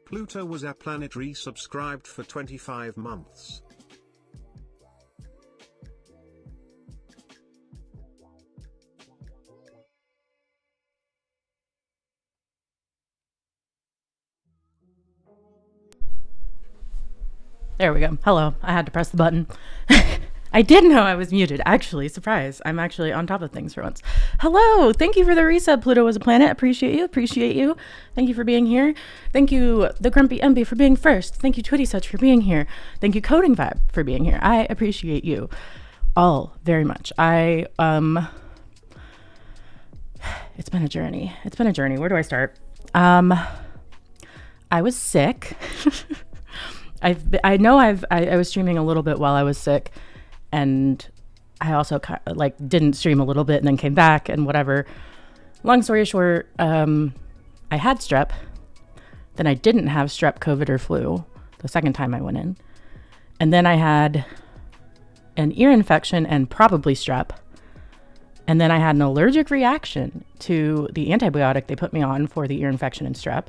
Pluto was a planet resubscribed for 25 months. There we go. Hello. I had to press the button. I did know I was muted. Actually, surprise. I'm actually on top of things for once. Hello. Thank you for the reset. Pluto was a planet. Appreciate you. Appreciate you. Thank you for being here. Thank you, the Grumpy MB, for being first. Thank you, Twitty Such, for being here. Thank you, Coding Vibe, for being here. I appreciate you all very much. It's been a journey. It's been a journey. Where do I start? I was sick. I was streaming a little bit while I was sick, and I also didn't stream a little bit and then came back and whatever. Long story short, I had strep. Then I didn't have strep, COVID, or flu the second time I went in. And then I had an ear infection and probably strep. And then I had an allergic reaction to the antibiotic they put me on for the ear infection and strep,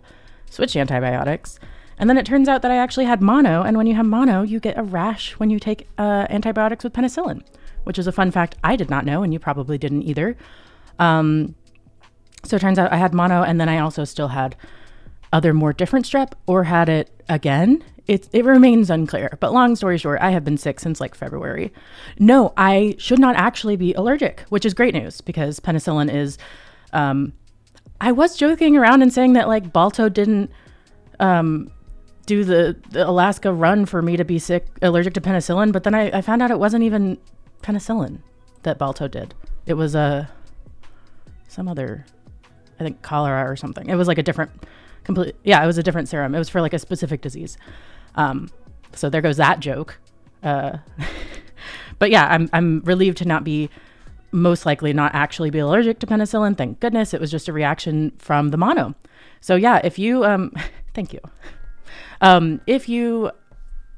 switched antibiotics. And then it turns out that I actually had mono. And when you have mono, you get a rash when you take antibiotics with penicillin, which is a fun fact I did not know, and you probably didn't either. So it turns out I had mono, and then I also still had other more different strep, or had it again. It remains unclear, but long story short, I have been sick since like February. No, I should not actually be allergic, which is great news because penicillin is, I was joking around and saying that like Balto didn't do the Alaska run for me to be allergic to penicillin, but then I found out it wasn't even penicillin that Balto did. It was some other, I think cholera or something. It was like a different it was a different serum. It was for like a specific disease. So there goes that joke. But yeah, I'm relieved to not be, most likely not actually be allergic to penicillin. Thank goodness. It was just a reaction from the mono. So yeah, if you, thank you. If you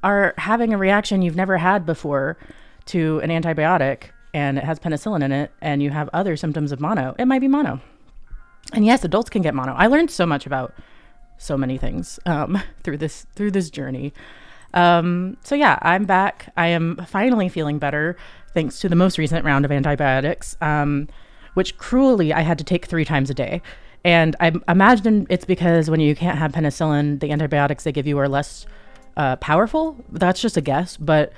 are having a reaction you've never had before to an antibiotic and it has penicillin in it and you have other symptoms of mono, it might be mono. And yes, adults can get mono. I learned so much about so many things through this journey. So yeah, I'm back. I am finally feeling better thanks to the most recent round of antibiotics, which cruelly I had to take 3 times a day. And I imagine it's because when you can't have penicillin, the antibiotics they give you are less powerful. That's just a guess, but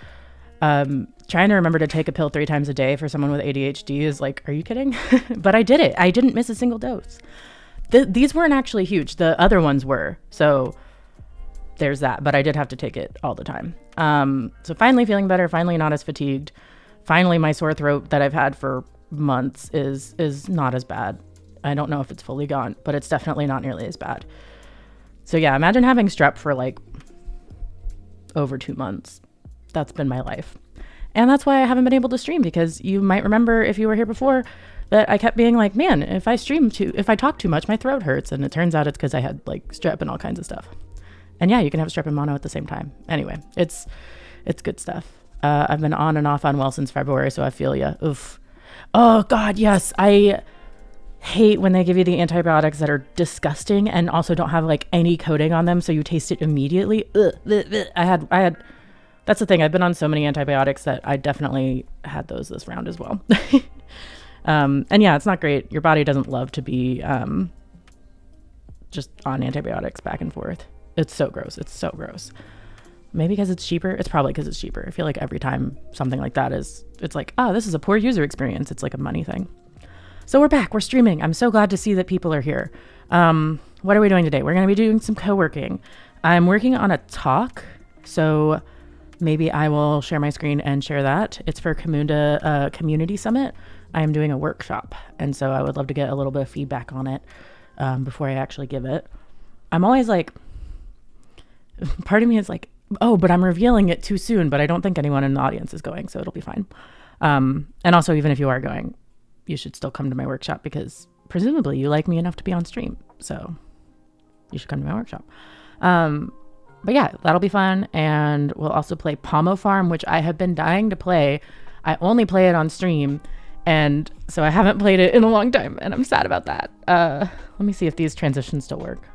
trying to remember to take a pill 3 times a day for someone with ADHD is like, are you kidding? But I did it. I didn't miss a single dose. These weren't actually huge. The other ones were. So there's that. But I did have to take it all the time. So finally feeling better. Finally not as fatigued. Finally my sore throat that I've had for months is not as bad. I don't know if it's fully gone, but it's definitely not nearly as bad. So yeah, imagine having strep for like over 2 months. That's been my life. And that's why I haven't been able to stream, because you might remember if you were here before that I kept being like, man, if I talk too much, my throat hurts. And it turns out it's because I had like strep and all kinds of stuff. And yeah, you can have strep and mono at the same time. Anyway, it's good stuff. I've been on and off unwell since February, so I feel ya. Oof. Oh God, yes. I hate when they give you the antibiotics that are disgusting and also don't have like any coating on them, so you taste it immediately. I had that's the thing. I've been on so many antibiotics that I definitely had those this round as well. And yeah, it's not great. Your body doesn't love to be just on antibiotics back and forth. It's so gross. It's so gross. Maybe because it's cheaper. It's probably because it's cheaper. I feel like every time something like that it's like, oh, this is a poor user experience. It's like a money thing. So we're back. We're streaming. I'm so glad to see that people are here. What are we doing today? We're going to be doing some co-working. I'm working on a talk. So maybe I will share my screen and share that. It's for Camunda Community Summit. I am doing a workshop. And so I would love to get a little bit of feedback on it before I actually give it. I'm always like, part of me is like, oh, but I'm revealing it too soon, but I don't think anyone in the audience is going, so it'll be fine. And also, even if you are going, you should still come to my workshop because presumably you like me enough to be on stream. So you should come to my workshop. But yeah, that'll be fun. And we'll also play Pomo Farm, which I have been dying to play. I only play it on stream. And so I haven't played it in a long time. And I'm sad about that. Let me see if these transitions still work.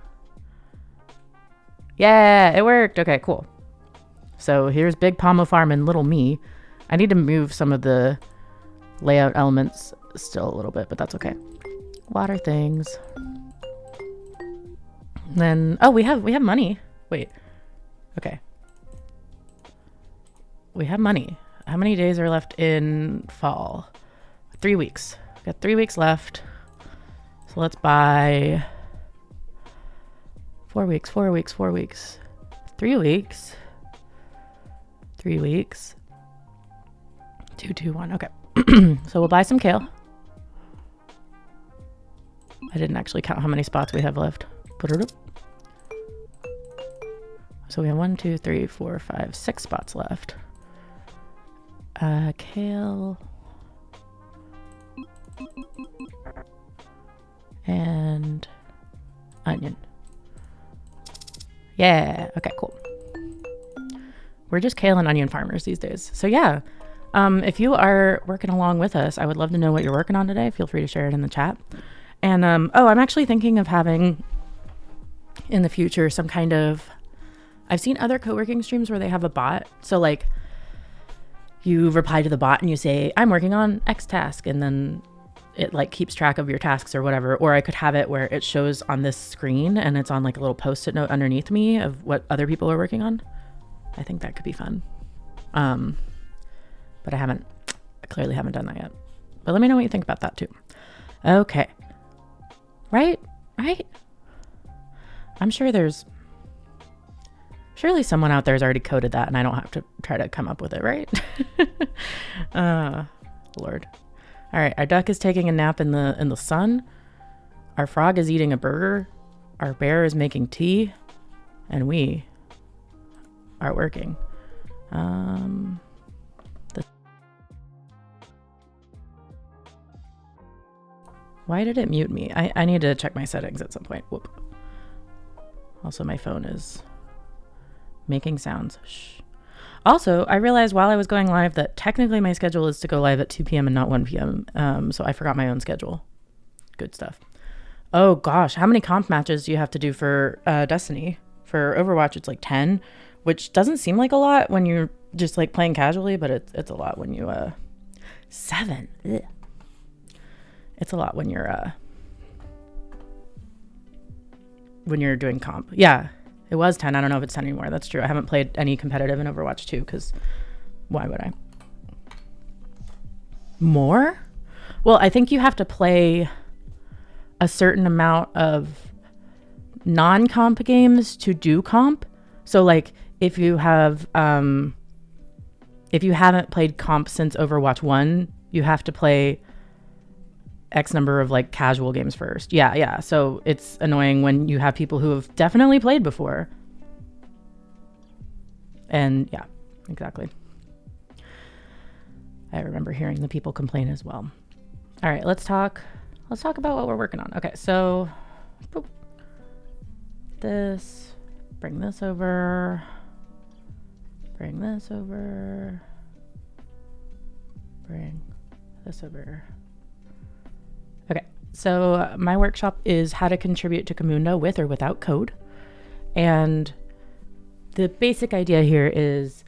Yeah, it worked. Okay, cool. So here's Big Pomo Farm and Little Me. I need to move some of the layout elements still a little bit, but that's okay. Water things. Then, oh, we have money. Wait. Okay. We have money. How many days are left in fall? 3 weeks. We've got 3 weeks left. So let's buy 4 weeks, 4 weeks, 4 weeks. 3 weeks. 3 weeks. 2, 2, 1. Okay. So we'll buy some kale. I didn't actually count how many spots we have left. So we have 1, 2, 3, 4, 5, 6 spots left. Kale. And onion. Yeah. Okay, cool. We're just kale and onion farmers these days. So yeah, If you are working along with us, I would love to know what you're working on today. Feel free to share it in the chat. And I'm actually thinking of having in the future some kind of, I've seen other co-working streams where they have a bot. So like you reply to the bot and you say, I'm working on X task, and then it like keeps track of your tasks or whatever. Or I could have it where it shows on this screen and it's on like a little post-it note underneath me of what other people are working on. I think that could be fun. But I clearly haven't done that yet. But let me know what you think about that too. Okay. Right? I'm sure surely someone out there has already coded that and I don't have to try to come up with it, right? Lord. All right, our duck is taking a nap in the sun. Our frog is eating a burger. Our bear is making tea. And we are working. Why did it mute me? I need to check my settings at some point. Whoop. Also, my phone is making sounds. Shh. Also, I realized while I was going live that technically my schedule is to go live at 2 p.m. and not 1 p.m. So I forgot my own schedule. Good stuff. Oh gosh, how many comp matches do you have to do for Destiny? For Overwatch, it's like 10, which doesn't seem like a lot when you're just like playing casually, but it's a lot when you 7. Ugh. It's a lot when you're doing comp. Yeah, it was 10. I don't know if it's 10 anymore. That's true. I haven't played any competitive in Overwatch 2 because why would I? More? Well, I think you have to play a certain amount of non-comp games to do comp. So like if you haven't played comp since Overwatch 1, you have to play X number of like casual games first. Yeah. So it's annoying when you have people who have definitely played before. And yeah, exactly. I remember hearing the people complain as well. All right, let's talk about what we're working on. Okay, so boop, bring this over. Bring this over. Okay, so my workshop is how to contribute to Camunda with or without code. And the basic idea here is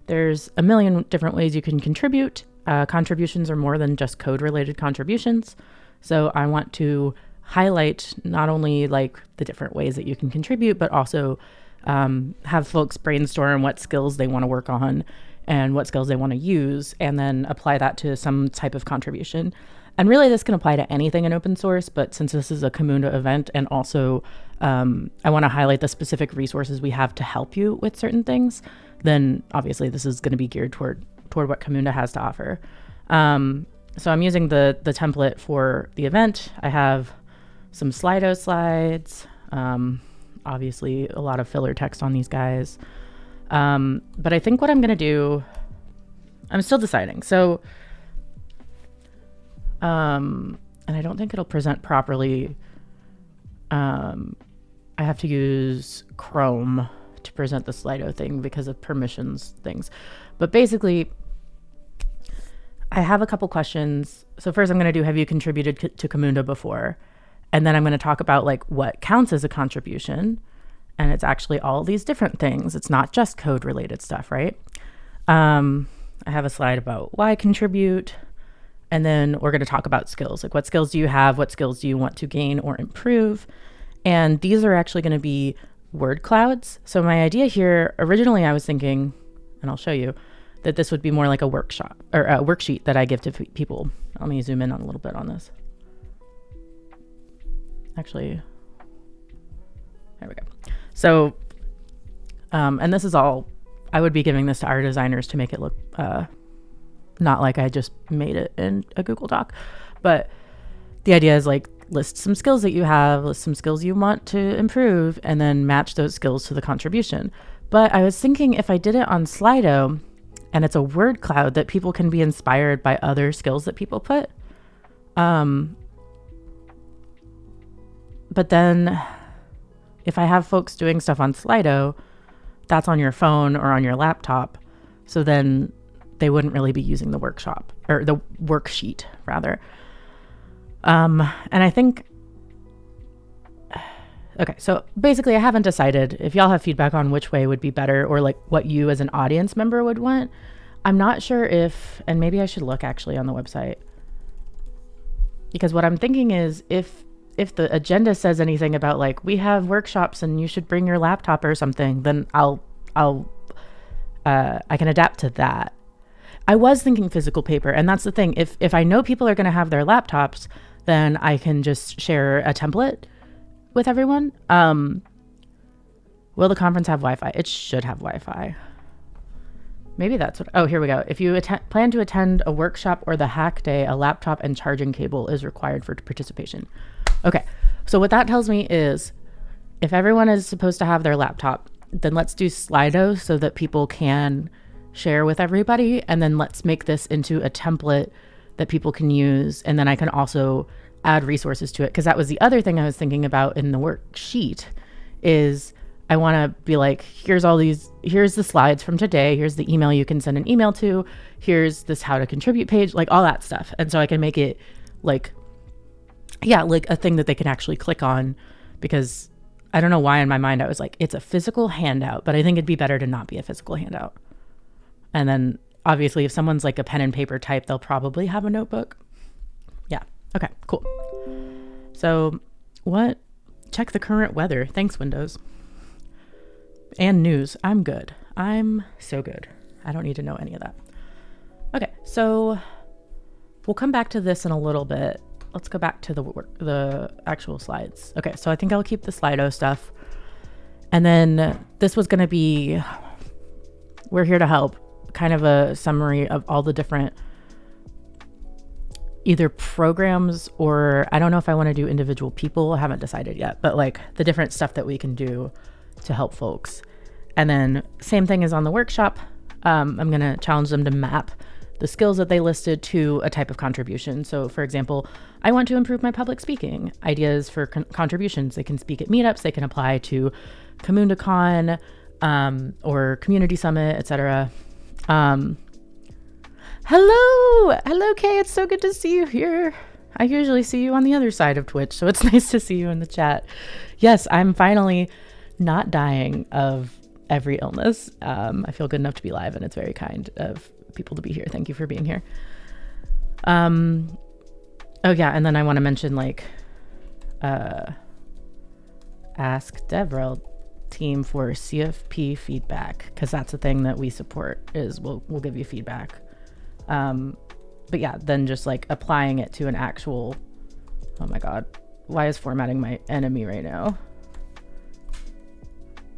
there's a million different ways you can contribute. Contributions are more than just code-related contributions. So I want to highlight not only like the different ways that you can contribute, but also have folks brainstorm what skills they want to work on and what skills they want to use, and then apply that to some type of contribution. And really this can apply to anything in open source, but since this is a Camunda event and also I want to highlight the specific resources we have to help you with certain things, then obviously this is going to be geared toward what Camunda has to offer. So I'm using the template for the event. I have some Slido slides, obviously a lot of filler text on these guys. But I think what I'm going to do, I'm still deciding. So, and I don't think it'll present properly. I have to use Chrome to present the Slido thing because of permissions things. But basically, I have a couple questions. So first I'm going to do, have you contributed to Camunda before? And then I'm going to talk about like what counts as a contribution. And it's actually all these different things. It's not just code related stuff, right? I have a slide about why contribute. And then we're going to talk about skills. Like what skills do you have? What skills do you want to gain or improve? And these are actually going to be word clouds. So my idea here, originally I was thinking, and I'll show you, that this would be more like a workshop or a worksheet that I give to people. Let me zoom in on a little bit on this. Actually, there we go. So, and this is all, I would be giving this to our designers to make it look not like I just made it in a Google Doc. But the idea is like list some skills that you have, list some skills you want to improve, and then match those skills to the contribution. But I was thinking if I did it on Slido, and it's a word cloud, that people can be inspired by other skills that people put. But then if I have folks doing stuff on Slido, that's on your phone or on your laptop. So then they wouldn't really be using the workshop or the worksheet rather. And I think, okay, so basically I haven't decided. If y'all have feedback on which way would be better or like what you as an audience member would want, I'm not sure if, and maybe I should look actually on the website, because what I'm thinking is if the agenda says anything about like, we have workshops and you should bring your laptop or something, then I can adapt to that. I was thinking physical paper, and that's the thing. If I know people are going to have their laptops, then I can just share a template with everyone. Will the conference have Wi-Fi? It should have Wi-Fi. Maybe that's what, oh, here we go. If you plan to attend a workshop or the hack day, a laptop and charging cable is required for participation. Okay, so what that tells me is if everyone is supposed to have their laptop, then let's do Slido so that people can share with everybody. And then let's make this into a template that people can use. And then I can also add resources to it. Because that was the other thing I was thinking about in the worksheet is I want to be like, here's the slides from today. Here's the email you can send an email to. Here's this how to contribute page, like all that stuff. And so I can make it like, yeah, like a thing that they can actually click on, because I don't know why in my mind I was like, it's a physical handout, but I think it'd be better to not be a physical handout. And then obviously if someone's like a pen and paper type, they'll probably have a notebook. Yeah. Okay, cool. So check the current weather. Thanks, Windows. And news. I'm good. I'm so good. I don't need to know any of that. Okay, so we'll come back to this in a little bit. Let's go back to the actual slides. Okay, so I think I'll keep the Slido stuff. And then this was going to be, we're here to help, kind of a summary of all the different either programs or I don't know if I want to do individual people. I haven't decided yet, but like the different stuff that we can do to help folks. And then same thing as on the workshop. I'm going to challenge them to map the skills that they listed to a type of contribution. So for example, I want to improve my public speaking. Ideas for contributions. They can speak at meetups. They can apply to CommunityCon or Community Summit, etc. Hello, Kay. It's so good to see you here. I usually see you on the other side of Twitch, so it's nice to see you in the chat. Yes, I'm finally not dying of every illness. I feel good enough to be live, and it's very kind of people to be here. Thank you for being here. Oh yeah, and then I want to mention like ask DevRel team for CFP feedback, because that's a thing that we support. Is we'll give you feedback. But yeah, then just like applying it to an actual, oh my god, why is formatting my enemy right now?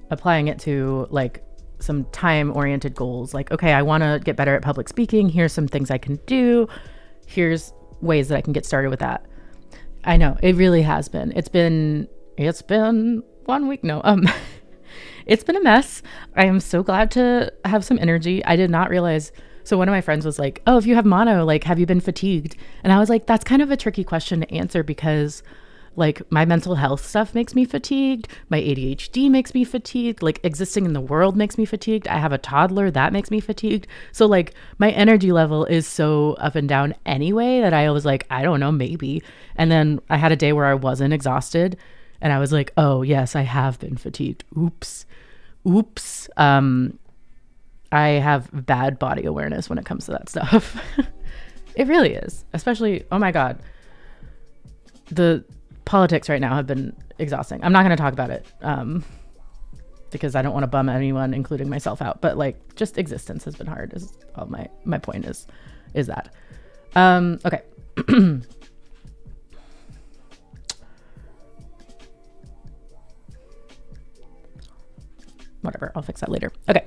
Applying it to like some time-oriented goals, like, okay, I want to get better at public speaking. Here's some things I can do. Here's ways that I can get started with that. I know it really has been. It's been 1 week. No, it's been a mess. I am so glad to have some energy. I did not realize. So one of my friends was like, oh, if you have mono, like, have you been fatigued? And I was like, that's kind of a tricky question to answer because like my mental health stuff makes me fatigued. My ADHD makes me fatigued. Like existing in the world makes me fatigued. I have a toddler that makes me fatigued. So like my energy level is so up and down anyway that I was like, I don't know, maybe. And then I had a day where I wasn't exhausted and I was like, oh yes, I have been fatigued. Oops. I have bad body awareness when it comes to that stuff. It really is. Especially, oh my God, the politics right now have been exhausting. I'm not going to talk about it because I don't want to bum anyone, including myself, out. But like, just existence has been hard. Is all my point is that. Okay. Whatever. I'll fix that later. Okay.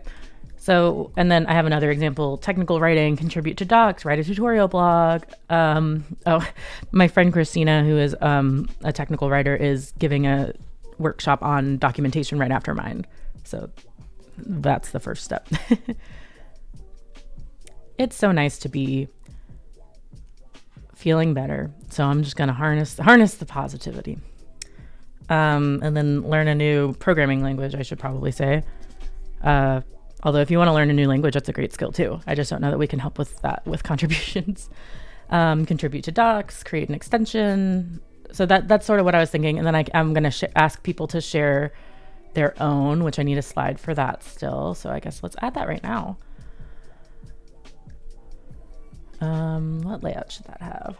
So, and then I have another example, technical writing, contribute to docs, write a tutorial blog. My friend Christina, who is a technical writer, is giving a workshop on documentation right after mine. So that's the first step. It's so nice to be feeling better. So I'm just going to harness the positivity. And then learn a new programming language, I should probably say. Although if you want to learn a new language, that's a great skill too. I just don't know that we can help with that with contributions. Contribute to docs, create an extension. So that's sort of what I was thinking. And then I'm going to ask people to share their own, which I need a slide for that still. So I guess let's add that right now. What layout should that have?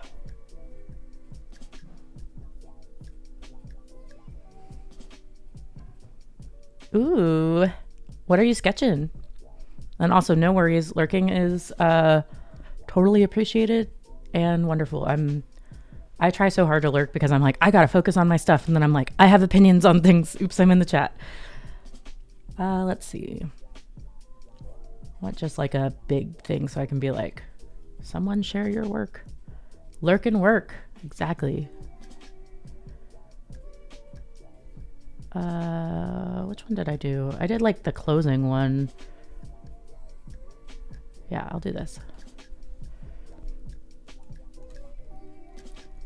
Ooh, what are you sketching? And also, no worries, lurking is totally appreciated and wonderful. I try so hard to lurk because I'm like, I gotta focus on my stuff, and then I'm like, I have opinions on things. Oops, I'm in the chat. Let's see. What, just like a big thing so I can be like, someone share your work. Lurk and work. Exactly. Which one did I do? I did like the closing one. Yeah, I'll do this.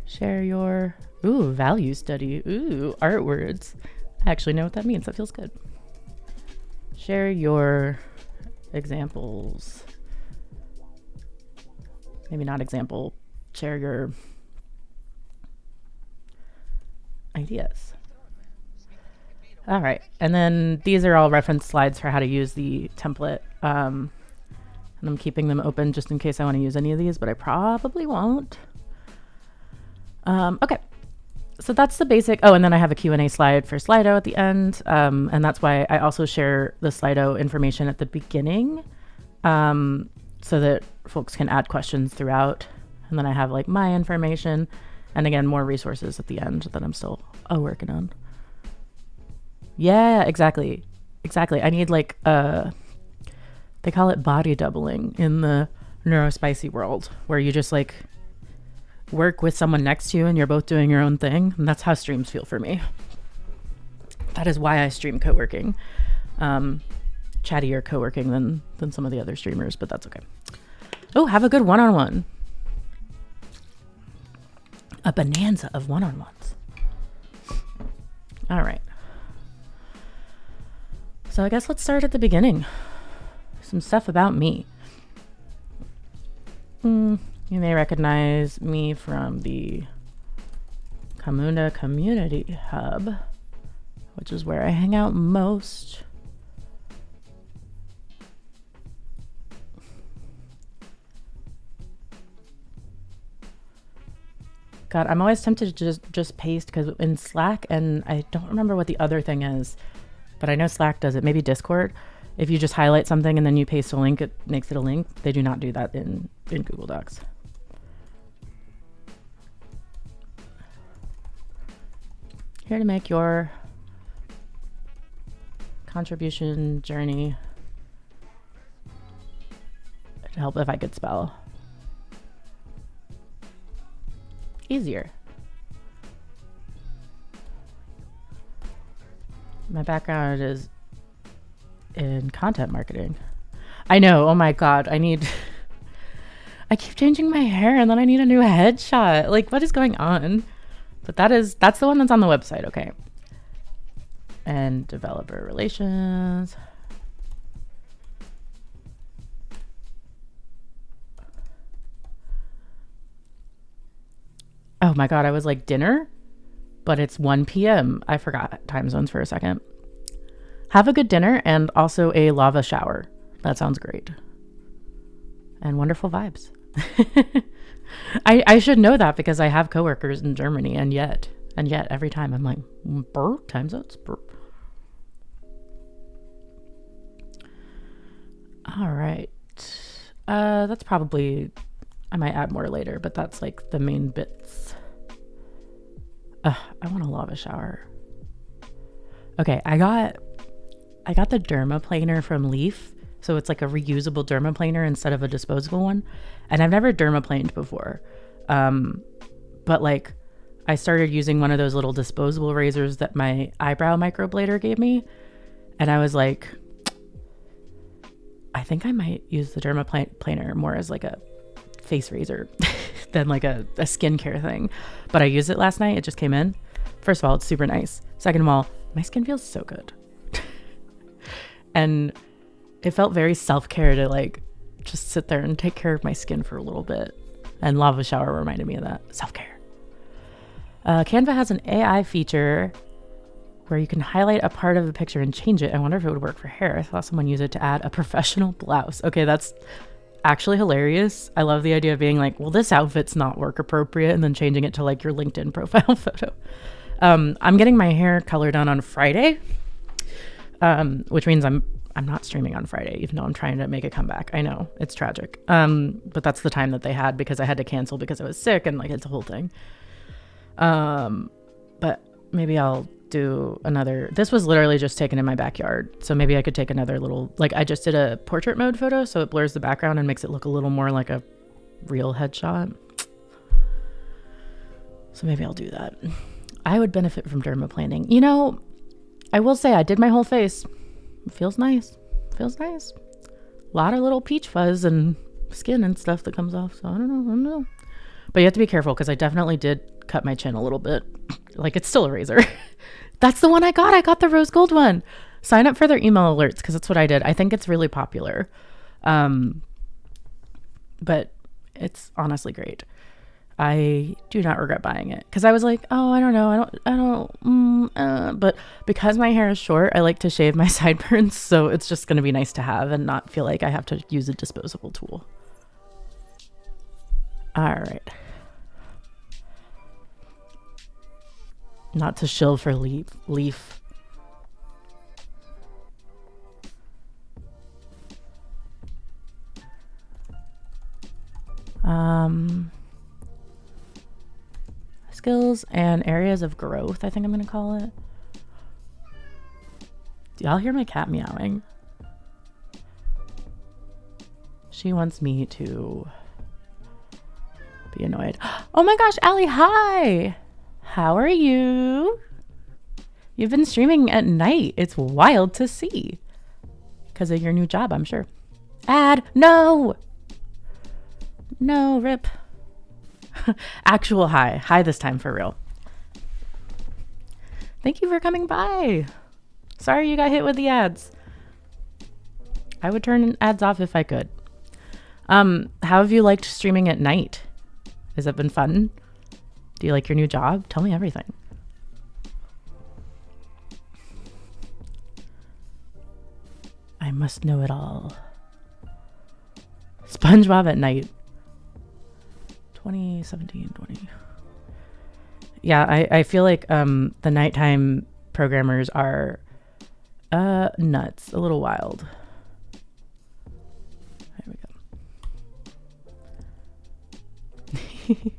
Share your, ooh, value study. Ooh, art words. I actually know what that means. That feels good. Share your examples. Maybe not example. Share your ideas. All right. And then these are all reference slides for how to use the template. And I'm keeping them open just in case I want to use any of these, but I probably won't. Okay. So that's the basic. Oh, and then I have a Q&A slide for Slido at the end. And that's why I also share the Slido information at the beginning, so that folks can add questions throughout. And then I have like my information, and again, more resources at the end that I'm still working on. Yeah, exactly. I need like, they call it body doubling in the neurospicy world, where you just like work with someone next to you and you're both doing your own thing. And that's how streams feel for me. That is why I stream Coworking. Chattier Coworking than some of the other streamers, but that's okay. Oh, have a good one-on-one. A bonanza of one-on-ones. All right. So I guess let's start at the beginning. Some stuff about me. You may recognize me from the Kamuna Community Hub, which is where I hang out most. God, I'm always tempted to just paste, because in Slack, and I don't remember what the other thing is, but I know Slack does it. Maybe Discord. If you just highlight something and then you paste a link, it makes it a link. They do not do that in Google Docs. Here to make your contribution journey. It'd help if I could spell easier. My background is in content marketing. I know. Oh my God. I keep changing my hair, and then I need a new headshot. Like, what is going on? But that's the one that's on the website. Okay. And developer relations. Oh my God. I was like, dinner, but it's 1 p.m. I forgot time zones for a second. Have a good dinner and also a lava shower. That sounds great. And wonderful vibes. I should know that because I have coworkers in Germany, and yet every time I'm like, burr, time zones, burr. All right. That's probably, I might add more later, but that's like the main bits. I want a lava shower. Okay, I got the dermaplaner from Leaf. So it's like a reusable dermaplaner instead of a disposable one. And I've never dermaplaned before. But like, I started using one of those little disposable razors that my eyebrow microblader gave me. And I was like, I think I might use the dermaplaner more as like a face razor than like a skincare thing. But I used it last night. It just came in. First of all, it's super nice. Second of all, my skin feels so good. And it felt very self-care to like just sit there and take care of my skin for a little bit. And lava shower reminded me of that. Self-care. Canva has an AI feature where you can highlight a part of a picture and change it. I wonder if it would work for hair. I saw someone use it to add a professional blouse. Okay, that's actually hilarious. I love the idea of being like, well, this outfit's not work appropriate, and then changing it to like your LinkedIn profile photo. I'm getting my hair color done on Friday, which means I'm not streaming on Friday, even though I'm trying to make a comeback. I know it's tragic. But that's the time that they had because I had to cancel because I was sick, and like it's a whole thing. But maybe I'll do another. This was literally just taken in my backyard, so maybe I could take another little, like I just did a portrait mode photo, so it blurs the background and makes it look a little more like a real headshot. So maybe I'll do that. I would benefit from dermaplaning. You know, I will say I did my whole face. It feels nice. Feels nice. A lot of little peach fuzz and skin and stuff that comes off. So I don't know. But you have to be careful because I definitely did cut my chin a little bit. Like it's still a razor. That's the one I got. I got the rose gold one. Sign up for their email alerts because that's what I did. I think it's really popular. But it's honestly great. I do not regret buying it because I was like, oh, I don't know. But because my hair is short, I like to shave my sideburns. So it's just going to be nice to have and not feel like I have to use a disposable tool. All right. Not to shill for leaf. Skills and areas of growth, I think I'm going to call it. Do y'all hear my cat meowing? She wants me to be annoyed. Oh my gosh, Allie, hi! How are you? You've been streaming at night. It's wild to see. Because of your new job, I'm sure. Ad, no! No, rip. Actual hi. Hi this time for real. Thank you for coming by. Sorry you got hit with the ads. I would turn ads off if I could. How have you liked streaming at night? Has it been fun? Do you like your new job? Tell me everything. I must know it all. SpongeBob at night. 2017, 20. Yeah, I feel like the nighttime programmers are nuts, a little wild. There we go.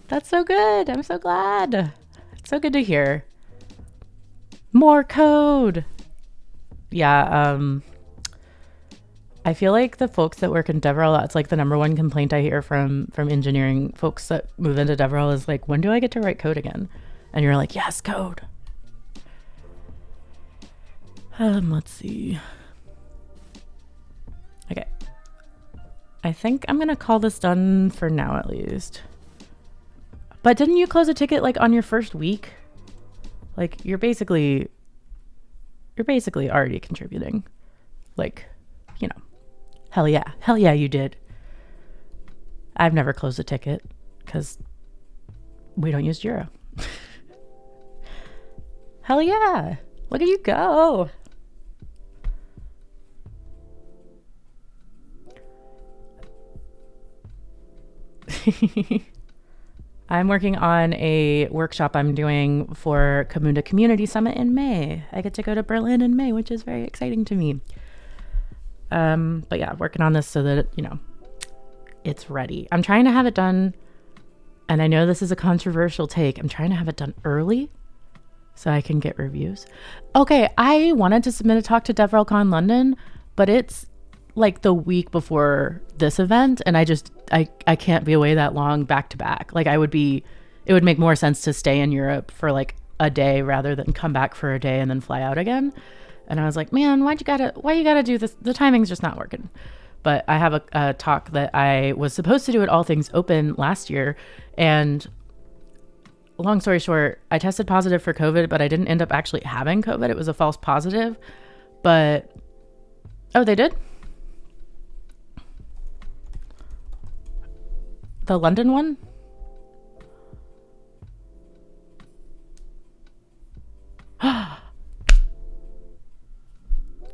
That's so good. I'm so glad. It's so good to hear. More code. Yeah, I feel like the folks that work in DevRel, that's like the number one complaint I hear from engineering folks that move into DevRel is like, when do I get to write code again? And you're like, yes, code. Let's see. Okay. I think I'm going to call this done for now at least. But didn't you close a ticket like on your first week? Like you're basically already contributing. Like, you know. Hell yeah, you did. I've never closed a ticket because we don't use Jira. Hell yeah, look at you go. I'm working on a workshop I'm doing for Camunda Community Summit in May. I get to go to Berlin in May, which is very exciting to me. But yeah, working on this so that, you know, it's ready. I'm trying to have it done, and I know this is a controversial take. I'm trying to have it done early so I can get reviews. Okay, I wanted to submit a talk to DevRelCon London, but it's like the week before this event, and I can't be away that long back to back. Like it would make more sense to stay in Europe for like a day rather than come back for a day and then fly out again. And I was like, man, why you gotta do this? The timing's just not working. But I have a talk that I was supposed to do at All Things Open last year. And long story short, I tested positive for COVID, but I didn't end up actually having COVID. It was a false positive. But Oh, they did? The London one?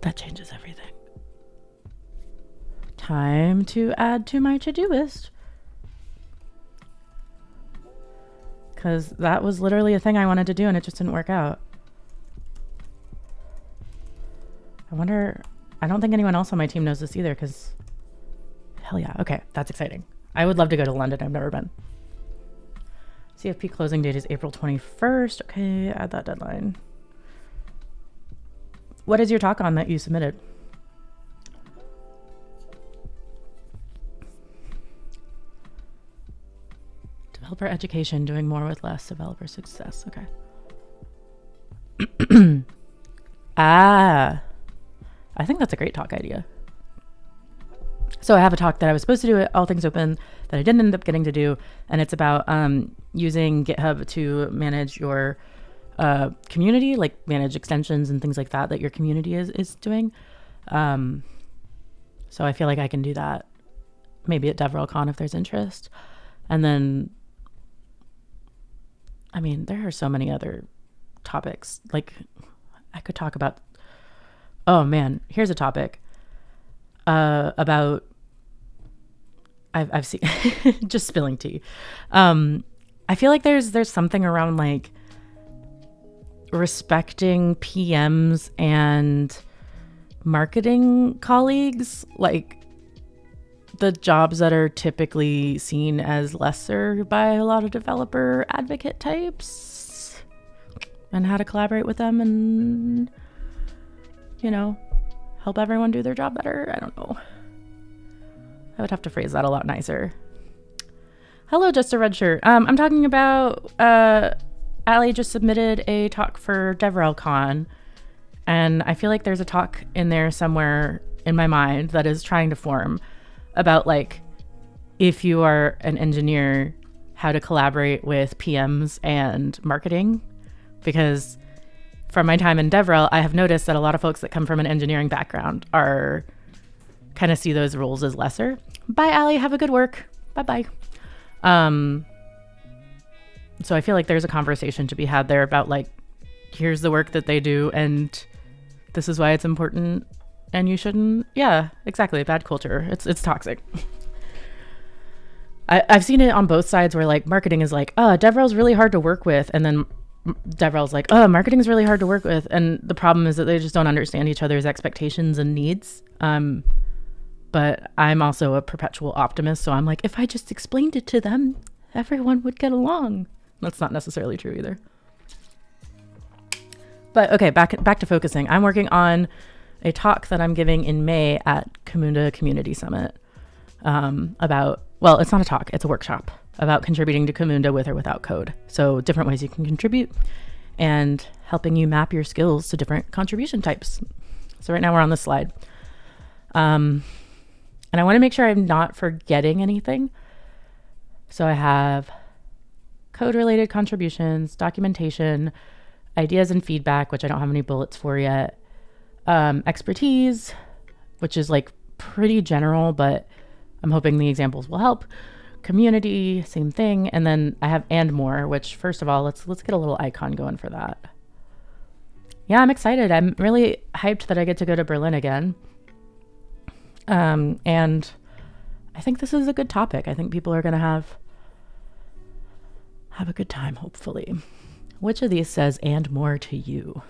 That changes everything. Time to add to my to-do list. Because that was literally a thing I wanted to do and it just didn't work out. I wonder, I don't think anyone else on my team knows this either because, hell yeah. Okay, that's exciting. I would love to go to London. I've never been. CFP closing date is April 21st. Okay, add that deadline. What is your talk on that you submitted? Developer education, doing more with less, developer success. Okay. I think that's a great talk idea. So I have a talk that I was supposed to do at All Things Open that I didn't end up getting to do. And it's about using GitHub to manage your community, like manage extensions and things like that your community is doing. So I feel like I can do that maybe at DevRelCon if there's interest. And then, I mean, there are so many other topics. Like I could talk about, oh man, here's a topic about, I've seen, just spilling tea. I feel like there's something around like respecting PMs and marketing colleagues, like the jobs that are typically seen as lesser by a lot of developer advocate types, and how to collaborate with them and, you know, help everyone do their job better. I don't know. I would have to phrase that a lot nicer. Hello, Just a Red Shirt. I'm talking about, Allie just submitted a talk for DevRelCon, and I feel like there's a talk in there somewhere in my mind that is trying to form about, like, if you are an engineer, how to collaborate with PMs and marketing. Because from my time in DevRel, I have noticed that a lot of folks that come from an engineering background are kind of see those roles as lesser. Bye, Allie. Have a good work. Bye-bye. So I feel like there's a conversation to be had there about, like, here's the work that they do and this is why it's important and you shouldn't. Yeah, exactly. Bad culture. It's toxic. I've seen it on both sides where, like, marketing is like, oh, DevRel's really hard to work with. And then DevRel's like, oh, marketing is really hard to work with. And the problem is that they just don't understand each other's expectations and needs. But I'm also a perpetual optimist. So I'm like, if I just explained it to them, everyone would get along. That's not necessarily true either. But okay, back to focusing. I'm working on a talk that I'm giving in May at Camunda Community Summit about, well, it's not a talk, it's a workshop about contributing to Camunda with or without code. So different ways you can contribute and helping you map your skills to different contribution types. So right now we're on this slide. And I want to make sure I'm not forgetting anything. So I have code-related contributions, documentation, ideas and feedback, which I don't have any bullets for yet, expertise, which is like pretty general, but I'm hoping the examples will help, community, same thing, and then I have and more, which first of all, let's get a little icon going for that. Yeah, I'm excited. I'm really hyped that I get to go to Berlin again. And I think this is a good topic. I think people are going to have a good time, hopefully. Which of these says and more to you?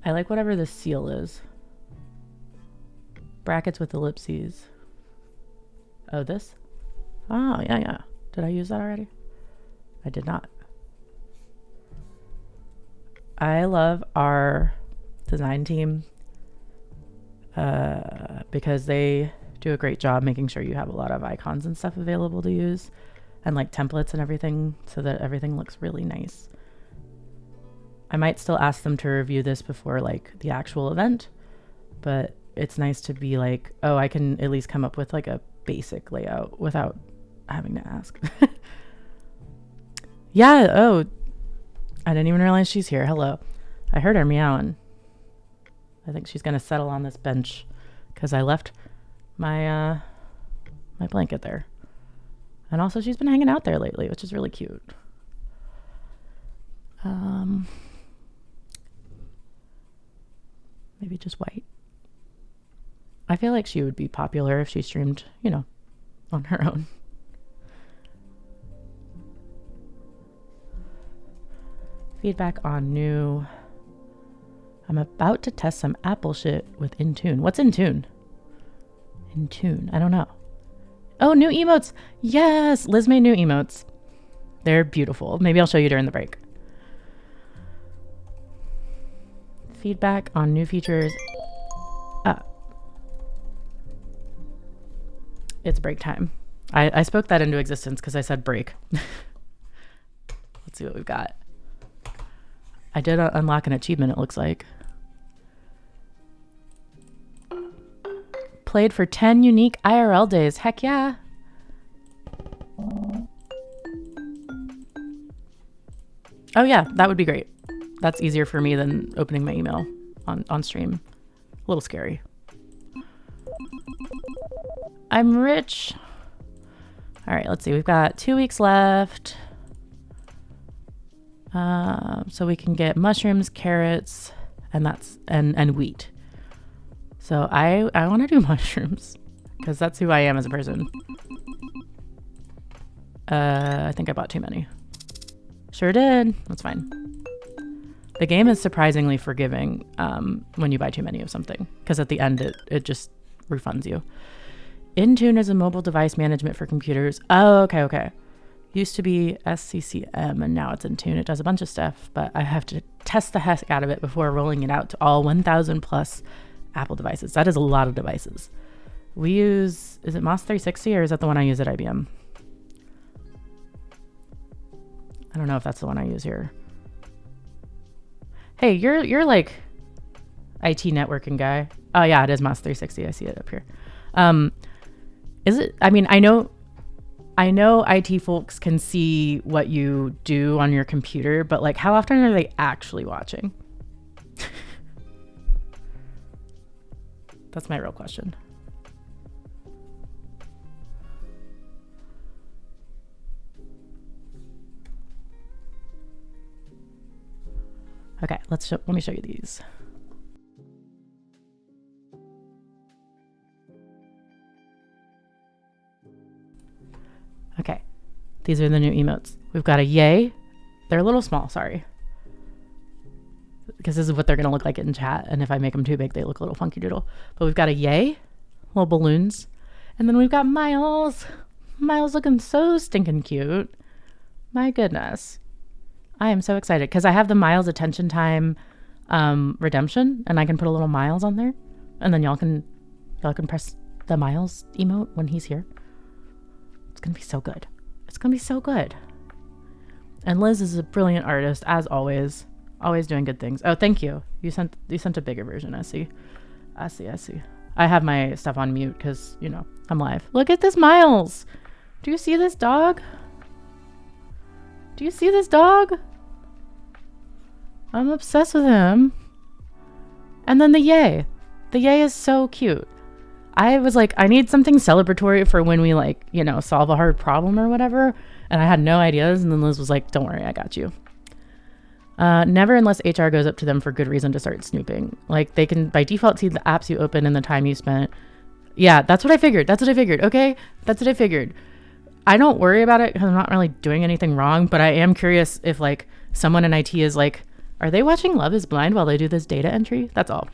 I like whatever the seal is. Brackets with ellipses. Oh, this? Oh, yeah. Did I use that already? I did not. I love our design team because they do a great job making sure you have a lot of icons and stuff available to use and like templates and everything so that everything looks really nice. I might still ask them to review this before like the actual event, but it's nice to be like, oh, I can at least come up with like a basic layout without having to ask. Yeah. Oh, I didn't even realize she's here. Hello. I heard her meowing. I think she's gonna settle on this bench because I left my my blanket there. And also she's been hanging out there lately, which is really cute. Maybe just white. I feel like she would be popular if she streamed, you know, on her own. Feedback on new. I'm about to test some Apple shit with Intune. What's Intune? Intune. I don't know. Oh, new emotes. Yes. Liz made new emotes. They're beautiful. Maybe I'll show you during the break. Feedback on new features. It's break time. I spoke that into existence because I said break. Let's see what we've got. I did unlock an achievement, it looks like. Played for 10 unique IRL days. Heck yeah. Oh yeah, that would be great. That's easier for me than opening my email on stream. A little scary. I'm rich. All right, let's see. We've got 2 weeks left. So we can get mushrooms, carrots, and wheat. So I want to do mushrooms because that's who I am as a person. I think I bought too many. Sure did. That's fine. The game is surprisingly forgiving when you buy too many of something because at the end it just refunds you. Intune is a mobile device management for computers. Oh, okay. Used to be SCCM and now it's Intune. It does a bunch of stuff, but I have to test the heck out of it before rolling it out to all 1,000 plus Apple devices. That is a lot of devices. We use, is it MOS 360 or is that the one I use at IBM? I don't know if that's the one I use here. Hey, you're like IT networking guy. Oh yeah, it is MOS 360. I see it up here. Is it? I mean, I know IT folks can see what you do on your computer, but like, how often are they actually watching? That's my real question. Okay, let me show you these. Okay, these are the new emotes. We've got a yay. They're a little small, sorry. Because this is what they're gonna look like in chat, and if I make them too big, they look a little funky doodle. But we've got a yay, little balloons, and then we've got Miles. Miles looking so stinking cute. My goodness. I am so excited because I have the Miles attention time redemption, and I can put a little Miles on there, and then y'all can press the Miles emote when he's here. It's gonna be so good. It's gonna be so good. And Liz is a brilliant artist as always doing good things. Oh, thank you. You sent a bigger version. I see. I have my stuff on mute because you know I'm live. Look at this Miles. Do you see this dog? Do you see this dog? I'm obsessed with him. And then the yay. The yay is so cute. I was like, I need something celebratory for when we like, you know, solve a hard problem or whatever. And I had no ideas. And then Liz was like, don't worry, I got you. Never unless HR goes up to them for good reason to start snooping. Like they can by default see the apps you open and the time you spent. Yeah, that's what I figured. Okay. That's what I figured. I don't worry about it because I'm not really doing anything wrong, but I am curious if like someone in IT is like, are they watching Love is Blind while they do this data entry? That's all.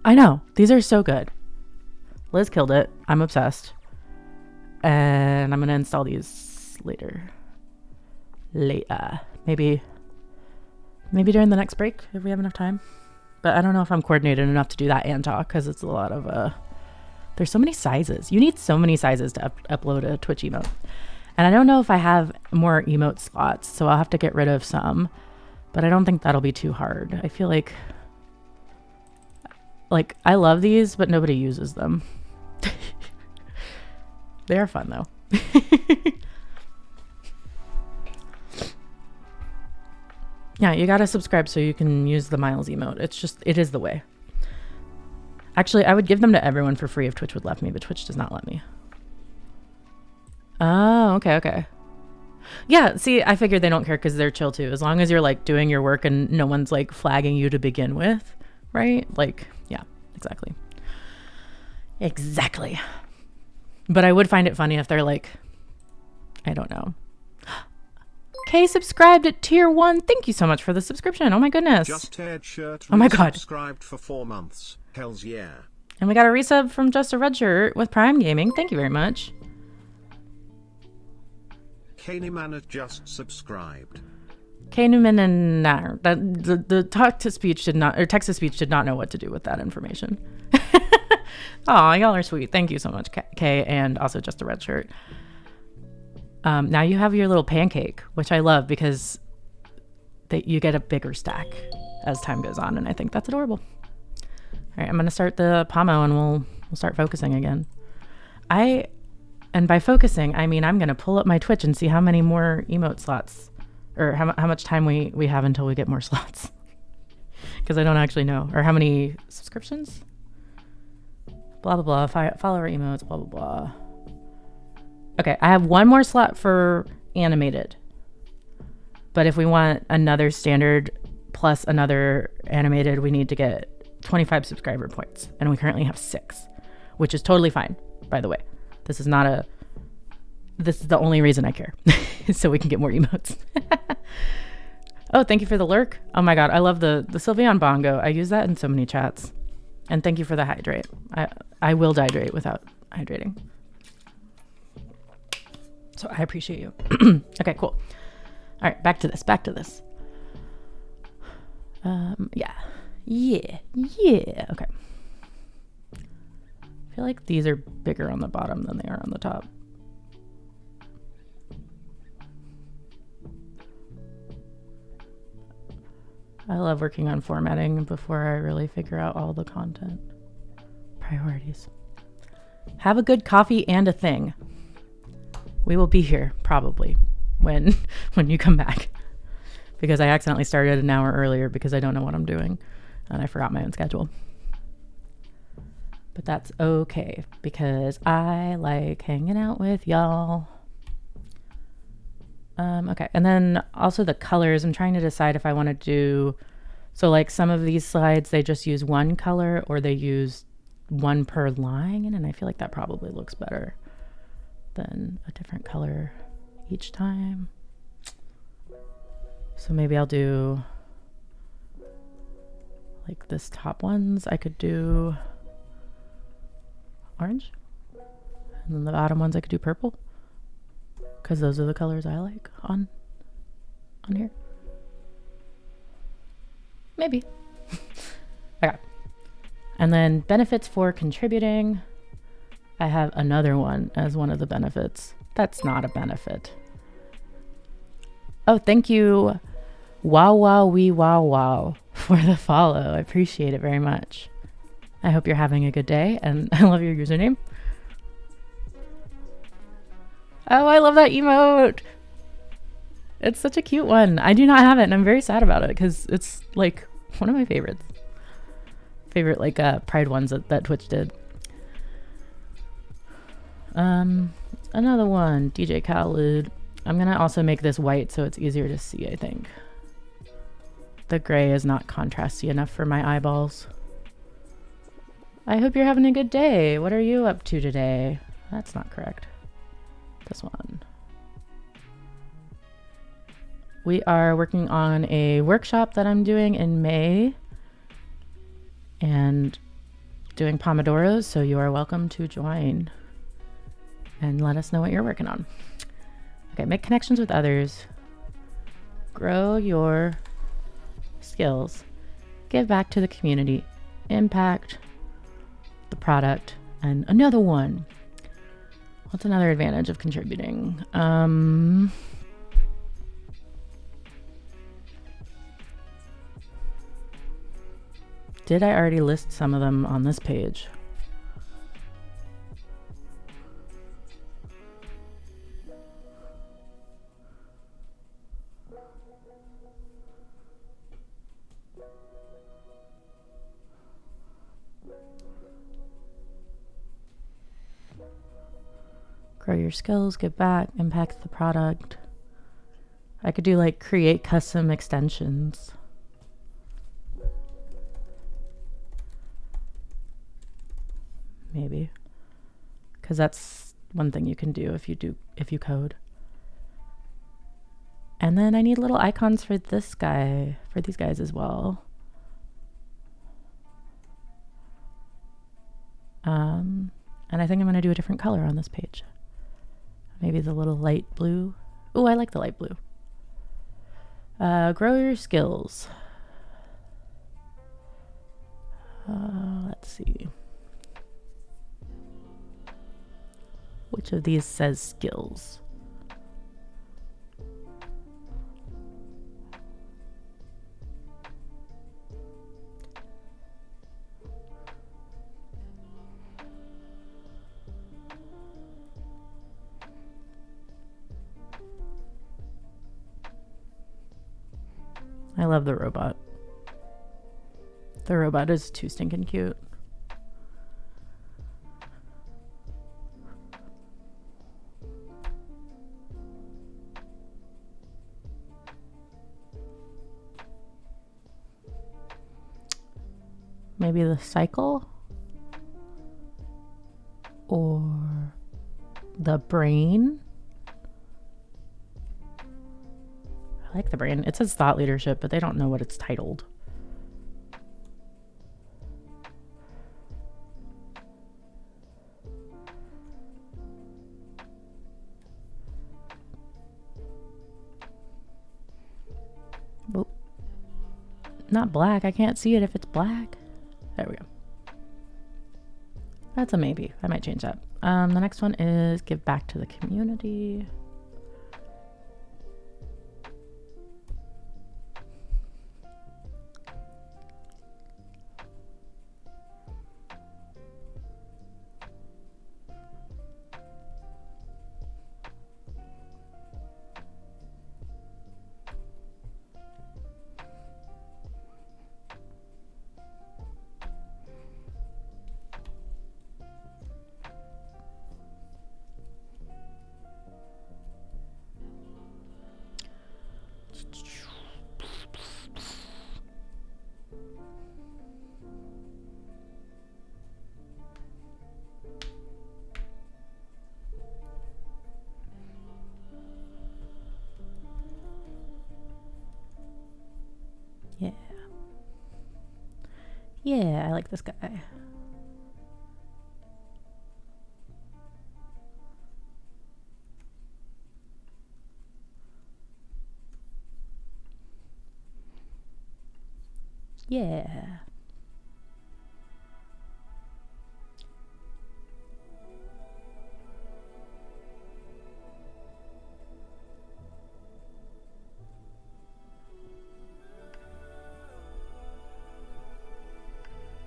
I know. These are so good. Liz killed it. I'm obsessed. And I'm going to install these later. Maybe during the next break if we have enough time. But I don't know if I'm coordinated enough to do that and talk because it's a lot of... There's so many sizes. You need so many sizes to upload a Twitch emote. And I don't know if I have more emote slots, so I'll have to get rid of some. But I don't think that'll be too hard. I feel like I love these, but nobody uses them. They are fun though. Yeah, you gotta subscribe so you can use the Miles emote. It is the way. Actually, I would give them to everyone for free if Twitch would let me, but Twitch does not let me. Oh, okay. Yeah, see, I figured they don't care because they're chill too. As long as you're like doing your work and no one's like flagging you to begin with, right? Like, yeah, exactly. But I would find it funny if they're like, I don't know. Kay subscribed at tier 1. Thank you so much for the subscription. Oh my goodness. Just Ted Shirt. Oh my god. Subscribed for 4 months. Hells yeah. And we got a resub from Just a Red Shirt with Prime Gaming. Thank you very much. Kaniman just subscribed. Kaniman and the talk to speech did not, or text to speech did not know what to do with that information. Oh, y'all are sweet. Thank you so much, Kay, and also Just a Red Shirt. Now you have your little pancake, which I love because you get a bigger stack as time goes on, and I think that's adorable. All right, I'm gonna start the Pomo, and we'll start focusing again. And by focusing, I mean I'm gonna pull up my Twitch and see how many more emote slots, or how much time we have until we get more slots, because I don't actually know, or how many subscriptions. Blah blah blah. Follower emotes. Blah blah blah. Okay, I have one more slot for animated. But if we want another standard plus another animated, we need to get 25 subscriber points. And we currently have 6, which is totally fine, by the way. This is the only reason I care. So we can get more emotes. Oh, thank you for the lurk. Oh my god, I love the Sylveon Bongo. I use that in so many chats. And thank you for the hydrate. I will hydrate without hydrating. So I appreciate you. Okay, cool. All right, back to this. Yeah. Okay. I feel like these are bigger on the bottom than they are on the top. I love working on formatting before I really figure out all the content. Priorities. Have a good coffee and a thing. We will be here probably when you come back, because I accidentally started an hour earlier because I don't know what I'm doing and I forgot my own schedule. But that's okay because I like hanging out with y'all. Okay, and then also the colors. I'm trying to decide if I want to do, so like some of these slides, they just use one color or they use one per line, and I feel like that probably looks better than a different color each time. So maybe I'll do like this top ones. I could do orange, and then the bottom ones I could do purple, because those are the colors I like on here. Maybe. Okay. And then benefits for contributing. I have another one as one of the benefits. That's not a benefit. Oh, thank you, wow, for the follow. I appreciate it very much. I hope you're having a good day, and I love your username. Oh, I love that emote. It's such a cute one. I do not have it, and I'm very sad about it because it's like one of my favorites. Favorite like Pride ones that Twitch did. Another one, DJ Khaled. I'm gonna also make this white so it's easier to see, I think. The gray is not contrasty enough for my eyeballs. I hope you're having a good day. What are you up to today? That's not correct. This one. We are working on a workshop that I'm doing in May and doing Pomodoros, so you are welcome to join and let us know what you're working on. Okay, make connections with others, grow your skills, give back to the community, impact the product, and another one. What's another advantage of contributing? Did I already list some of them on this page? Grow your skills, give back, impact the product. I could do like create custom extensions. Maybe. Because that's one thing you can do if you code. And then I need little icons for these guys as well. And I think I'm going to do a different color on this page. Maybe the little light blue. Oh, I like the light blue. Grow your skills. Let's see. Which of these says skills? I love the robot. The robot is too stinking cute. Maybe the cycle? Or the brain? I like the brain. It says thought leadership, but they don't know what it's titled. Oh. Not black. I can't see it if it's black. There we go. That's a maybe. I might change that. The next one is give back to the community. Yeah. Yeah, I like this guy. Yeah.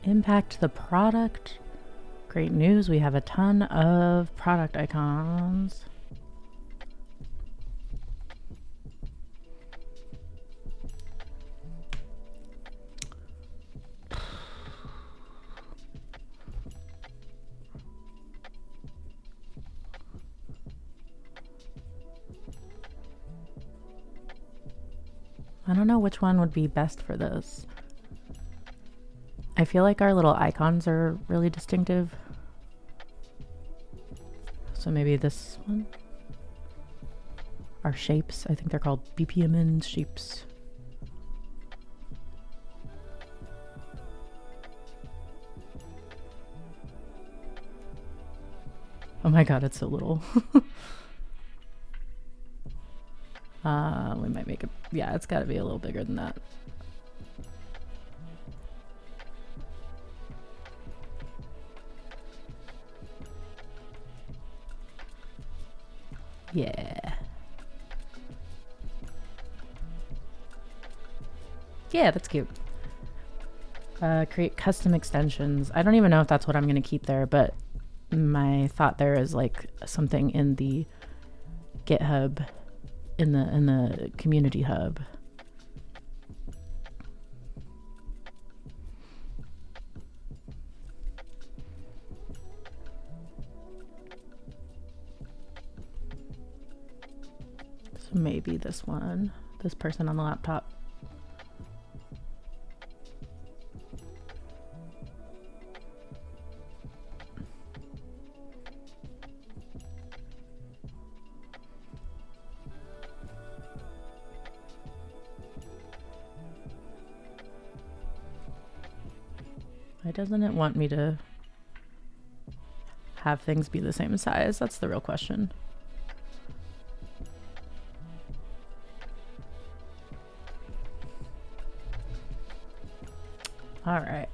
Impact the product. Great news, we have a ton of product icons. I don't know which one would be best for this. I feel like our little icons are really distinctive. So maybe this one. Our shapes, I think they're called BPMN shapes. Oh my god, it's so little. We might make it, yeah, it's gotta be a little bigger than that. Yeah. Yeah, that's cute. Create custom extensions. I don't even know if that's what I'm going to keep there, but my thought there is like something in the GitHub, in the community hub. So maybe this one, this person on the laptop. Why doesn't it want me to have things be the same size? That's the real question. All right.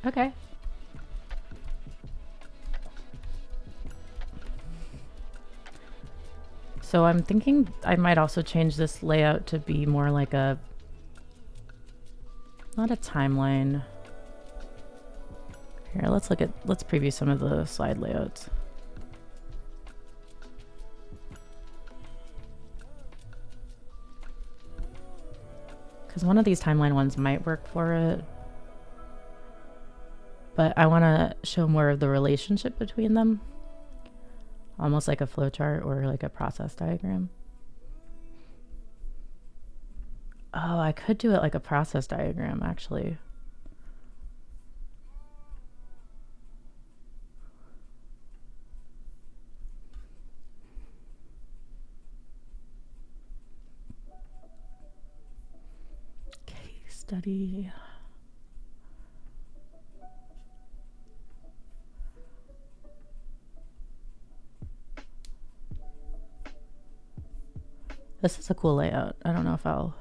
Okay. So I'm thinking I might also change this layout to be more like a, not a timeline. Here, let's preview some of the slide layouts. Because one of these timeline ones might work for it. But I want to show more of the relationship between them. Almost like a flowchart or like a process diagram. Oh, I could do it like a process diagram, actually. Case study. This is a cool layout. I don't know if I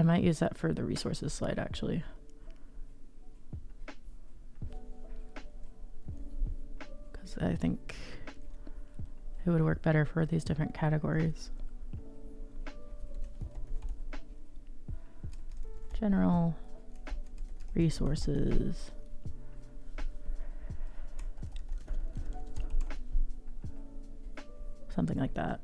might use that for the resources slide, actually. Because I think it would work better for these different categories. General, resources. Something like that.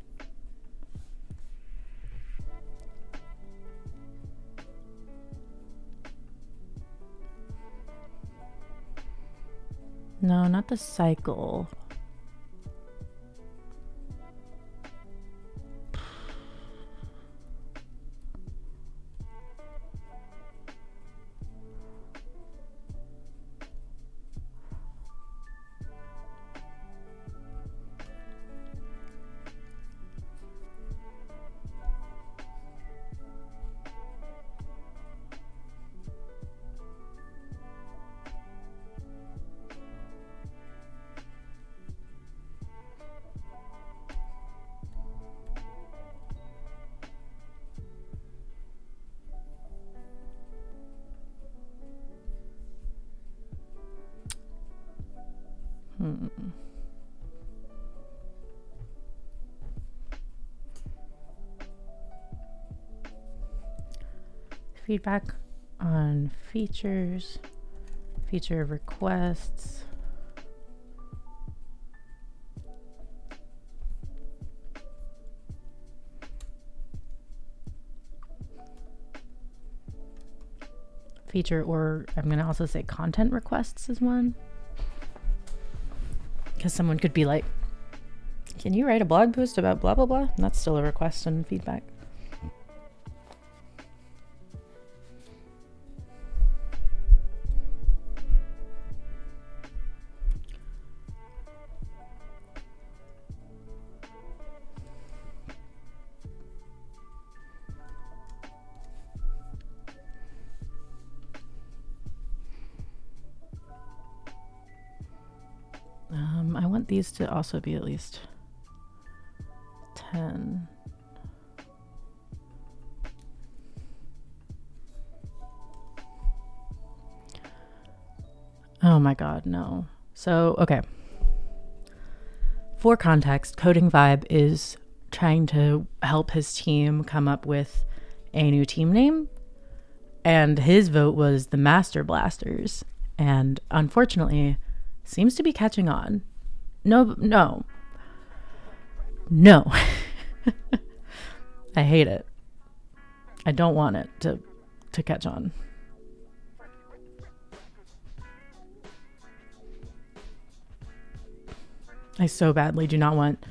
No, not the cycle. Feedback on features, feature requests. Feature, or I'm going to also say content requests is one. Because someone could be like, can you write a blog post about blah, blah, blah? And that's still a request and feedback. I want these to also be at least 10. Oh my God, no. So, okay. For context, Coding Vibe is trying to help his team come up with a new team name. And his vote was the Master Blasters. And unfortunately, seems to be catching on. No. I hate it. I don't want it to catch on. I so badly do not want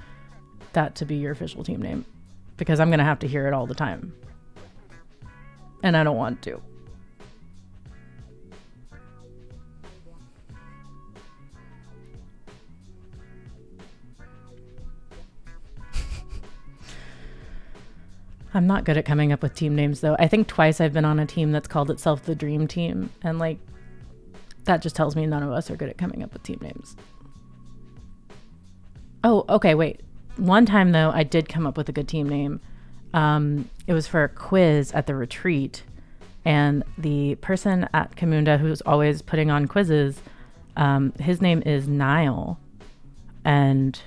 that to be your official team name, because I'm going to have to hear it all the time. And I don't want to. I'm not good at coming up with team names, though. I think twice I've been on a team that's called itself the Dream Team. And like, that just tells me none of us are good at coming up with team names. Oh, okay, wait. One time, though, I did come up with a good team name. It was for a quiz at the retreat. And the person at Kamunda who's always putting on quizzes, his name is Nile. And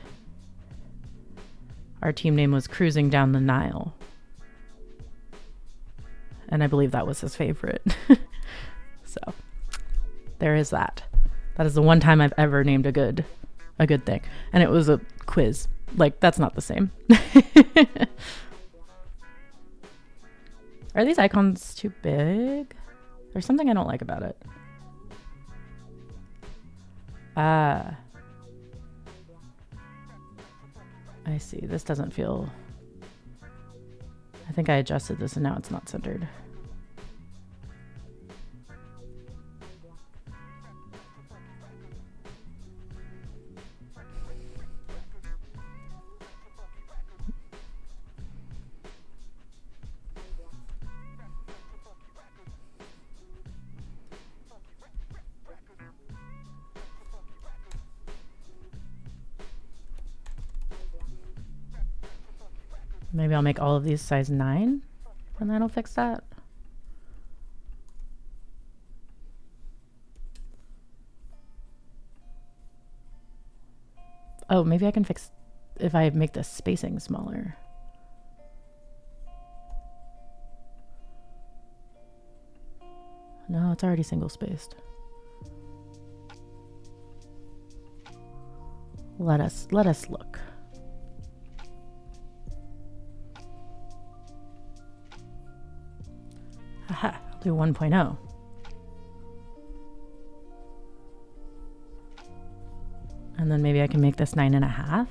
our team name was Cruising Down the Nile. And I believe that was his favorite. So there is that. That is the one time I've ever named a good thing. And it was a quiz. Like, that's not the same. Are these icons too big? There's something I don't like about it. I see. This doesn't feel... I think I adjusted this and now it's not centered. Maybe I'll make all of these size 9 and that'll fix that. Oh, maybe I can fix if I make the spacing smaller. No, it's already single spaced. Let us look. Aha, I'll do 1.0. And then maybe I can make this 9.5.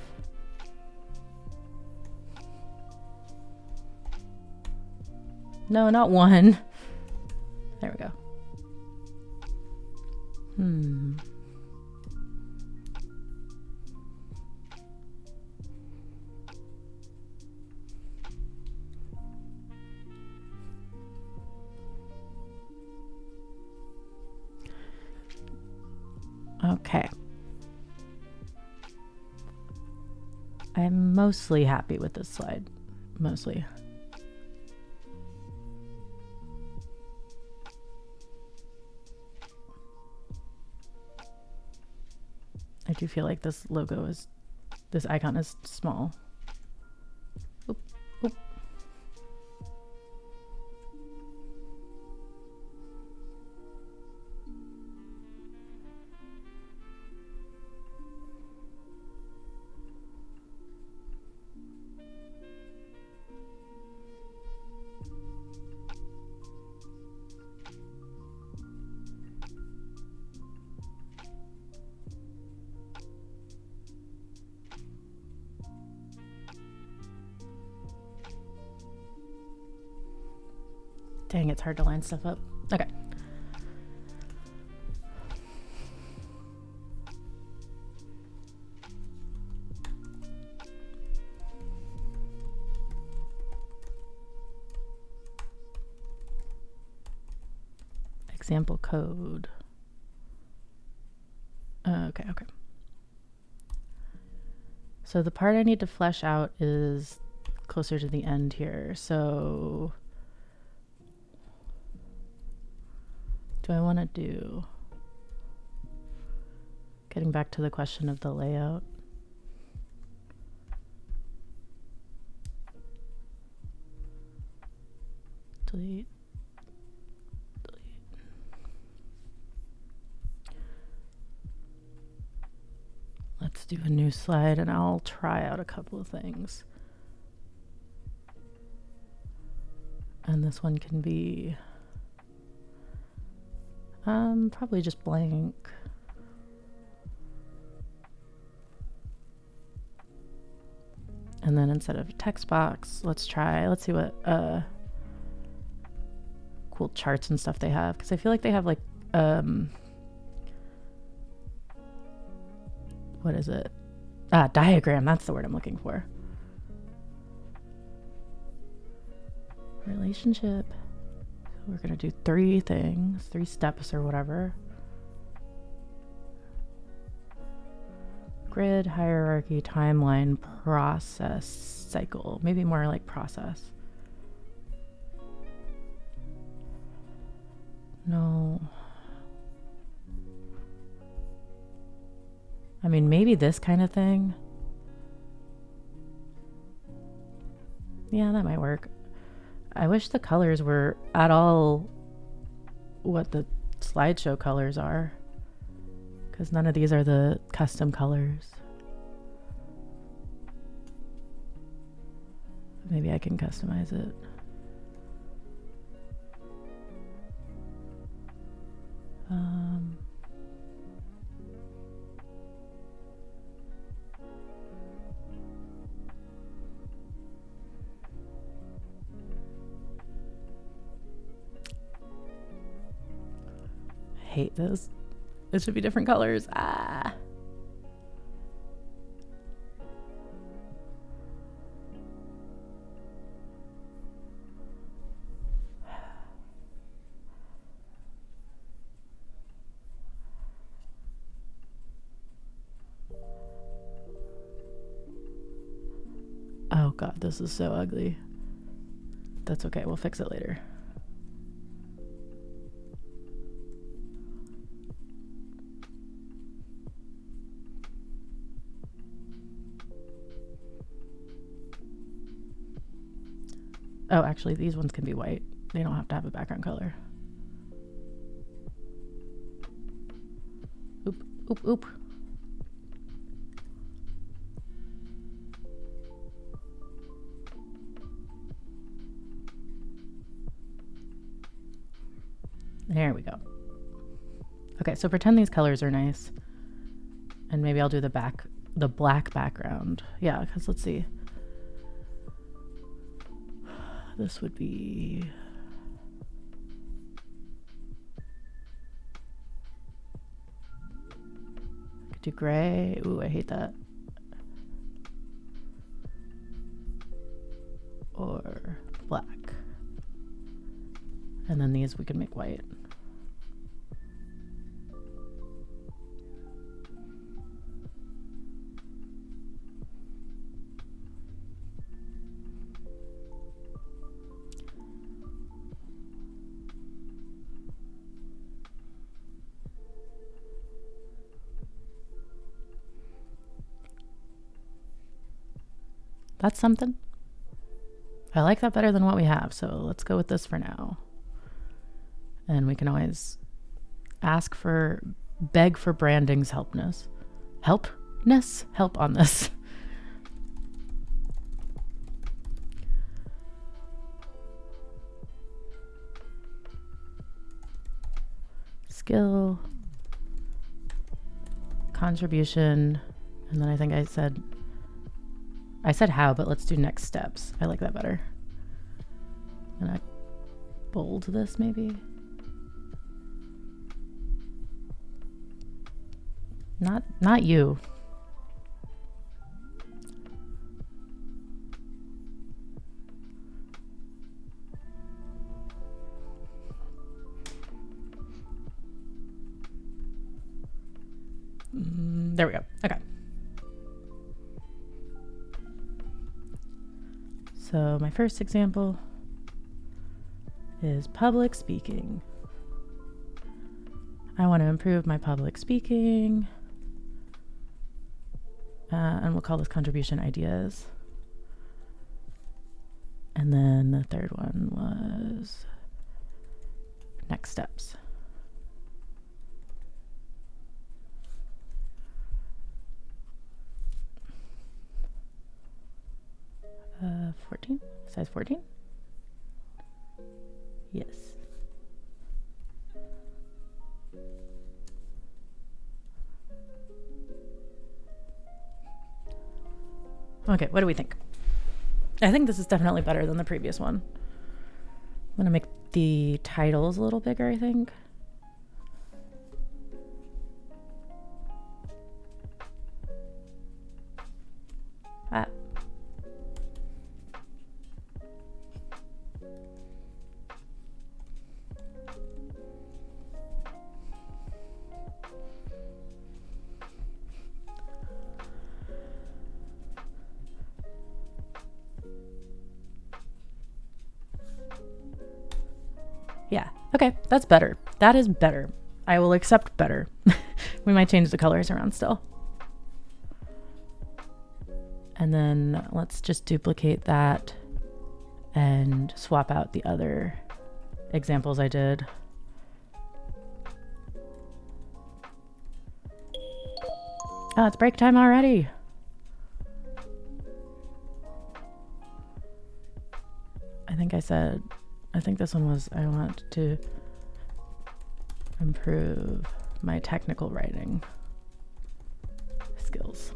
No, not 1. There we go. Okay. I'm mostly happy with this slide. Mostly. I do feel like this icon is small. Oop, oop. Dang, it's hard to line stuff up. Okay. Example code. Okay. So the part I need to flesh out is closer to the end here. So do I want to do, getting back to the question of the layout. Delete. Let's do a new slide and I'll try out a couple of things. And this one can be probably just blank. And then instead of text box, let's see what cool charts and stuff they have. Because I feel like they have like, what is it? Diagram. That's the word I'm looking for. Relationship. We're going to do 3 things, 3 steps or whatever. Grid, hierarchy, timeline, process, cycle. Maybe more like process. No. I mean, maybe this kind of thing. Yeah, that might work. I wish the colors were at all what the slideshow colors are, because none of these are the custom colors. Maybe I can customize it. Hate this. It should be different colors. Oh god, this is so ugly. That's okay, we'll fix it later. Oh, actually, these ones can be white. They don't have to have a background color. Oop, oop, oop. There we go. Okay, so pretend these colors are nice. And maybe I'll do the black background. Yeah, because let's see. This would be... I could do gray. Ooh, I hate that. Or black. And then these we can make white. That's something. I like that better than what we have, so let's go with this for now. And we can always beg for branding's help on this. Skill, contribution, and then I think I said how, but let's do next steps. I like that better. And I bold this maybe. Not you. There we go. Okay. So my first example is public speaking. I want to improve my public speaking. And we'll call this contribution ideas. And then the third one was next steps. 14? Size 14? Yes. Okay, what do we think? I think this is definitely better than the previous one. I'm gonna make the titles a little bigger, I think. Ah. Yeah, okay, that's better. That is better. I will accept better. We might change the colors around still. And then let's just duplicate that and swap out the other examples I did. Oh, it's break time already. I think this one was, I want to improve my technical writing skills.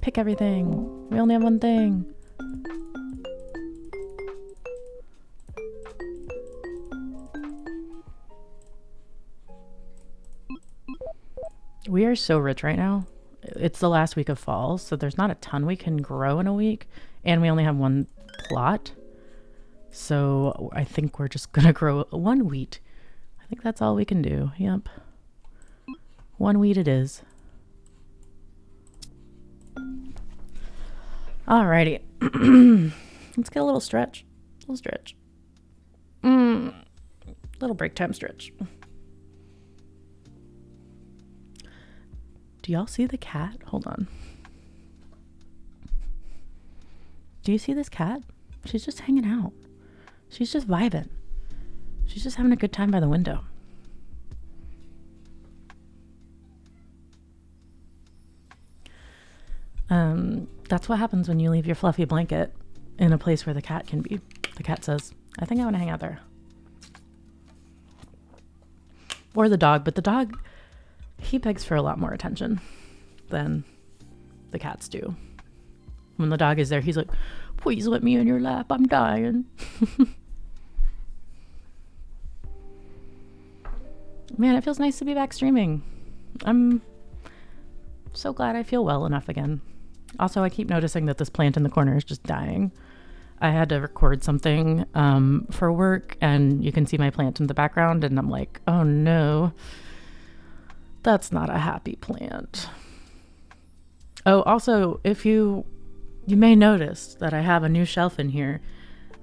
Pick everything. We only have one thing. We are so rich right now. It's the last week of fall, so there's not a ton we can grow in a week, and we only have one plot. So I think we're just gonna grow one wheat. I think that's all we can do. Yep. One wheat it is. Alrighty. Let's get a little stretch. Little stretch. Little break time stretch. Do y'all see the cat? Hold on. Do you see this cat? She's just hanging out. She's just vibing. She's just having a good time by the window. That's what happens when you leave your fluffy blanket in a place where the cat can be. The cat says, I think I want to hang out there. Or the dog, but the dog, he begs for a lot more attention than the cats do. When the dog is there, he's like, please let me in your lap, I'm dying. Man, it feels nice to be back streaming. I'm so glad I feel well enough again. Also, I keep noticing that this plant in the corner is just dying. I had to record something for work, and you can see my plant in the background, and I'm like, oh no, that's not a happy plant. Oh, also, if you may notice that I have a new shelf in here.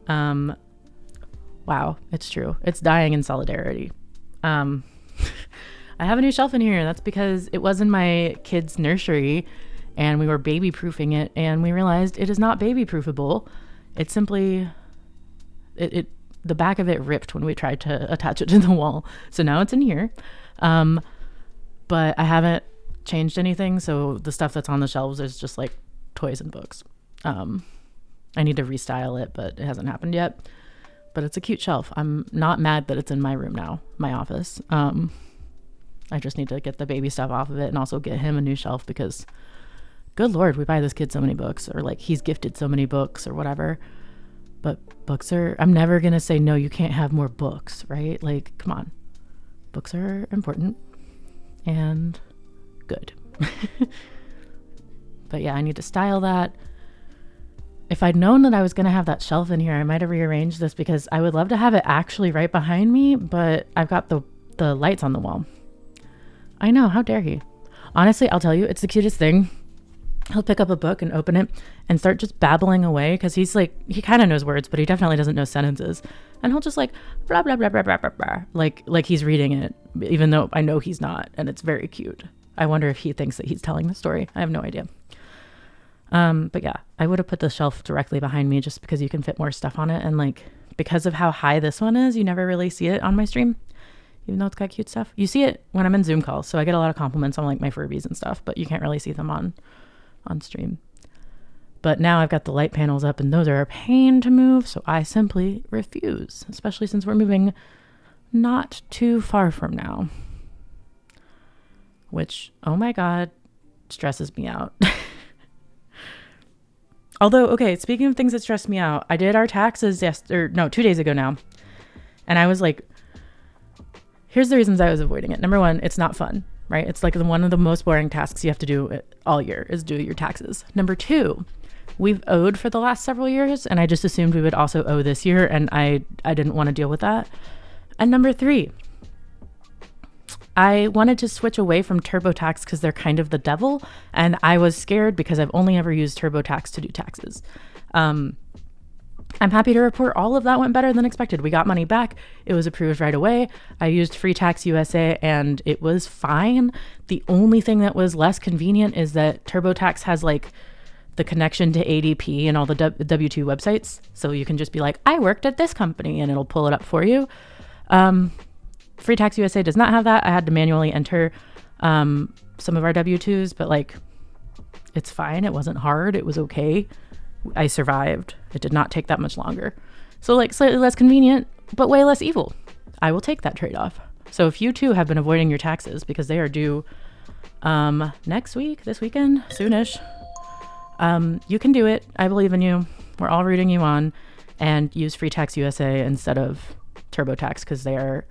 Wow, it's true. It's dying in solidarity. I have a new shelf in here. That's because it was in my kids' nursery, and we were baby proofing it, and we realized it is not baby proofable. It's simply the back of it ripped when we tried to attach it to the wall. So now it's in here. But I haven't changed anything, so the stuff that's on the shelves is just like toys and books. I need to restyle it, but it hasn't happened yet. But it's a cute shelf. I'm not mad that it's in my room now, my office. I just need to get the baby stuff off of it and also get him a new shelf because, good Lord, we buy this kid so many books, or like he's gifted so many books or whatever. But books are, I'm never going to say, no, you can't have more books, right? Like, come on. Books are important and good. But yeah, I need to style that. If I'd known that I was going to have that shelf in here, I might have rearranged this because I would love to have it actually right behind me, but I've got the lights on the wall. I know, how dare he? Honestly, I'll tell you, it's the cutest thing. He'll pick up a book and open it and start just babbling away because he's like, he kind of knows words, but he definitely doesn't know sentences. And he'll just like, blah, blah, blah, blah, blah, blah, blah, like he's reading it, even though I know he's not. And it's very cute. I wonder if he thinks that he's telling the story. I have no idea. But yeah, I would have put the shelf directly behind me just because you can fit more stuff on it. And like, because of how high this one is, you never really see it on my stream, even though it's got cute stuff. You see it when I'm in Zoom calls. So I get a lot of compliments on like my Furbies and stuff, but you can't really see them on stream. But now I've got the light panels up and those are a pain to move. So I simply refuse, especially since we're moving not too far from now, which, oh my God, stresses me out. Although, okay, speaking of things that stress me out, I did our taxes 2 days ago now. And I was like, here's the reasons I was avoiding it. Number one, it's not fun, right? It's like one of the most boring tasks you have to do all year is do your taxes. Number two, we've owed for the last several years, and I just assumed we would also owe this year, and I didn't want to deal with that. And number three, I wanted to switch away from TurboTax because they're kind of the devil, and I was scared because I've only ever used TurboTax to do taxes. I'm happy to report all of that went better than expected. We got money back. It was approved right away. I used Free Tax USA and it was fine. The only thing that was less convenient is that TurboTax has like the connection to ADP and all the W-2 websites. So you can just be like, I worked at this company and it'll pull it up for you. Free Tax USA does not have that. I had to manually enter some of our W-2s, but like, it's fine. It wasn't hard. It was okay. I survived. It did not take that much longer. So like slightly less convenient, but way less evil. I will take that trade-off. So if you too have been avoiding your taxes because they are due next week, this weekend, soonish, you can do it. I believe in you. We're all rooting you on, and use Free Tax USA instead of TurboTax because they are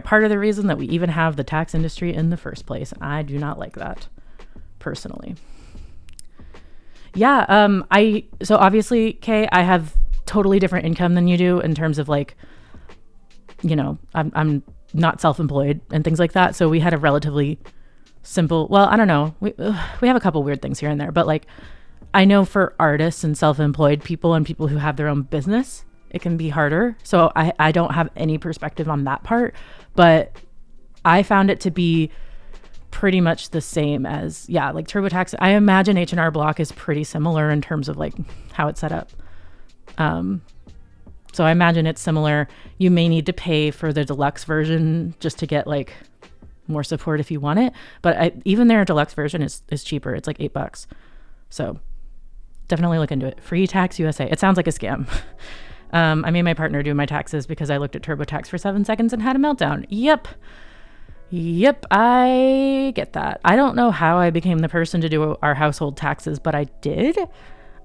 part of the reason that we even have the tax industry in the first place. And I do not like that personally. Yeah. So obviously, Kay, I have totally different income than you do in terms of like, you know, I'm not self-employed and things like that. So we had a relatively simple, well, I don't know. We have a couple weird things here and there, but like, I know for artists and self-employed people and people who have their own business, it can be harder. So I don't have any perspective on that part, but I found it to be pretty much the same as, like TurboTax. I imagine H&R Block is pretty similar in terms of like how it's set up. So I imagine it's similar. You may need to pay for the deluxe version just to get like more support if you want it. But even their deluxe version is cheaper. It's like $8. So definitely look into it. Free Tax USA. It sounds like a scam. I made my partner do my taxes because I looked at TurboTax for 7 seconds and had a meltdown. Yep, I get that. I don't know how I became the person to do our household taxes, but I did.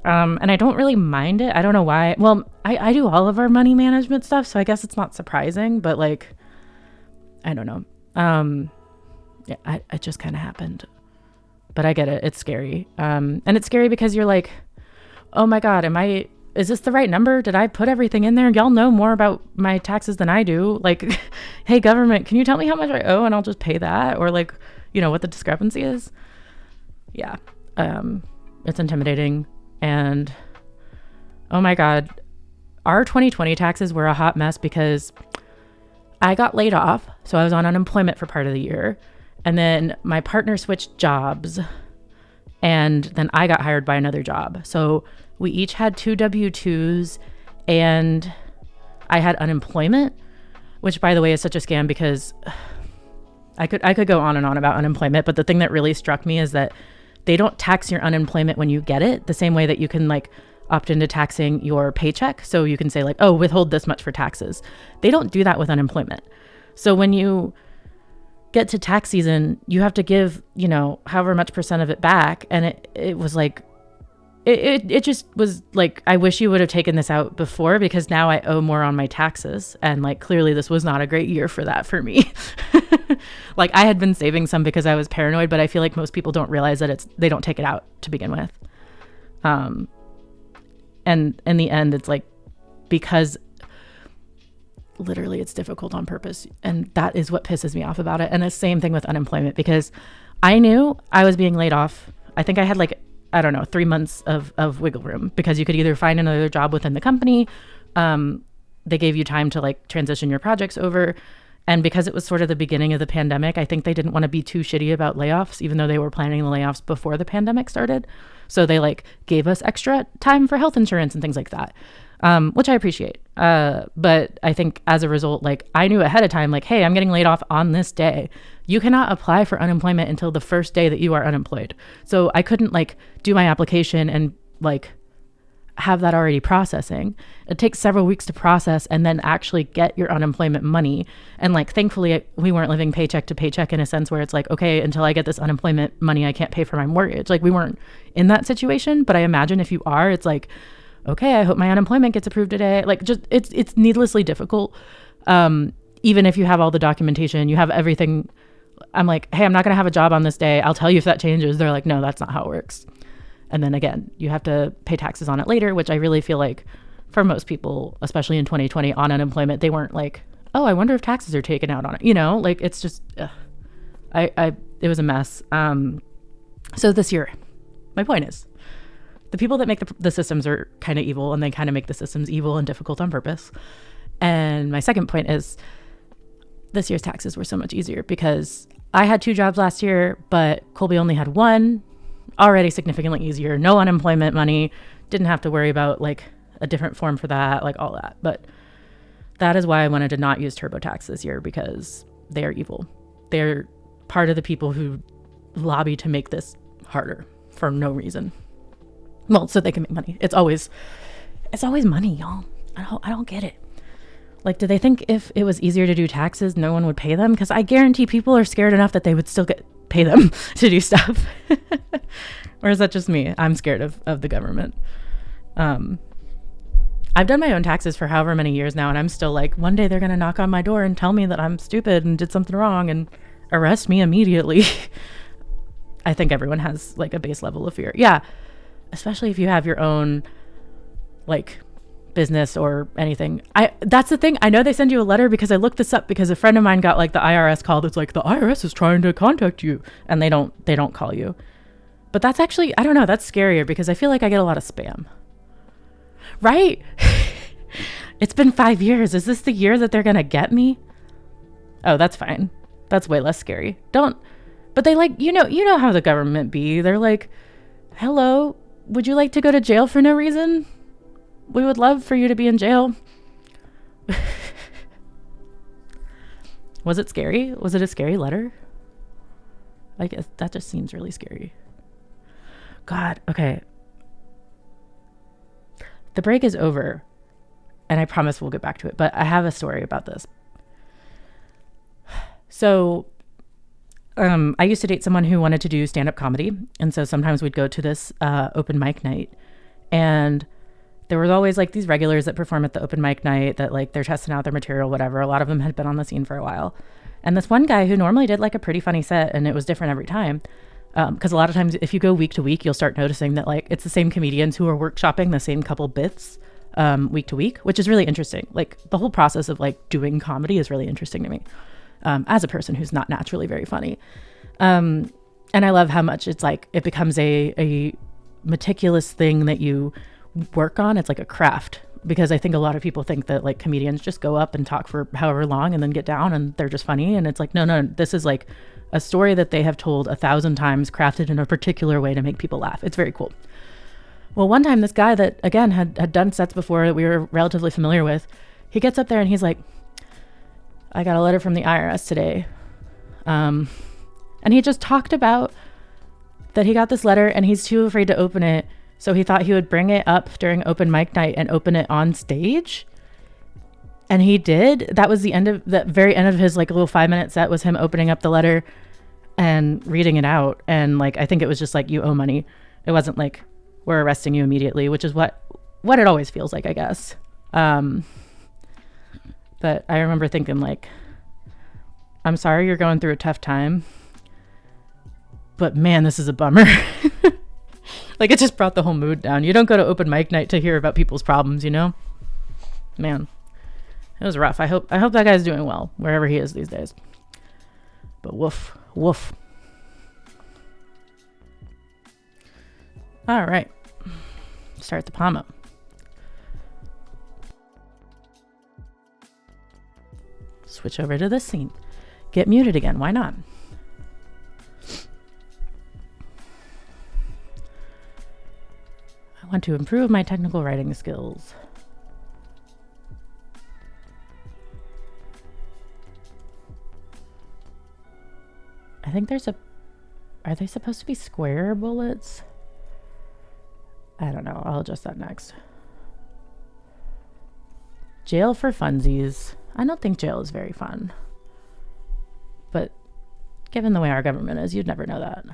And I don't really mind it. I don't know why. Well, I do all of our money management stuff, so I guess it's not surprising, but like, I don't know. It just kind of happened. But I get it. It's scary. And it's scary because you're like, oh my God, is this the right number? Did I put everything in there? Y'all know more about my taxes than I do. Like, hey, government, can you tell me how much I owe and I'll just pay that? Or like, you know, what the discrepancy is? Yeah. It's intimidating. And oh my God, our 2020 taxes were a hot mess because I got laid off. So I was on unemployment for part of the year. And then my partner switched jobs. And then I got hired by another job. So we each had 2 W-2s and I had unemployment, which by the way is such a scam because I could go on and on about unemployment, but the thing that really struck me is that they don't tax your unemployment when you get it the same way that you can like opt into taxing your paycheck. So you can say like, oh, withhold this much for taxes. They don't do that with unemployment. So when you get to tax season, you have to give, you know, however much percent of it back. And it was like, it just was like, I wish you would have taken this out before because now I owe more on my taxes. And like, clearly this was not a great year for that for me. Like I had been saving some because I was paranoid, but I feel like most people don't realize that they don't take it out to begin with. And in the end, it's like, because literally it's difficult on purpose. And that is what pisses me off about it. And the same thing with unemployment, because I knew I was being laid off. I think I had like, I don't know, 3 months of wiggle room because you could either find another job within the company. They gave you time to like transition your projects over. And because it was sort of the beginning of the pandemic, I think they didn't want to be too shitty about layoffs, even though they were planning the layoffs before the pandemic started. So they like gave us extra time for health insurance and things like that, which I appreciate. But I think as a result, like I knew ahead of time, like, hey, I'm getting laid off on this day. You cannot apply for unemployment until the first day that you are unemployed. So I couldn't like do my application and like, have that already processing. It takes several weeks to process and then actually get your unemployment money. And like, thankfully, we weren't living paycheck to paycheck in a sense where it's like, okay, until I get this unemployment money, I can't pay for my mortgage. Like, we weren't in that situation. But I imagine if you are, it's like, okay, I hope my unemployment gets approved today. Like, just it's needlessly difficult. Even if you have all the documentation, you have everything. I'm like, hey, I'm not going to have a job on this day. I'll tell you if that changes. They're like, no, that's not how it works. And then again, you have to pay taxes on it later, which I really feel like for most people, especially in 2020 on unemployment, they weren't like, oh, I wonder if taxes are taken out on it. You know, like, it's just, it was a mess. So this year, my point is, the people that make the systems are kind of evil, and they kind of make the systems evil and difficult on purpose. And my second point is, this year's taxes were so much easier because I had 2 jobs last year, but Colby only had 1. Already significantly easier. No unemployment money. Didn't have to worry about like a different form for that, like all that. But that is why I wanted to not use TurboTax this year, because they are evil. They're part of the people who lobby to make this harder for no reason. Well, so they can make money. It's always money, y'all. I don't get it. Like, do they think if it was easier to do taxes, no one would pay them? Because I guarantee people are scared enough that they would still pay them to do stuff. Or is that just me? I'm scared of the government. I've done my own taxes for however many years now, and I'm still like, one day they're going to knock on my door and tell me that I'm stupid and did something wrong and arrest me immediately. I think everyone has like a base level of fear. Yeah. Especially if you have your own like business or anything. That's the thing. I know they send you a letter because I looked this up because a friend of mine got like the IRS call that's like, the IRS is trying to contact you, and they don't call you. But that's actually, I don't know, that's scarier because I feel like I get a lot of spam. Right? It's been 5 years. Is this the year that they're going to get me? Oh, that's fine. That's way less scary. But they like, you know how the government be. They're like, hello, would you like to go to jail for no reason? We would love for you to be in jail. Was it scary? Was it a scary letter? I guess that just seems really scary. God, okay. The break is over, and I promise we'll get back to it, but I have a story about this. So, I used to date someone who wanted to do stand-up comedy, and so sometimes we'd go to this open mic night, and there was always like these regulars that perform at the open mic night that like they're testing out their material, whatever. A lot of them had been on the scene for a while. And this one guy who normally did like a pretty funny set, and it was different every time. Because a lot of times if you go week to week, you'll start noticing that like it's the same comedians who are workshopping the same couple bits week to week, which is really interesting. Like the whole process of like doing comedy is really interesting to me as a person who's not naturally very funny. And I love how much it's like it becomes a meticulous thing that you work on. It's like a craft, because I think a lot of people think that like comedians just go up and talk for however long and then get down and they're just funny. And it's like, no, this is like a story that they have told 1,000 times, crafted in a particular way to make people laugh. It's very cool. Well, one time this guy that again had done sets before that we were relatively familiar with, he gets up there and he's like, I got a letter from the IRS today. And he just talked about that he got this letter and he's too afraid to open it. So he thought he would bring it up during open mic night and open it on stage. And he did. That was the very end of his like little 5-minute set, was him opening up the letter and reading it out. And like, I think it was just like, you owe money. It wasn't like, we're arresting you immediately, which is what it always feels like, I guess. But I remember thinking like, I'm sorry you're going through a tough time, but man, this is a bummer. Like it just brought the whole mood down. You don't go to open mic night to hear about people's problems, you know? Man, it was rough. I hope that guy's doing well wherever he is these days. But woof. All right. Start the palm up. Switch over to this scene. Get muted again. Why not? I want to improve my technical writing skills. I think are they supposed to be square bullets? I don't know. I'll adjust that next. Jail for funsies. I don't think jail is very fun. But given the way our government is, you'd never know that.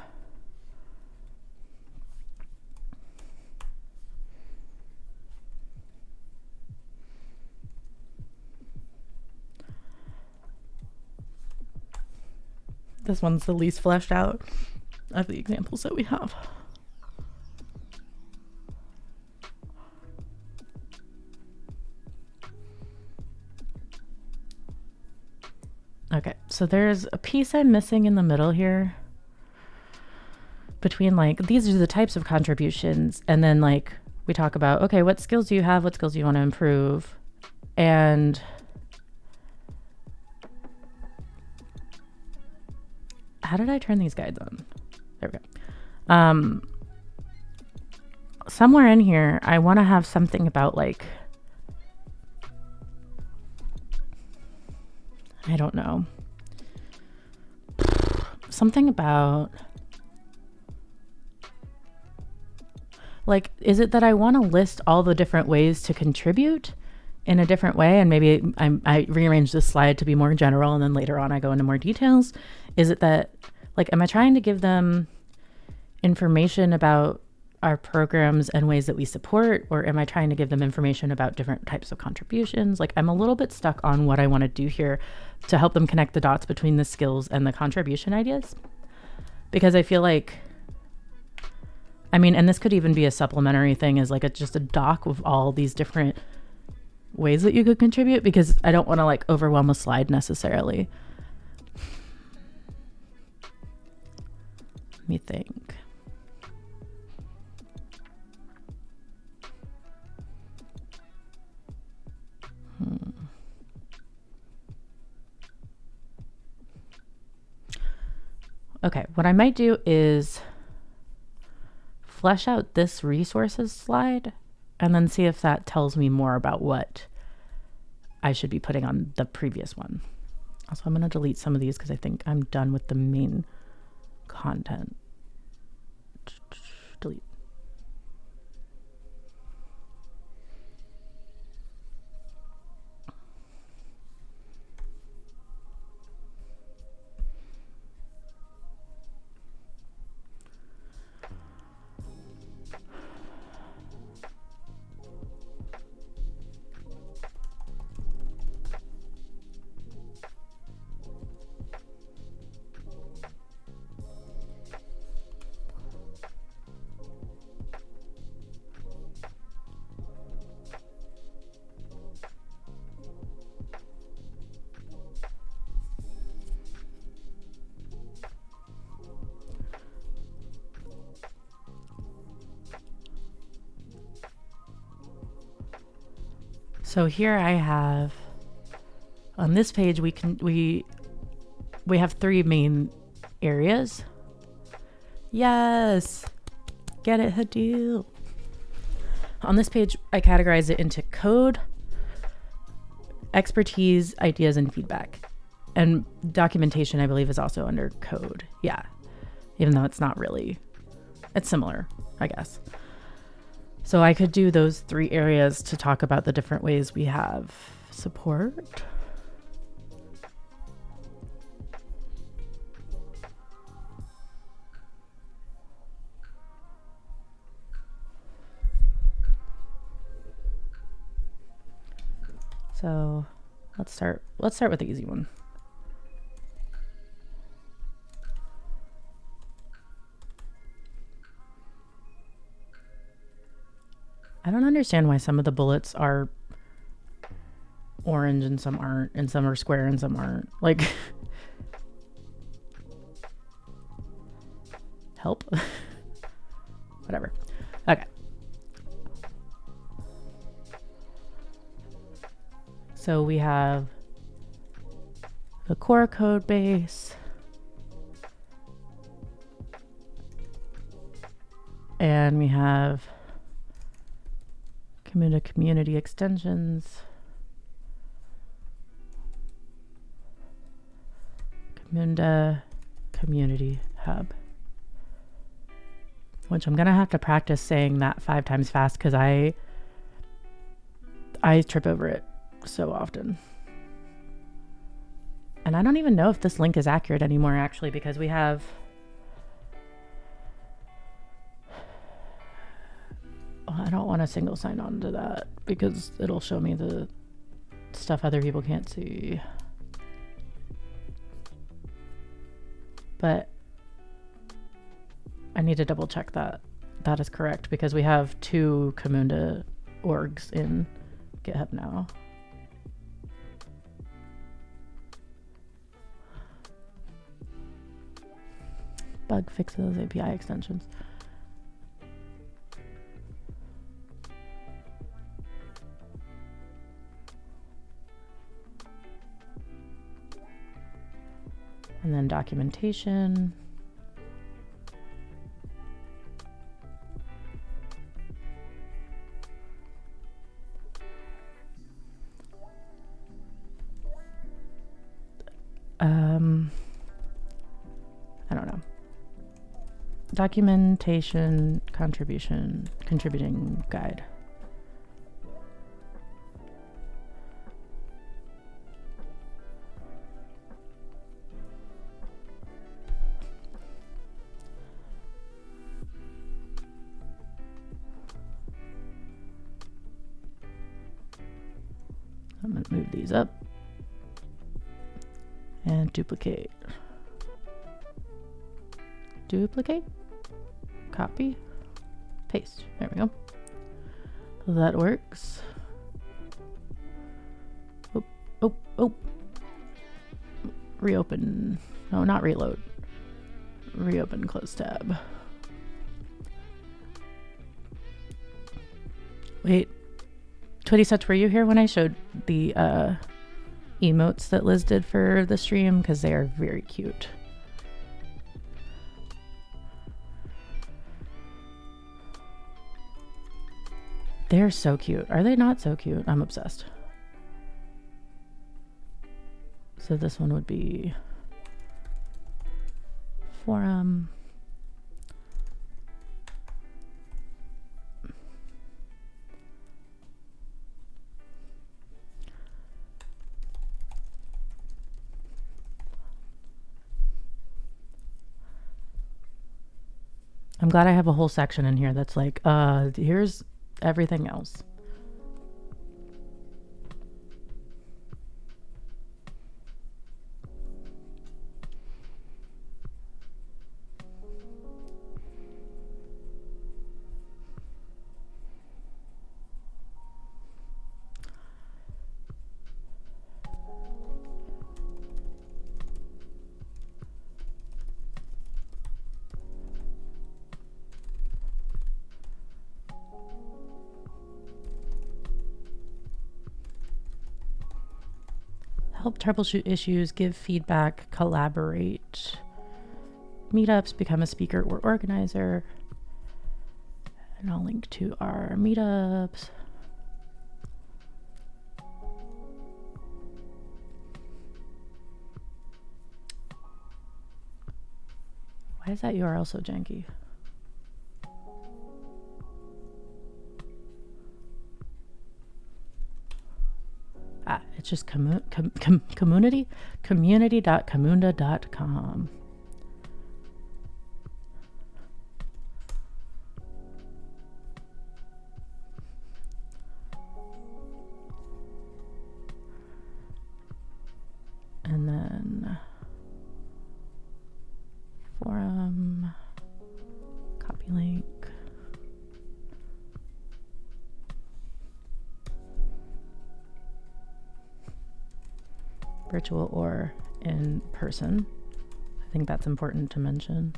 This one's the least fleshed out of the examples that we have. Okay, so there's a piece I'm missing in the middle here between like, these are the types of contributions. And then like, we talk about, okay, what skills do you have? What skills do you want to improve? And how did I turn these guides on? There we go. Somewhere in here, I want to have something about like, I don't know. Something about like, is it that I want to list all the different ways to contribute in a different way? And maybe I rearrange this slide to be more general, and then later on I go into more details. Is it that like, am I trying to give them information about our programs and ways that we support, or am I trying to give them information about different types of contributions? Like, I'm a little bit stuck on what I want to do here to help them connect the dots between the skills and the contribution ideas. Because I feel like, I mean, and this could even be a supplementary thing, is like just a doc of all these different ways that you could contribute, because I don't want to like overwhelm a slide necessarily. Let me think. Okay, what I might do is flesh out this resources slide and then see if that tells me more about what I should be putting on the previous one. Also, I'm going to delete some of these because I think I'm done with the main content. Delete. So here I have, on this page, we have three main areas. Yes, get it, Hadil. On this page, I categorize it into code, expertise, ideas, and feedback. And documentation, I believe, is also under code. Yeah, even though it's not really, it's similar, I guess. So I could do those three areas to talk about the different ways we have support. So let's start with the easy one. I don't understand why some of the bullets are orange and some aren't, and some are square and some aren't. Like, help. Whatever. Okay. So we have the core code base. And we have community extensions, community hub, which I'm gonna have to practice saying that 5 times fast because I trip over it so often. And I don't even know if this link is accurate anymore, actually, because we have... I don't want to single sign on to that because it'll show me the stuff other people can't see. But I need to double check that that is correct because we have 2 Camunda orgs in GitHub now. Bug fixes, API extensions. And then documentation. I don't know. Documentation, contributing guide. I'm going to move these up and duplicate. Duplicate, copy, paste. There we go. That works. Oh, oh, oh. Reopen. No, not reload. Reopen, close tab. Wait. Twitty were you here when I showed the emotes that Liz did for the stream? Because they are very cute. They're so cute. Are they not so cute? I'm obsessed. So this one would be forum. I'm glad I have a whole section in here that's like, here's everything else. Help troubleshoot issues, give feedback, collaborate, meetups, become a speaker or organizer. And I'll link to our meetups. Why is that URL so janky? It's just community.camunda.com. And then forum, copy link. Virtual or in person. I think that's important to mention.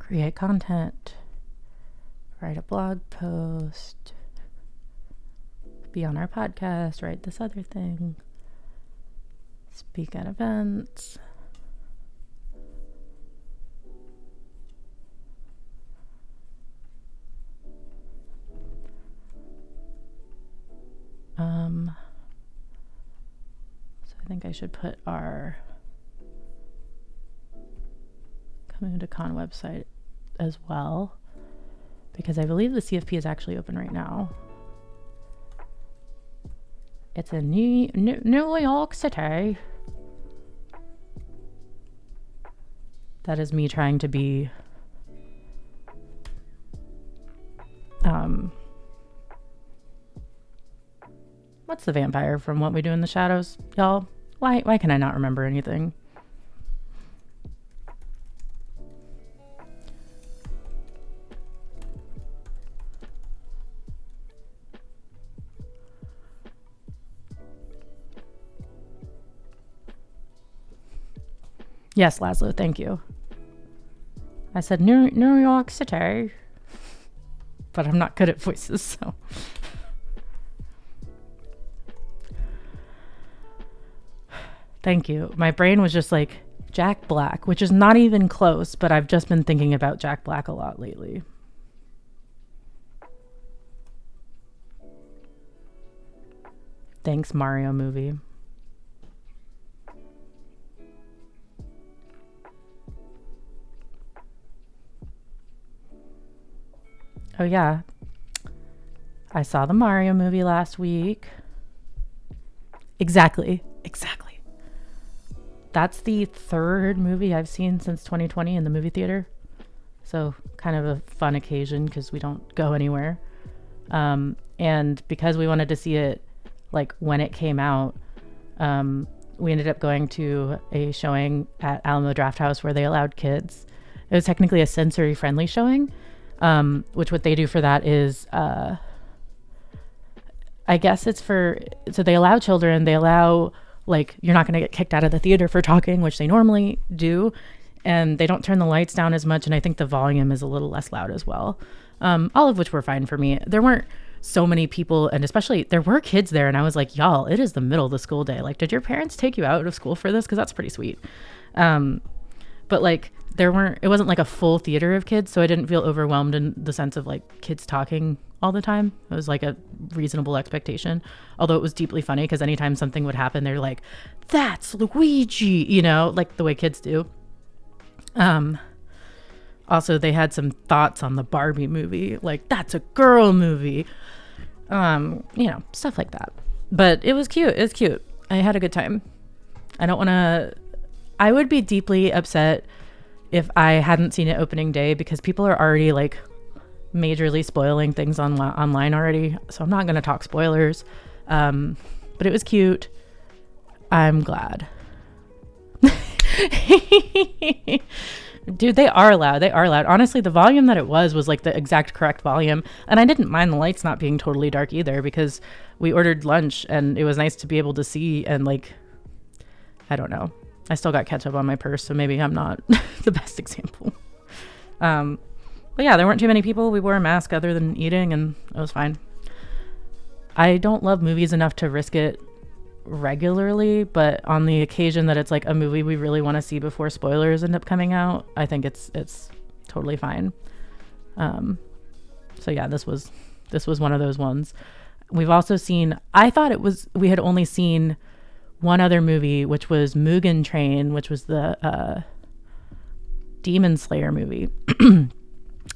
create content, write a blog post, be on our podcast, write this other thing, speak at events. So I think I should put our Coming to Con website as well, because I believe the CFP is actually open right now. It's in New York City. That is me trying to be what's the vampire from What We Do in the Shadows, y'all? Why can I not remember anything? Yes, Laszlo, thank you. I said New York City, but I'm not good at voices, so. Thank you. My brain was just like Jack Black, which is not even close, but I've just been thinking about Jack Black a lot lately. Thanks, Mario movie. Oh yeah, I saw the Mario movie last week. Exactly. That's the third movie I've seen since 2020 in the movie theater. So kind of a fun occasion because we don't go anywhere. And because we wanted to see it like when it came out, we ended up going to a showing at Alamo Drafthouse where they allowed kids. It was technically a sensory friendly showing, which what they do for that is, I guess it's so they allow children, they allow, like, you're not going to get kicked out of the theater for talking, which they normally do. And they don't turn the lights down as much. And I think the volume is a little less loud as well. All of which were fine for me. There weren't so many people, and especially there were kids there. And I was like, y'all, it is the middle of the school day. Like, did your parents take you out of school for this? Because that's pretty sweet. But like, it wasn't like a full theater of kids. So I didn't feel overwhelmed in the sense of like kids talking all the time. It was like a reasonable expectation, although it was deeply funny because anytime something would happen, they're like, that's Luigi, you know, like the way kids do. Also they had some thoughts on the Barbie movie, like that's a girl movie, you know, stuff like that. But it was cute. I had a good time. I would be deeply upset if I hadn't seen it opening day because people are already like majorly spoiling things online already. So I'm not going to talk spoilers. But it was cute. I'm glad. Dude, they are loud. Honestly, the volume that it was like the exact correct volume. And I didn't mind the lights not being totally dark either because we ordered lunch and it was nice to be able to see and like, I don't know. I still got ketchup on my purse, so maybe I'm not the best example. But yeah, there weren't too many people. We wore a mask other than eating, and it was fine. I don't love movies enough to risk it regularly, but on the occasion that it's like a movie we really want to see before spoilers end up coming out, I think it's totally fine. So yeah, this was one of those ones. We've also seen, we had only seen one other movie, which was Mugen Train, which was the Demon Slayer movie.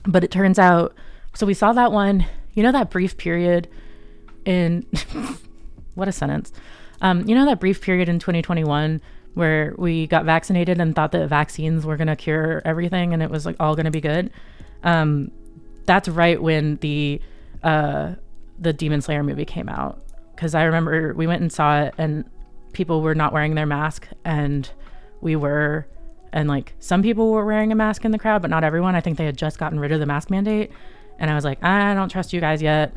But it turns out, so we saw that one, you know, that brief period in, what a sentence. You know, that brief period in 2021 where we got vaccinated and thought that vaccines were going to cure everything and it was like all going to be good. That's right when the Demon Slayer movie came out. Cause I remember we went and saw it and people were not wearing their mask and we were, and like some people were wearing a mask in the crowd, but not everyone. I think they had just gotten rid of the mask mandate. And I was like, I don't trust you guys yet.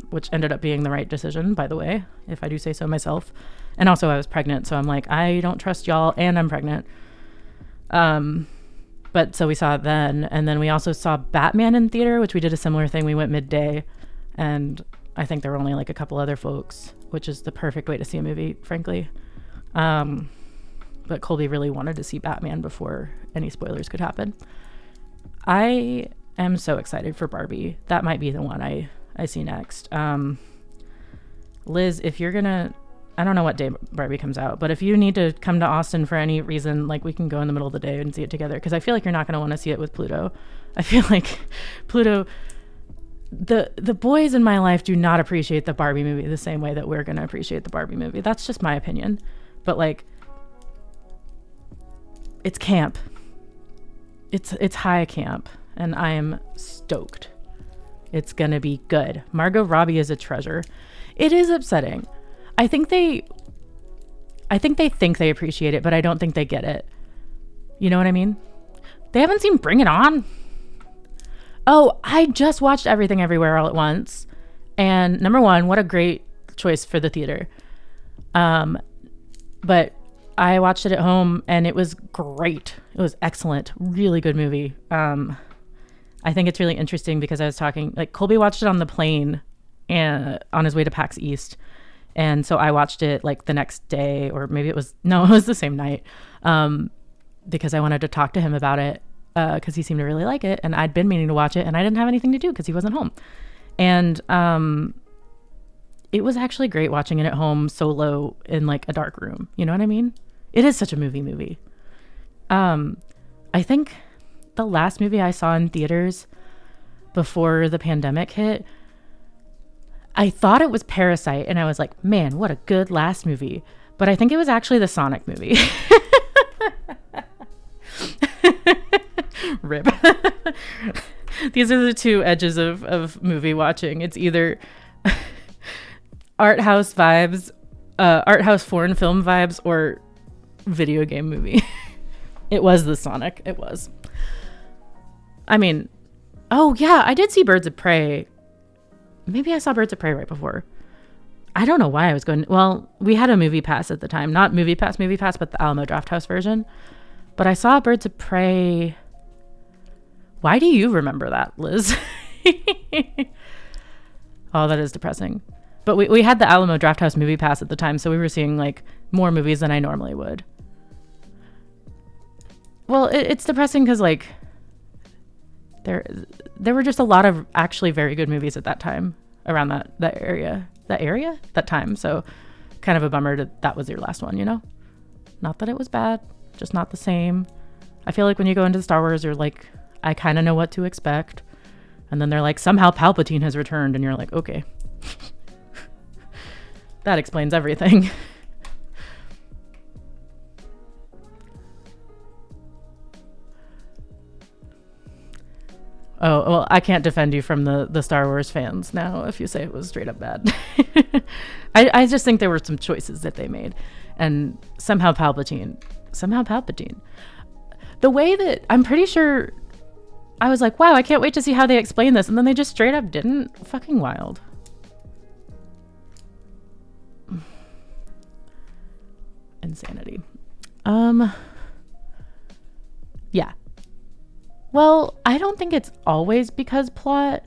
Which ended up being the right decision, by the way, if I do say so myself. And also I was pregnant. So I'm like, I don't trust y'all and I'm pregnant. But so we saw it then. And then we also saw Batman in theater, which we did a similar thing. We went midday. And I think there were only like a couple other folks, which is the perfect way to see a movie, frankly. But Colby really wanted to see Batman before any spoilers could happen. I am so excited for Barbie. That might be the one I see next. Liz, if you're gonna, I don't know what day Barbie comes out, but if you need to come to Austin for any reason, like, we can go in the middle of the day and see it together, because I feel like you're not going to want to see it with Pluto. I feel like Pluto, the boys in my life do not appreciate the Barbie movie the same way that we're going to appreciate the Barbie movie. That's just my opinion. But like, it's camp. It's high camp, and I am stoked. It's gonna be good. Margot Robbie is a treasure. It is upsetting. I think they think they appreciate it, but I don't think they get it. You know what I mean? They haven't seen Bring It On. Oh, I just watched Everything Everywhere All at Once. And number one, what a great choice for the theater. But I watched it at home and it was great. It was excellent. Really good movie. I think it's really interesting because I was talking, like, Colby watched it on the plane and on his way to PAX East. And so I watched it like the next day, or maybe it was the same night, because I wanted to talk to him about it, because he seemed to really like it. And I'd been meaning to watch it and I didn't have anything to do because he wasn't home. And it was actually great watching it at home solo in like a dark room. You know what I mean? It is such a movie. I think the last movie I saw in theaters before the pandemic hit, I thought it was Parasite, and I was like, man, what a good last movie. But I think it was actually the Sonic movie. Rip. These are the two edges of movie watching. It's either art house vibes, art house foreign film vibes, or video game movie. It was the Sonic. It was. I mean, oh yeah, I did see Birds of Prey. Maybe I saw Birds of Prey right before. I don't know why I was going. Well, we had a movie pass at the time. Not movie pass, but the Alamo Drafthouse version. But I saw Birds of Prey. Why do you remember that, Liz? Oh, that is depressing. But we had the Alamo Drafthouse movie pass at the time, so we were seeing like more movies than I normally would. Well, it's depressing because like there were just a lot of actually very good movies at that time around that time. So kind of a bummer that was your last one, you know? Not that it was bad, just not the same. I feel like when you go into Star Wars, you're like, I kind of know what to expect. And then they're like, somehow Palpatine has returned. And you're like, okay. That explains everything. Oh, well, I can't defend you from the Star Wars fans now if you say it was straight up bad. I just think there were some choices that they made. And somehow Palpatine. The way that, I'm pretty sure, I was like, wow, I can't wait to see how they explain this. And then they just straight up didn't. Fucking wild. Insanity. Yeah. Well, I don't think it's always because plot.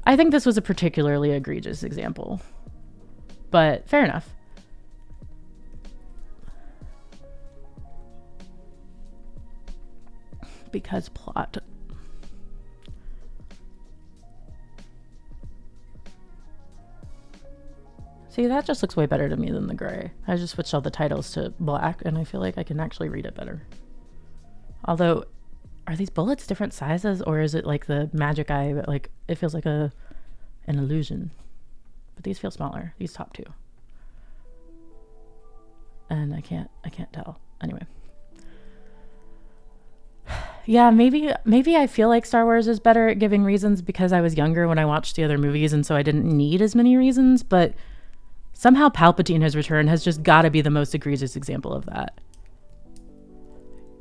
I think this was a particularly egregious example. But fair enough. Because plot. See, that just looks way better to me than the gray. I just switched all the titles to black, and I feel like I can actually read it better. Although, are these bullets different sizes, or is it like the magic eye, but like it feels like an illusion? But these feel smaller, these top two. And I can't tell. Anyway. Yeah, maybe I feel like Star Wars is better at giving reasons because I was younger when I watched the other movies, and so I didn't need as many reasons, but somehow Palpatine has returned has just got to be the most egregious example of that.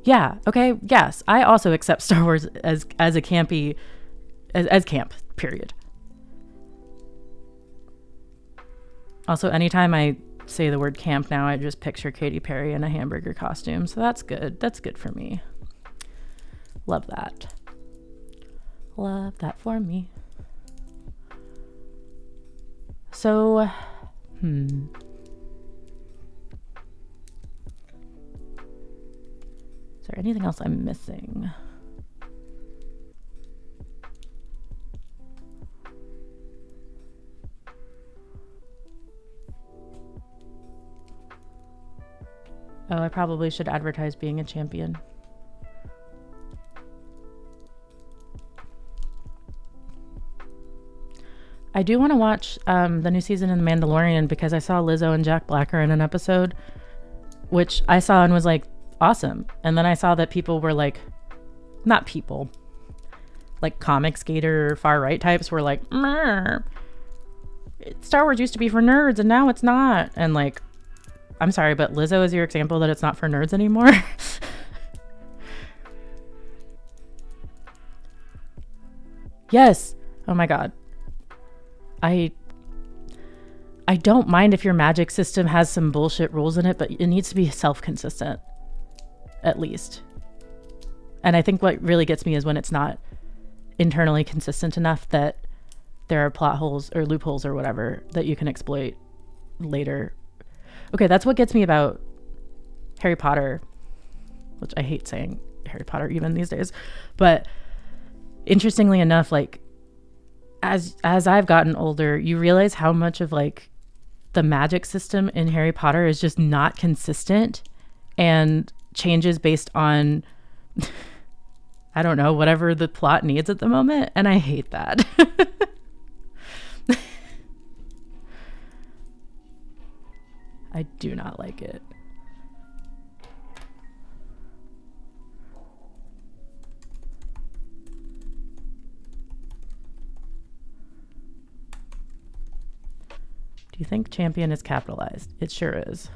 Yeah, okay, yes, I also accept Star Wars as a campy, as camp, period. Also, anytime I say the word camp now, I just picture Katy Perry in a hamburger costume, so that's good. That's good for me. Love that. Love that for me. So, Is there anything else I'm missing? Oh, I probably should advertise being a champion. I do want to watch the new season in The Mandalorian because I saw Lizzo and Jack Black are in an episode, which I saw and was like, awesome. And then I saw that people were like, not people, like comic skater far right types were like, Star Wars used to be for nerds and now it's not. And like, I'm sorry, but Lizzo is your example that it's not for nerds anymore. Yes. Oh my God. I don't mind if your magic system has some bullshit rules in it, but it needs to be self-consistent, at least. And I think what really gets me is when it's not internally consistent enough that there are plot holes or loopholes or whatever that you can exploit later. Okay, that's what gets me about Harry Potter, which I hate saying Harry Potter even these days. But interestingly enough, like, as I've gotten older, you realize how much of like the magic system in Harry Potter is just not consistent and changes based on, I don't know, whatever the plot needs at the moment. And I hate that. I do not like it. Do you think champion is capitalized? It sure is.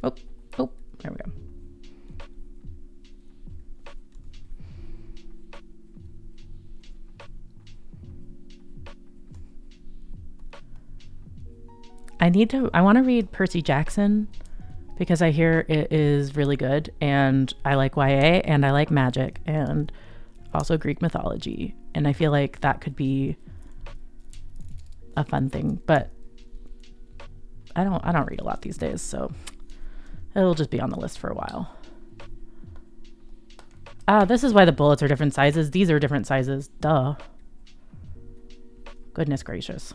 Oh, there we go. I want to read Percy Jackson because I hear it is really good and I like YA and I like magic and also Greek mythology. And I feel like that could be a fun thing, but I don't read a lot these days, so it'll just be on the list for a while. This is why the bullets are different sizes. These are different sizes. Duh. Goodness gracious.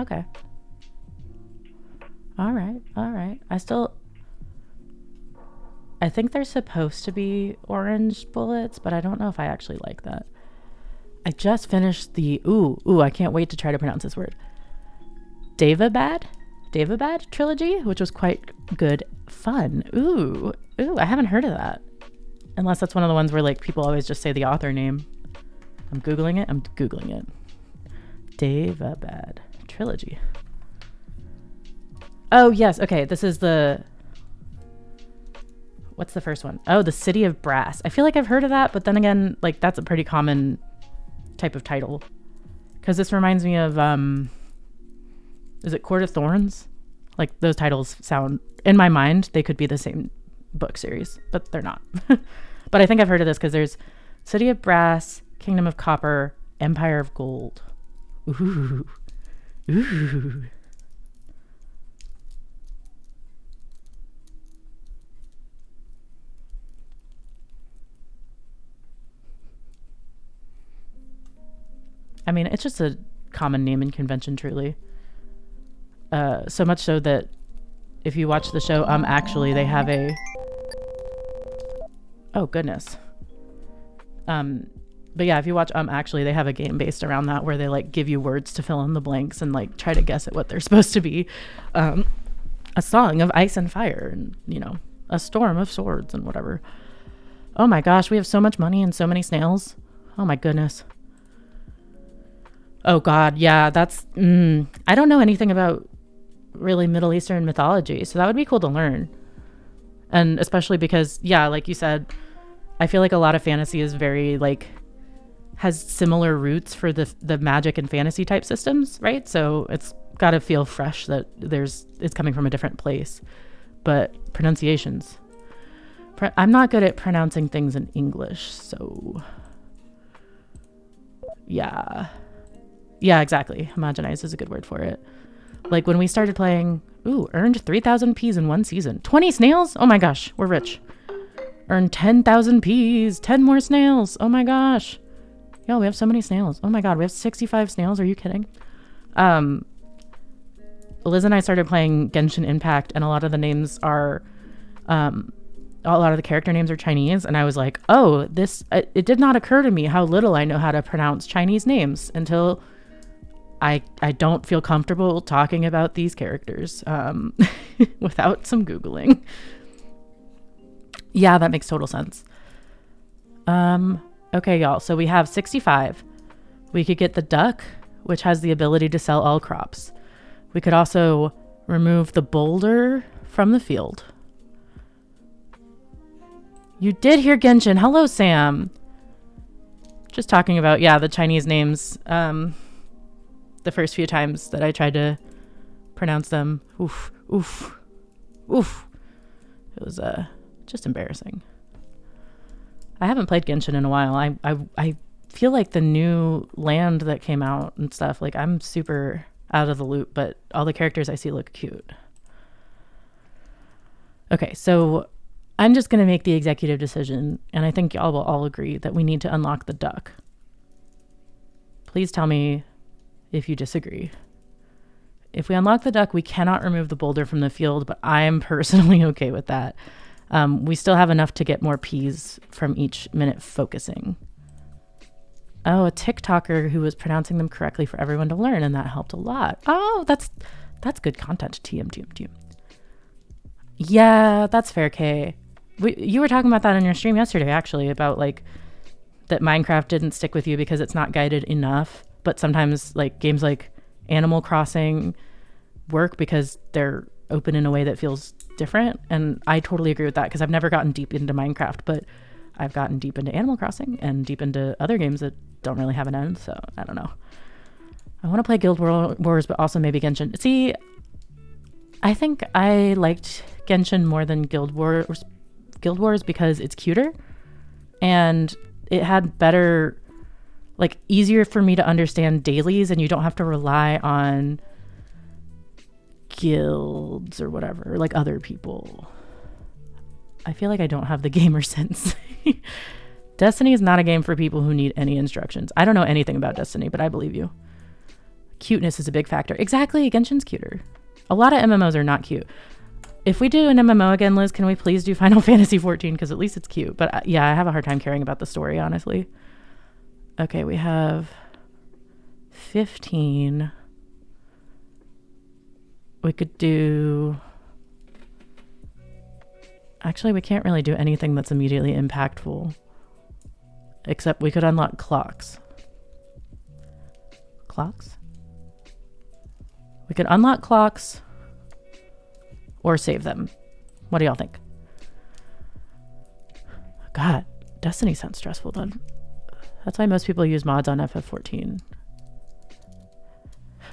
Okay. All right. I think they're supposed to be orange bullets, but I don't know if I actually like that. I just finished the, I can't wait to try to pronounce this word. Davabad trilogy, which was quite good fun. Ooh, I haven't heard of that. Unless that's one of the ones where like people always just say the author name. I'm Googling it. Davabad trilogy. Oh yes, okay, this is what's the first one? Oh, The City of Brass. I feel like I've heard of that, but then again, like that's a pretty common type of title. Because this reminds me of is it Court of Thorns? Like those titles sound, in my mind, they could be the same book series, but they're not. But I think I've heard of this because there's City of Brass, Kingdom of Copper, Empire of Gold. Ooh. I mean, it's just a common naming convention, truly. So much so that if you watch the show, actually, they have a... Oh, goodness. But yeah, if you watch actually, they have a game based around that where they like give you words to fill in the blanks and like try to guess at what they're supposed to be. A song of ice and fire and, you know, a storm of swords and whatever. Oh my gosh, we have so much money and so many snails. Oh my goodness. Oh God, yeah, that's... I don't know anything about really Middle Eastern mythology, so that would be cool to learn. And especially because, yeah, like you said, I feel like a lot of fantasy is very like has similar roots for the magic and fantasy type systems, right? So it's got to feel fresh that it's coming from a different place. But pronunciations, I'm not good at pronouncing things in English, so yeah, exactly. Homogenize is a good word for it. Like when we started playing, earned 3,000 Ps in one season. 20 snails? Oh my gosh, we're rich. Earned 10,000 Ps, 10 more snails. Oh my gosh. Yo, we have so many snails. Oh my god, we have 65 snails. Are you kidding? Liz and I started playing Genshin Impact, and a lot of the names are, a lot of the character names are Chinese, and I was like, oh, it did not occur to me how little I know how to pronounce Chinese names until I don't feel comfortable talking about these characters without some Googling. Yeah, that makes total sense. Okay, y'all. So we have 65. We could get the duck, which has the ability to sell all crops. We could also remove the boulder from the field. You did hear Genshin. Hello, Sam. Just talking about, the Chinese names. The first few times that I tried to pronounce them. Oof. It was just embarrassing. I haven't played Genshin in a while. I feel like the new land that came out and stuff, like I'm super out of the loop, but all the characters I see look cute. Okay, so I'm just going to make the executive decision, and I think y'all will all agree that we need to unlock the duck. Please tell me if you disagree. If we unlock the duck, we cannot remove the boulder from the field, but I'm personally okay with that. We still have enough to get more Ps from each minute focusing. Oh, a TikToker who was pronouncing them correctly for everyone to learn, and that helped a lot. Oh, that's good content. TM. Yeah, that's fair, Kay. You were talking about that in your stream yesterday, actually, about like that Minecraft didn't stick with you because it's not guided enough. But sometimes like games like Animal Crossing work because they're open in a way that feels different. And I totally agree with that because I've never gotten deep into Minecraft, but I've gotten deep into Animal Crossing and deep into other games that don't really have an end. So I don't know. I want to play Guild Wars, but also maybe Genshin. See, I think I liked Genshin more than Guild Wars because it's cuter and it had better, like easier for me to understand dailies, and you don't have to rely on guilds or whatever, like other people. I feel like I don't have the gamer sense. Destiny is not a game for people who need any instructions. I don't know anything about Destiny, but I believe you. Cuteness is a big factor. Exactly, Genshin's cuter. A lot of MMOs are not cute. If we do an MMO again, Liz, can we please do Final Fantasy 14? Because at least it's cute. But I have a hard time caring about the story, honestly. Okay, we have 15. We could do... Actually, we can't really do anything that's immediately impactful. Except we could unlock clocks. Clocks? We could unlock clocks or save them. What do y'all think? God, Destiny sounds stressful then. That's why most people use mods on FF14.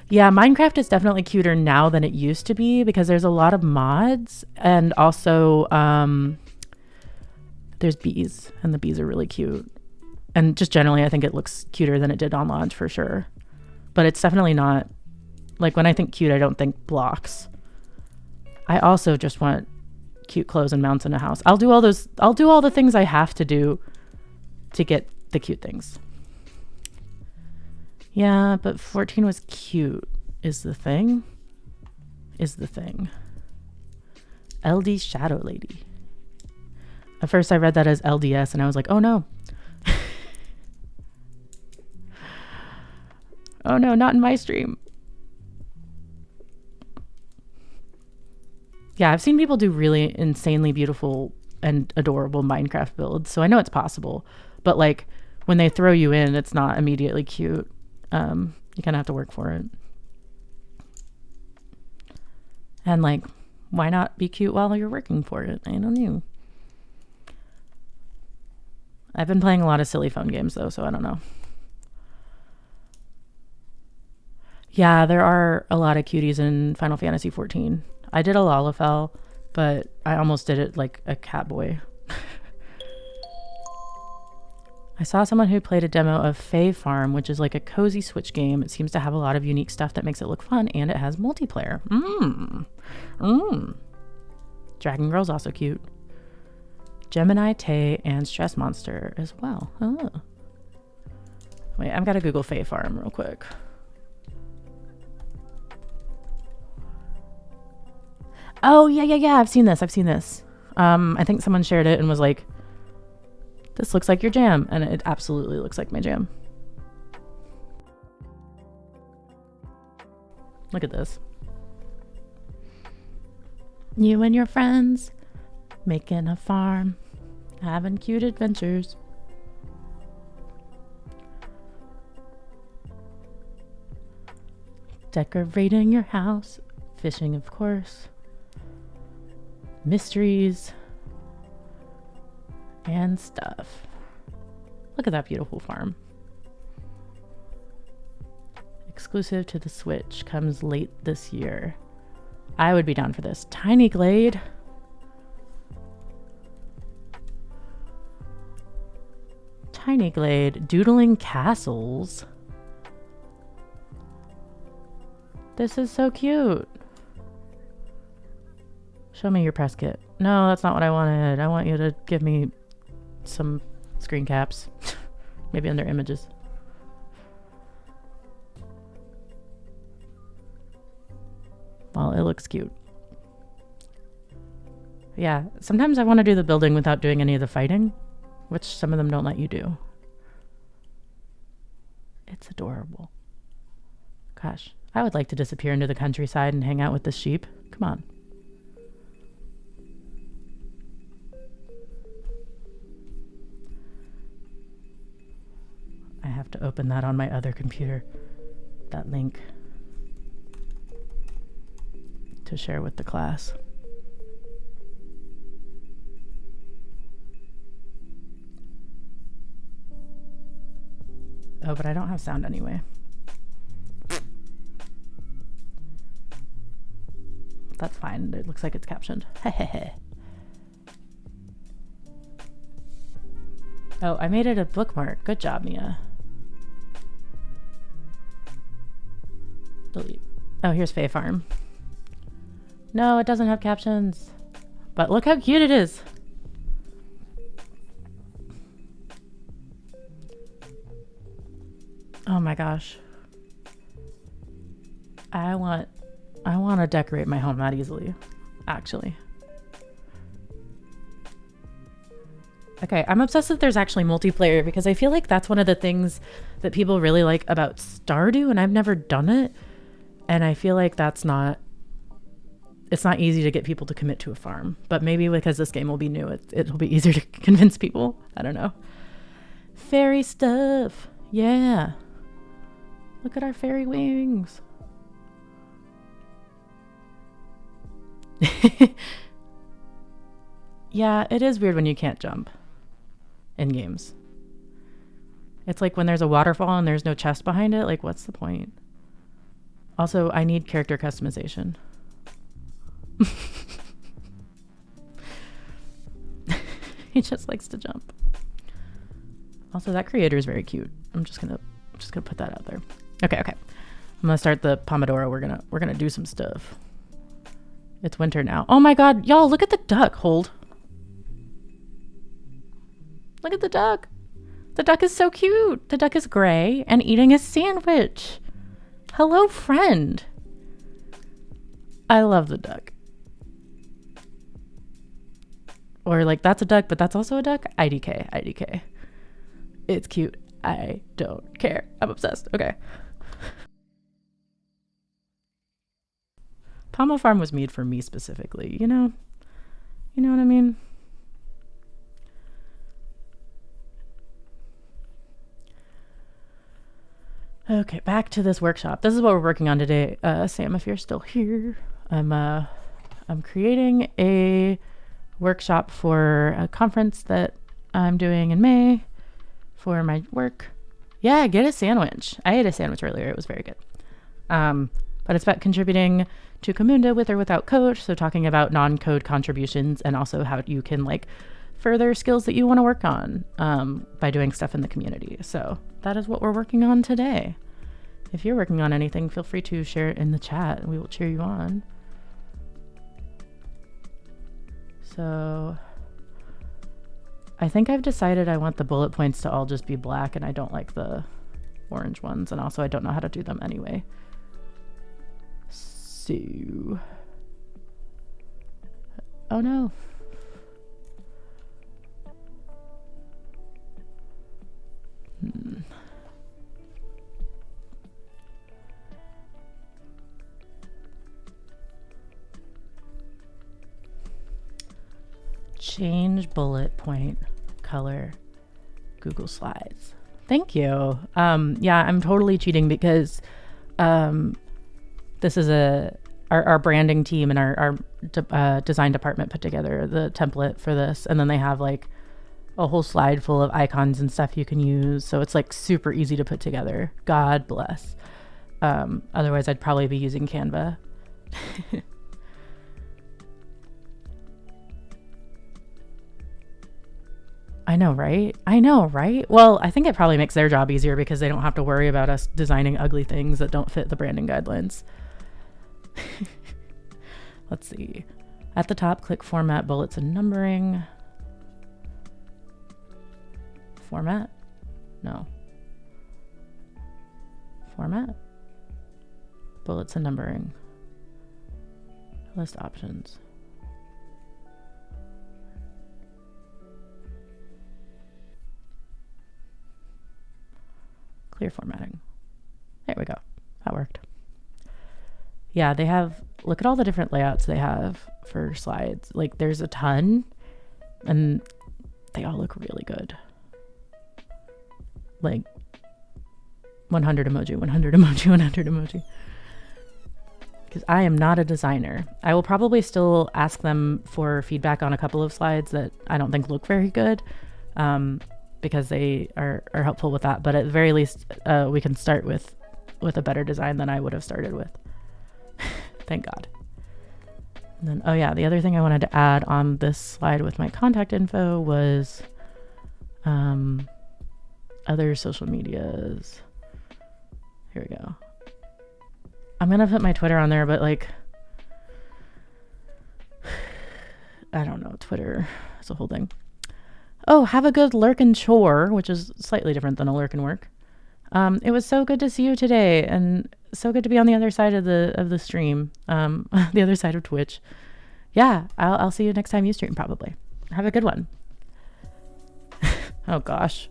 Yeah, Minecraft is definitely cuter now than it used to be because there's a lot of mods, and also there's bees, and the bees are really cute. And just generally, I think it looks cuter than it did on launch for sure. But it's definitely not, like when I think cute, I don't think blocks. I also just want cute clothes and mounts in a house. I'll do all the things I have to do to get the cute things. Yeah, but 14 was cute is the thing. LD Shadow Lady. At first I read that as LDS and I was like, oh no. Oh no, not in my stream. Yeah, I've seen people do really insanely beautiful and adorable Minecraft builds, so I know it's possible. But like when they throw you in, it's not immediately cute. You kind of have to work for it. And like Why not be cute while you're working for it? I don't know. I've been playing a lot of silly phone games though, so I don't know. Yeah, there are a lot of cuties in Final Fantasy 14. I did a Lalafell, but I almost did it like a Catboy. I saw someone who played a demo of Fae Farm, which is like a cozy Switch game. It seems to have a lot of unique stuff that makes it look fun, and it has multiplayer. Dragon Girl's also cute. Gemini, Tay, and Stress Monster as well. Oh. Wait, I've got to Google Fae Farm real quick. Oh, yeah. I've seen this. I think someone shared it and was like, this looks like your jam. And it absolutely looks like my jam. Look at this. You and your friends making a farm, having cute adventures. Decorating your house, fishing, of course. Mysteries and stuff. Look at that beautiful farm. Exclusive to the Switch, comes late this year. I would be down for this. Tiny Glade. Tiny Glade, doodling castles. This is so cute. Show me your press kit. No, that's not what I wanted. I want you to give me some screen caps. Maybe under images. Well, it looks cute. Yeah, sometimes I want to do the building without doing any of the fighting, which some of them don't let you do. It's adorable. Gosh, I would like to disappear into the countryside and hang out with the sheep. Come on. I have to open that on my other computer, that link, to share with the class. Oh, but I don't have sound anyway. That's fine. It looks like it's captioned. Oh, I made it a bookmark. Good job, Mia. Delete. Oh, here's Fae Farm. No, it doesn't have captions. But look how cute it is. Oh my gosh. I want to decorate my home that easily, actually. Okay, I'm obsessed that there's actually multiplayer because I feel like that's one of the things that people really like about Stardew, and I've never done it. And I feel like it's not easy to get people to commit to a farm, but maybe because this game will be new, it'll be easier to convince people. I don't know. Fairy stuff. Yeah. Look at our fairy wings. Yeah, it is weird when you can't jump in games. It's like when there's a waterfall and there's no chest behind it. Like, what's the point? Also, I need character customization. He just likes to jump. Also, that creator is very cute. I'm just gonna put that out there. Okay. I'm gonna start the Pomodoro. We're gonna do some stuff. It's winter now. Oh my god, y'all, look at the duck. Hold. Look at the duck. The duck is so cute. The duck is gray and eating a sandwich. Hello, friend. I love the duck. Or like, that's a duck, but that's also a duck. IDK. It's cute. I don't care. I'm obsessed. Okay. Pomo Farm was made for me specifically, you know? You know what I mean? Okay, back to this workshop. This is what we're working on today. Sam, if you're still here, I'm I'm creating a workshop for a conference that I'm doing in May for my work. Yeah, get a sandwich. I ate a sandwich earlier. It was very good. But it's about contributing to Camunda with or without code. So talking about non-code contributions and also how you can like further skills that you want to work on by doing stuff in the community. So that is what we're working on today. If you're working on anything, feel free to share it in the chat and we will cheer you on. So I think I've decided I want the bullet points to all just be black and I don't like the orange ones. And also I don't know how to do them anyway. So, oh no. Change bullet point color Google Slides. Thank you. Yeah, I'm totally cheating because this is our branding team and our design department put together the template for this, and then they have like a whole slide full of icons and stuff you can use. So it's like super easy to put together. God bless. Otherwise, I'd probably be using Canva. I know, right? I know, right? Well, I think it probably makes their job easier because they don't have to worry about us designing ugly things that don't fit the branding guidelines. Let's see. At the top, click Format, Bullets, and Numbering. Format? No. Format? Bullets and Numbering. List options. Clear formatting. There we go. That worked. Yeah, they have, look at all the different layouts they have for slides. Like there's a ton and they all look really good. Like 100 emoji, 100 emoji, 100 emoji. Because I am not a designer. I will probably still ask them for feedback on a couple of slides that I don't think look very good. Because they are helpful with that. But at the very least, we can start with a better design than I would have started with. Thank God. And then, oh yeah, the other thing I wanted to add on this slide with my contact info was other social medias. Here we go. I'm going to put my Twitter on there, but like, I don't know, Twitter is a whole thing. Oh, have a good lurkin' chore, which is slightly different than a lurkin' work. It was so good to see you today, and so good to be on the other side of the stream, the other side of Twitch. Yeah, I'll see you next time you stream, probably. Have a good one. Oh gosh,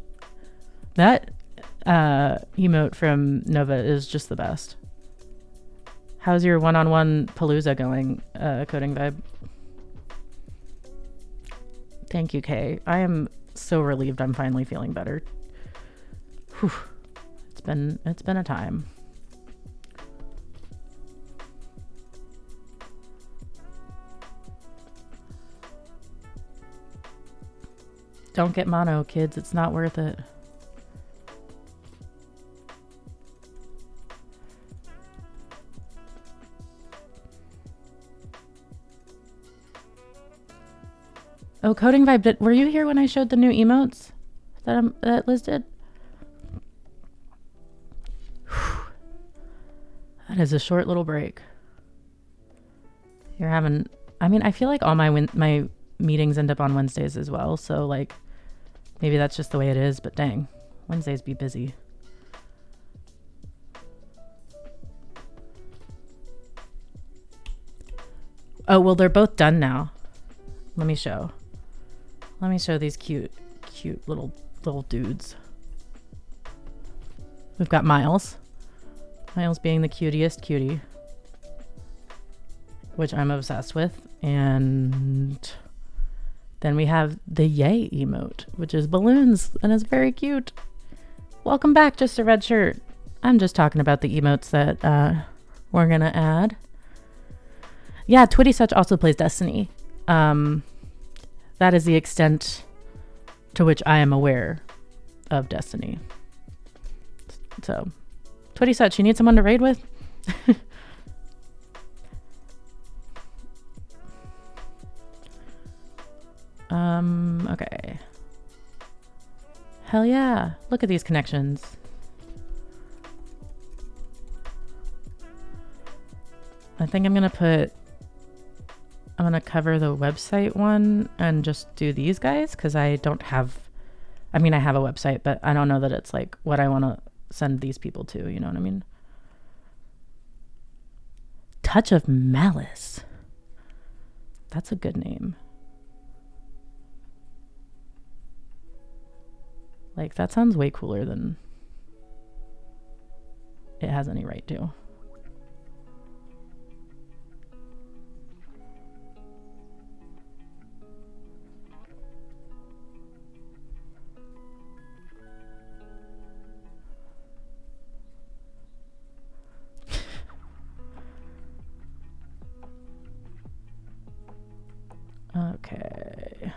that emote from Nova is just the best. How's your one-on-one palooza going, Coding Vibe? Thank you, Kay. I am so relieved I'm finally feeling better. Whew. It's been a time. Don't get mono, kids. It's not worth it. Oh, Coding Vibe, were you here when I showed the new emotes that Liz did? That is a short little break. You're having, I mean, I feel like all my meetings end up on Wednesdays as well. So like, maybe that's just the way it is, but dang, Wednesdays be busy. Oh, well, they're both done now. Let me show these cute little dudes. We've got Miles being the cutest cutie, which I'm obsessed with. And then we have the yay emote, which is balloons and is very cute. Welcome back, Just a Red Shirt. I'm just talking about the emotes that we're gonna add. Yeah, Twitty Such also plays Destiny. That is the extent to which I am aware of Destiny. So, Twitty Such, you need someone to raid with? Okay. Hell yeah. Look at these connections. I think I'm going to cover the website one and just do these guys because I don't have, I mean, I have a website, but I don't know that it's like what I want to send these people to, you know what I mean? Touch of Malice. That's a good name. Like, that sounds way cooler than it has any right to. Okay.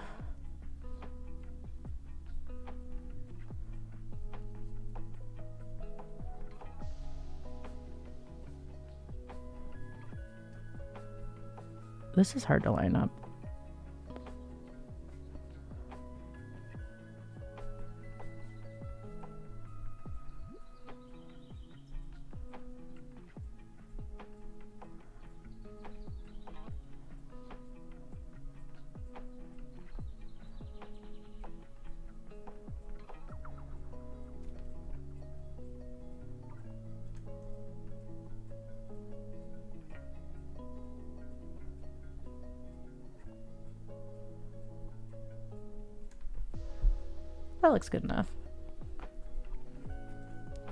This is hard to line up. That looks good enough.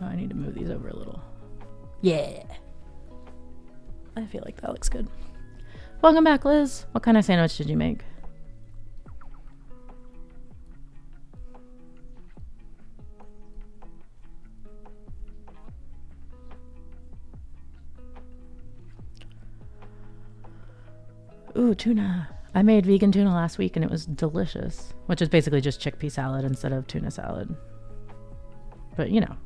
Oh, I need to move these over a little. Yeah. I feel like that looks good. Welcome back, Liz. What kind of sandwich did you make? Ooh, tuna. I made vegan tuna last week and it was delicious, which is basically just chickpea salad instead of tuna salad. But, you know.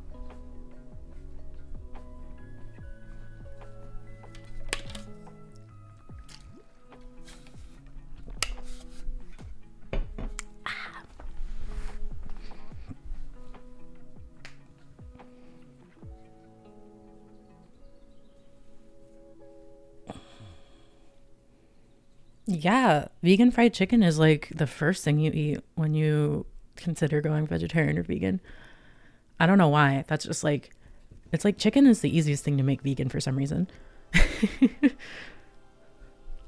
Yeah, vegan fried chicken is like the first thing you eat when you consider going vegetarian or vegan. I don't know why. That's just like, it's like chicken is the easiest thing to make vegan for some reason.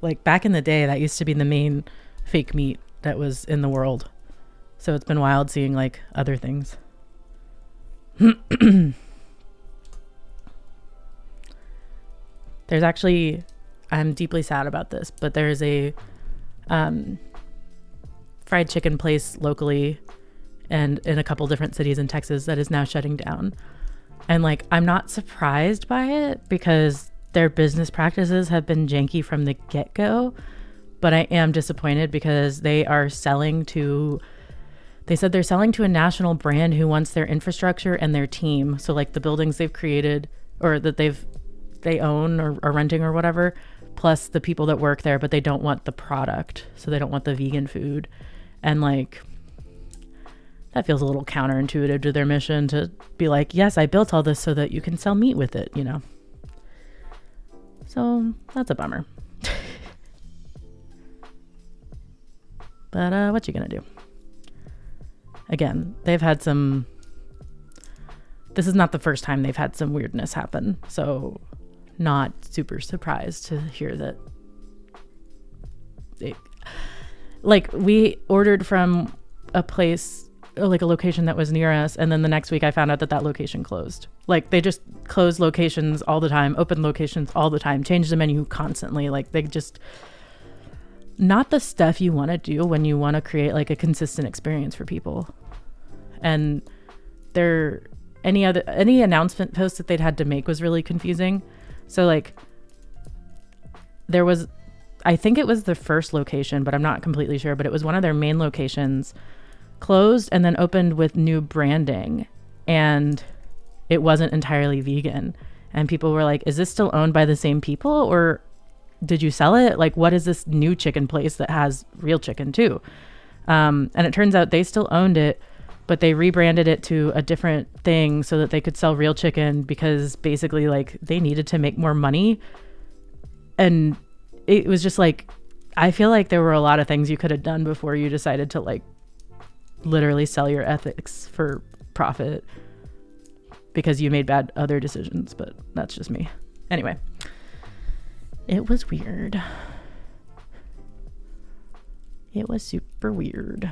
Like back in the day, that used to be the main fake meat that was in the world. So it's been wild seeing like other things. There's actually, I'm deeply sad about this, but there's a fried chicken place locally and in a couple different cities in Texas that is now shutting down. And like, I'm not surprised by it because their business practices have been janky from the get-go, but I am disappointed because they are selling to, they said they're selling to a national brand who wants their infrastructure and their team. So like the buildings they've created or that they own or are renting or whatever, plus the people that work there, but they don't want the product. So they don't want the vegan food. And like, that feels a little counterintuitive to their mission to be like, yes, I built all this so that you can sell meat with it, you know? So that's a bummer. But what you gonna do? Again, they've had some, this is not the first time they've had some weirdness happen. So not super surprised to hear that they, like we ordered from a place, like a location that was near us, and then the next week I found out that that location closed. Like they just close locations all the time, open locations all the time, change the menu constantly. Like they just, not the stuff you want to do when you want to create like a consistent experience for people. And any announcement post that they'd had to make was really confusing. So like there was I think it was the first location, but I'm not completely sure, but it was one of their main locations, closed and then opened with new branding, and it wasn't entirely vegan. And people were like, is this still owned by the same people, or did you sell it? Like, what is this new chicken place that has real chicken too? And it turns out they still owned it, but they rebranded it to a different thing so that they could sell real chicken, because basically like they needed to make more money. And it was just like, I feel like there were a lot of things you could have done before you decided to like literally sell your ethics for profit because you made bad other decisions. But that's just me. Anyway, it was weird. It was super weird.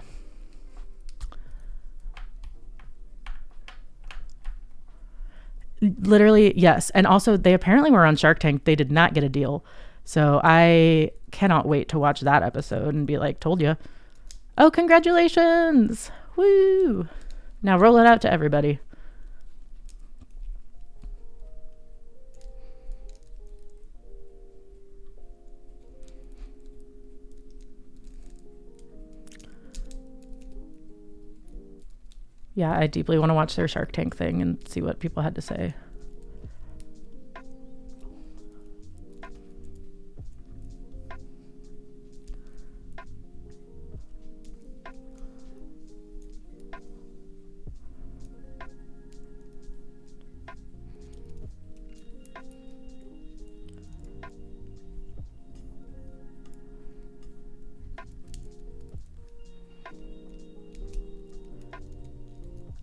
Literally, yes. And also, they apparently were on Shark Tank. They did not get a deal. So I cannot wait to watch that episode and be like, told you. Oh, congratulations. Woo. Now roll it out to everybody. Yeah, I deeply want to watch their Shark Tank thing and see what people had to say.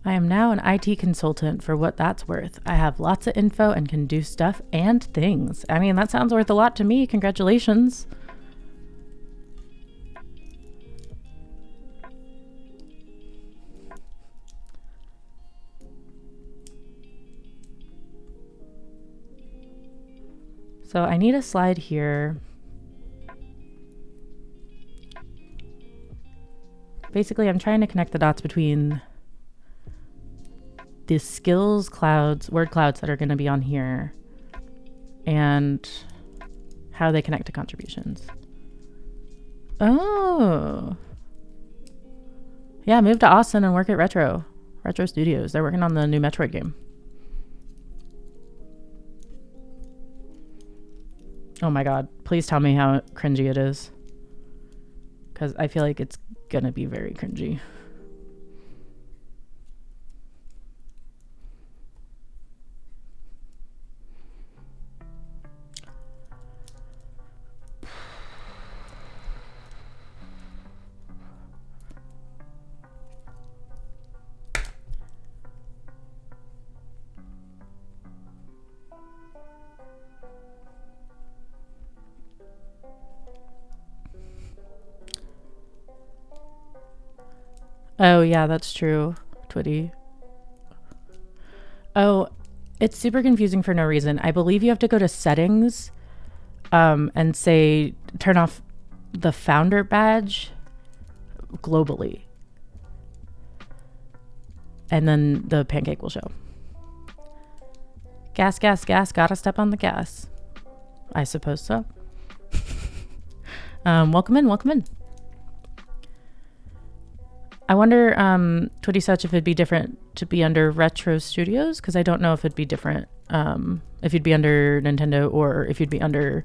I am now an IT consultant, for what that's worth. I have lots of info and can do stuff and things. I mean, that sounds worth a lot to me. Congratulations. So I need a slide here. Basically, I'm trying to connect the dots between the skills clouds, word clouds that are going to be on here, and how they connect to contributions. Oh. Yeah, move to Austin and work at Retro Studios. They're working on the new Metroid game. Oh my God. Please tell me how cringy it is, because I feel like it's going to be very cringy. Oh, yeah, that's true, Twitty. Oh, it's super confusing for no reason. I believe you have to go to settings and say turn off the founder badge globally. And then the pancake will show. Gas, gas, gas. Gotta step on the gas. I suppose so. Welcome in, welcome in. I wonder, Twitty Such, if it'd be different to be under Retro Studios, because I don't know if it'd be different if you'd be under Nintendo or if you'd be under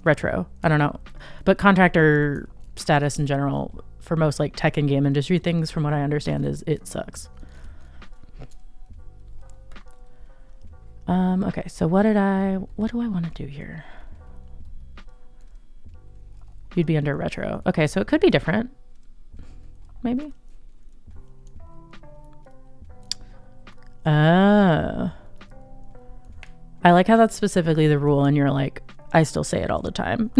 Retro. I don't know. But contractor status in general for most like tech and game industry things, from what I understand, is it sucks. Okay, so what do I want to do here? You'd be under Retro. Okay, so it could be different. Maybe. Oh. I like how that's specifically the rule and you're like, I still say it all the time.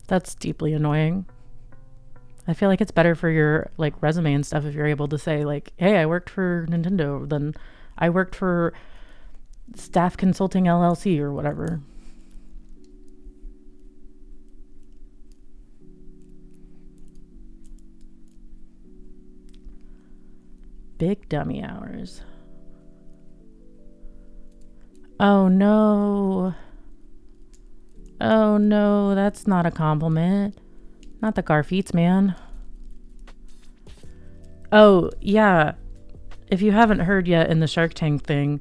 That's deeply annoying. I feel like it's better for your like resume and stuff if you're able to say like, hey, I worked for Nintendo, than I worked for Staff Consulting LLC or whatever. Big dummy hours. Oh no. Oh no, that's not a compliment. Not the Garfeets, man. Oh, yeah. If you haven't heard yet in the Shark Tank thing,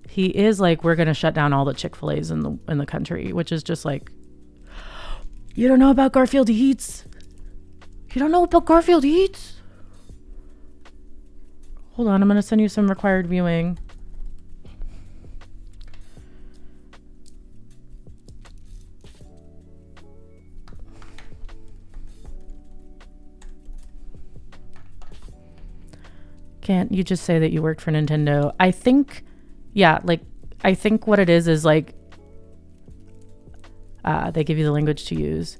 he is like, we're going to shut down all the Chick-fil-A's in the country, which is just like, you don't know about Garfield Eats? You don't know about Garfield Eats? Hold on, I'm going to send you some required viewing. Can't you just say that you worked for Nintendo? I think, yeah, like, I think what it is like, they give you the language to use.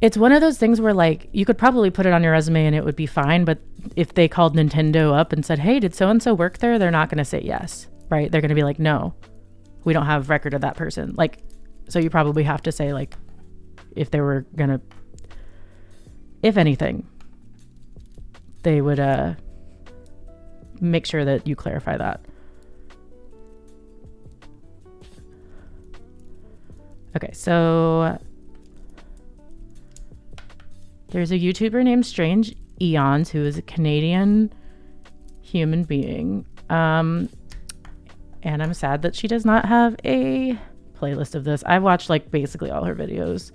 It's one of those things where, like, you could probably put it on your resume and it would be fine, but if they called Nintendo up and said, hey, did so-and-so work there? They're not going to say yes, right? They're going to be like, no, we don't have record of that person. Like, so you probably have to say, like, if they were going to, if anything, they would, make sure that you clarify that. Okay, so there's a YouTuber named Strange Eons who is a Canadian human being. And I'm sad that she does not have a playlist of this. I've watched like basically all her videos,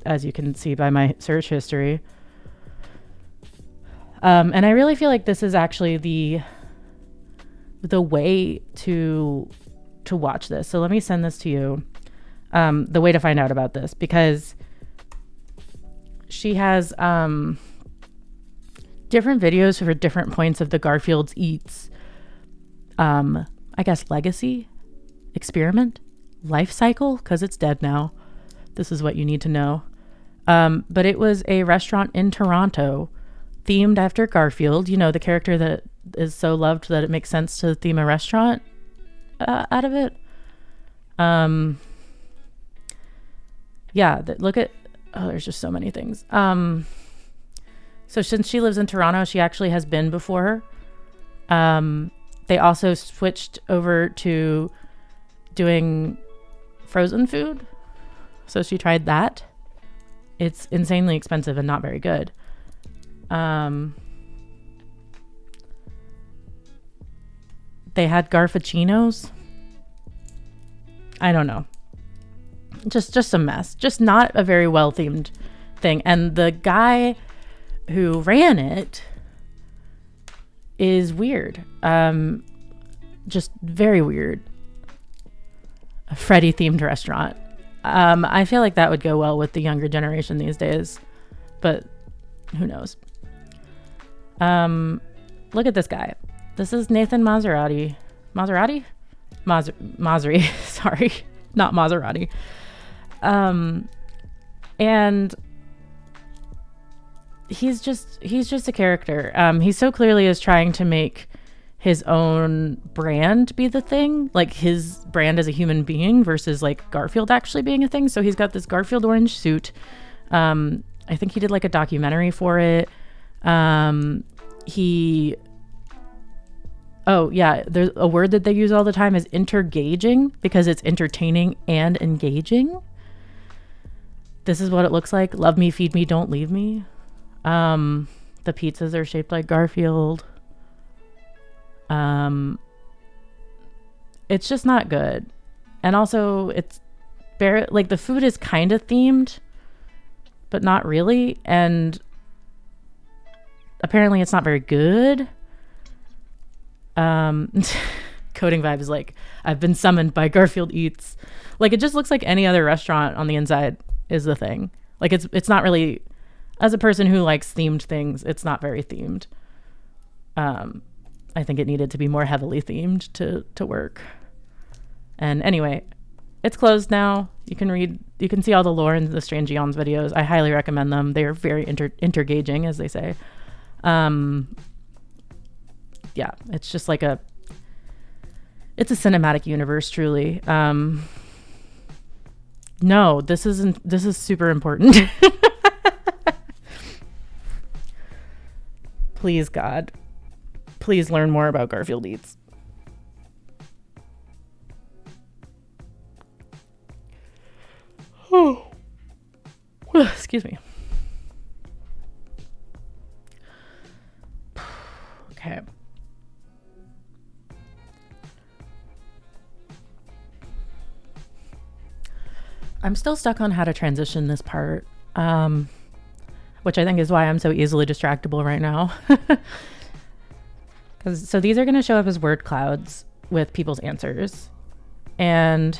as you can see by my search history. And I really feel like this is actually the way to watch this. So let me send this to you. The way to find out about this, because she has different videos for different points of the Garfield's Eats, I guess, legacy, experiment, life cycle, because it's dead now. This is what you need to know. But it was a restaurant in Toronto themed after Garfield, you know, the character that is so loved that it makes sense to theme a restaurant out of it. Yeah, look at, oh, there's just so many things. So since she lives in Toronto, she actually has been before. They also switched over to doing frozen food. So she tried that. It's insanely expensive and not very good. They had Garfuccinos. I don't know. Just a mess. Just not a very well themed thing. And the guy who ran it is weird. Just very weird. A Freddy themed restaurant. I feel like that would go well with the younger generation these days, but who knows? Look at this guy. This is Nathan Maserati. Maserati? Masri. Sorry, not Maserati. And he's just a character. He so clearly is trying to make his own brand be the thing, like his brand as a human being versus like Garfield actually being a thing. So he's got this Garfield orange suit. I think he did like a documentary for it. Oh yeah, there's a word that they use all the time is intergaging, because it's entertaining and engaging. This is what it looks like. Love me, feed me, don't leave me. The pizzas are shaped like Garfield. It's just not good. And also it's like the food is kind of themed, but not really. And apparently it's not very good. Coding Vibe is like, I've been summoned by Garfield Eats. Like, it just looks like any other restaurant on the inside is the thing. Like, it's not really, as a person who likes themed things, it's not very themed. I think it needed to be more heavily themed to work. And anyway, it's closed now. You can see all the lore in the Strange Eons videos. I highly recommend them. They are very intergaging, as they say. Yeah, it's just like it's a cinematic universe, truly. No, this is super important. Please, God. Please learn more about Garfield Eats. Oh. Excuse me. Okay. I'm still stuck on how to transition this part, which I think is why I'm so easily distractible right now. So these are going to show up as word clouds with people's answers. And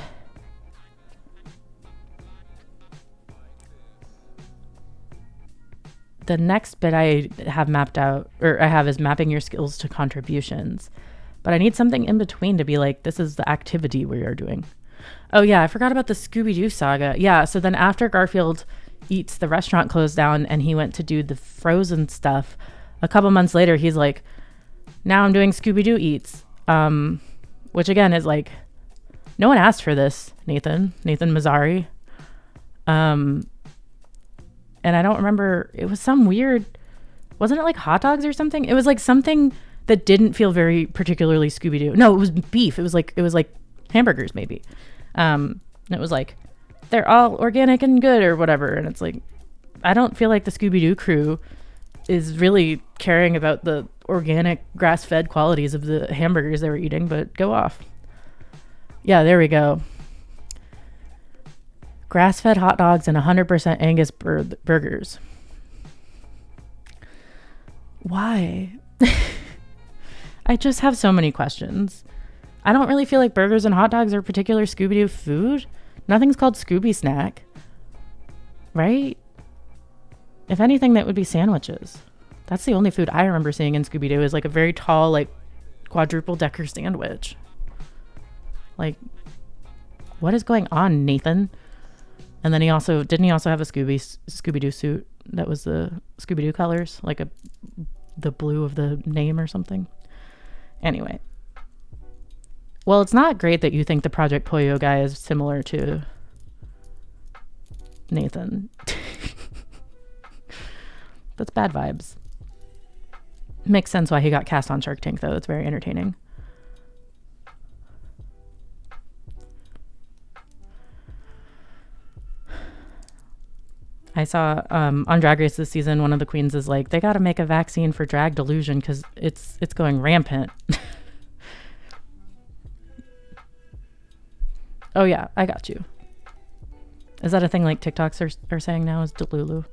the next bit I have mapped out, or I have, is mapping your skills to contributions. But I need something in between to be like, this is the activity we are doing. Oh yeah, I forgot about the Scooby-Doo saga. Yeah, so then after Garfield Eats, the restaurant closed down and he went to do the Frozen stuff. A couple months later, he's like, now I'm doing Scooby-Doo Eats. Which again is like, no one asked for this, Nathan Mazzari. And I don't remember, it was some weird, wasn't it like hot dogs or something? It was like something that didn't feel very particularly Scooby-Doo. No, it was beef. It was like hamburgers maybe. It was like, they're all organic and good or whatever. And it's like, I don't feel like the Scooby-Doo crew is really caring about the organic grass-fed qualities of the hamburgers they were eating, but go off. Yeah, there we go. Grass-fed hot dogs and 100% Angus burgers. Why? I just have so many questions. I don't really feel like burgers and hot dogs are particular Scooby-Doo food. Nothing's called Scooby Snack. Right? If anything, that would be sandwiches. That's the only food I remember seeing in Scooby-Doo, is like a very tall, like quadruple decker sandwich. Like, what is going on, Nathan? And then didn't he also have a Scooby-Doo suit that was the Scooby-Doo colors, like the blue of the name or something? Anyway. Well, it's not great that you think the Project Pollo guy is similar to Nathan. That's bad vibes. Makes sense why he got cast on Shark Tank, though. It's very entertaining. I saw on Drag Race this season, one of the queens is like, they got to make a vaccine for drag delusion because it's going rampant. Oh yeah, I got you. Is that a thing like TikToks are saying now, is Delulu?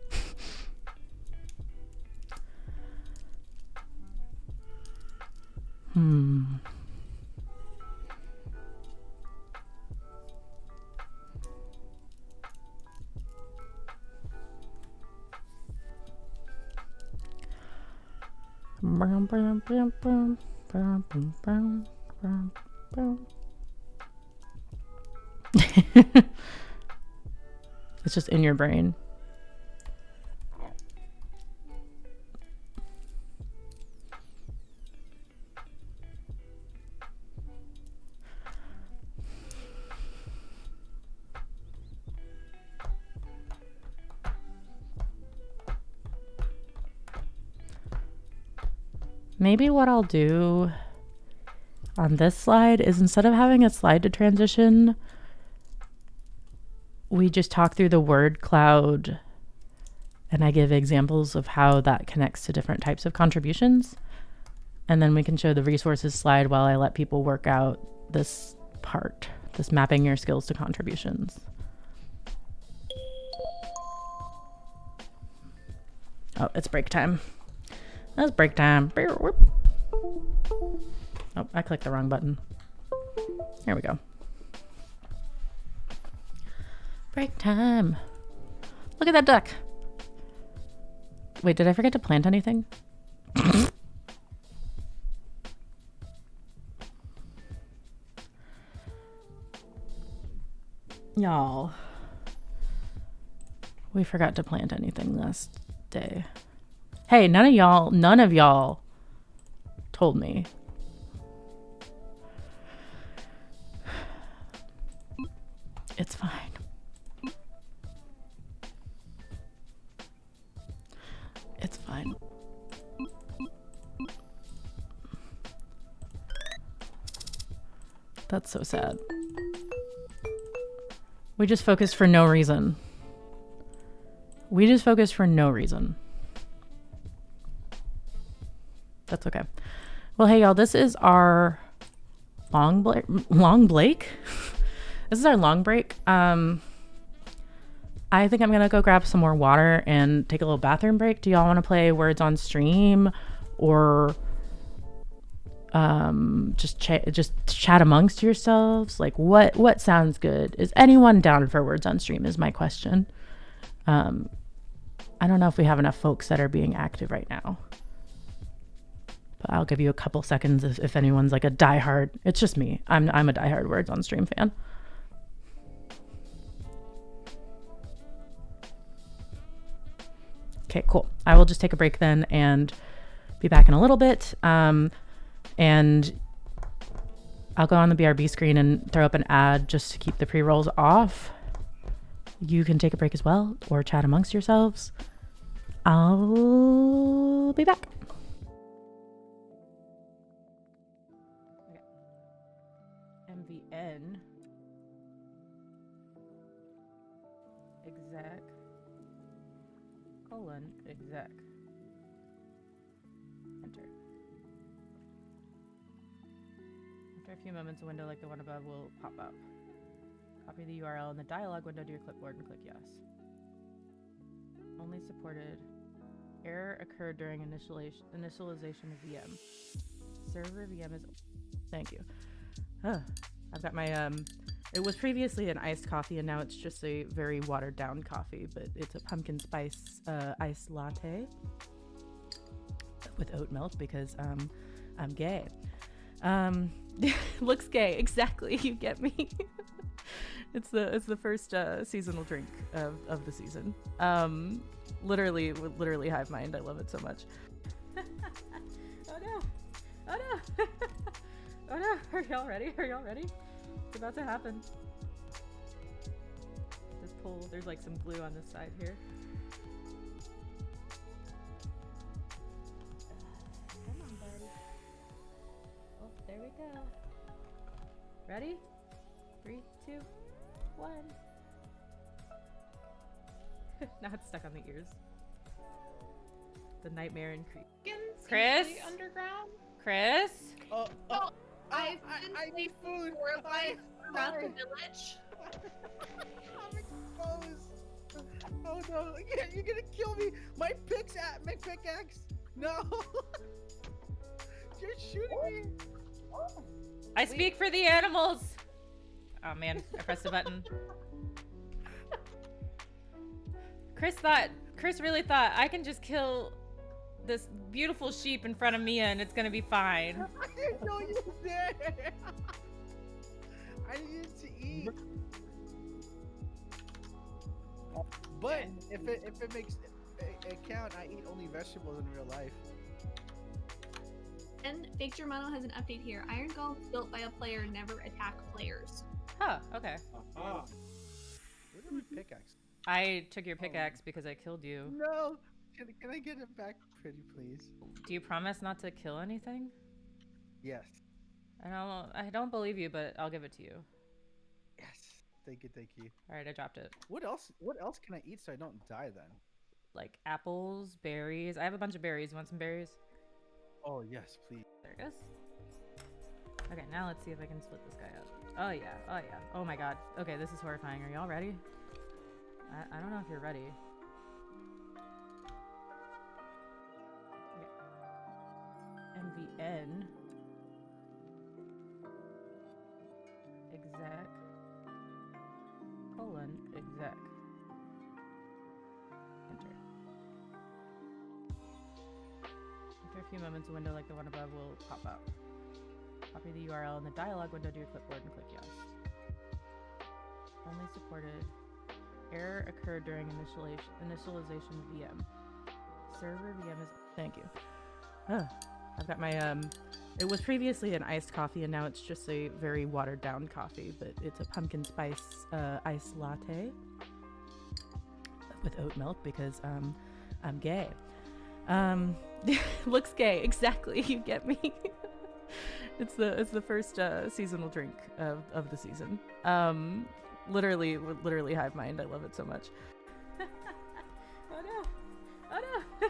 It's just in your brain. Maybe what I'll do on this slide is, instead of having a slide to transition, we just talk through the word cloud and I give examples of how that connects to different types of contributions. And then we can show the resources slide while I let people work out this part, this mapping your skills to contributions. Oh, it's break time. That's break time. Oh, I clicked the wrong button. There we go. Break time. Look at that duck. Wait, did I forget to plant anything? Y'all, we forgot to plant anything last day. Hey, none of y'all told me. It's fine. It's fine. That's so sad. We just focused for no reason. We just focused for no reason. That's okay. Well, hey y'all, this is our long break. This is our long break. I think I'm gonna go grab some more water and take a little bathroom break. Do y'all want to play words on stream, or just chat amongst yourselves? Like what sounds good? Is anyone down for words on stream is my question. I don't know if we have enough folks that are being active right now, but I'll give you a couple seconds if anyone's like a diehard. It's just me. I'm a diehard words on stream fan. Okay, cool. I will just take a break then and be back in a little bit. And I'll go on the BRB screen and throw up an ad just to keep the pre-rolls off. You can take a break as well or chat amongst yourselves. I'll be back. Okay. MVN exec exec enter. After a few moments, a window like the one above will pop up. Copy the URL in the dialog window to your clipboard and click yes. Only supported. Error occurred during initialization of VM. Server VM is... Thank you. I've got my... It was previously an iced coffee, and now it's just a very watered down coffee, but it's a pumpkin spice iced latte with oat milk because I'm gay. Looks gay, exactly. You get me. It's the first seasonal drink of the season. Literally hive mind. I love it so much. Oh no! Oh no! Oh no! Are y'all ready? Are y'all ready? It's about to happen. Just pull. There's like some glue on this side here. Come on, buddy. Oh, there we go. Ready? 3, 2, 1. Now it's stuck on the ears. The nightmare in Creek. Chris? Underground? Chris? I need food. Around the village. I'm exposed. Oh no! You're gonna kill me. My pickaxe. No. You're shooting me. I speak for the animals. Oh man, I pressed the button. Chris really thought I can just kill this beautiful sheep in front of Mia and it's gonna be fine. I didn't know you were there. I needed to eat. But if it makes it count, I eat only vegetables in real life. And Fake Germano has an update here. Iron Golem built by a player never attack players. Huh, okay. Where's my pickaxe? I took your pickaxe because I killed you. No! Can I get it back, pretty please? Do you promise not to kill anything? Yes. I don't believe you, but I'll give it to you. Yes. Thank you. Alright, I dropped it. What else can I eat so I don't die then? Like apples, berries. I have a bunch of berries. You want some berries? Oh yes, please. There it goes. Okay, now let's see if I can split this guy up. Oh yeah. Oh my god. Okay, this is horrifying. Are y'all ready? I don't know if you're ready. Okay. MVN exec exec enter. After a few moments, a window like the one above will pop up. Copy the URL in the dialog window to your clipboard and click yes. Only supported. Error occurred during initialization of VM. Server VM is... Thank you. I've got my... It was previously an iced coffee, and now it's just a very watered down coffee, but it's a pumpkin spice iced latte with oat milk because I'm gay. Looks gay, exactly. You get me. It's the first seasonal drink of the season. Literally hive mind. I love it so much. Oh no! Oh no!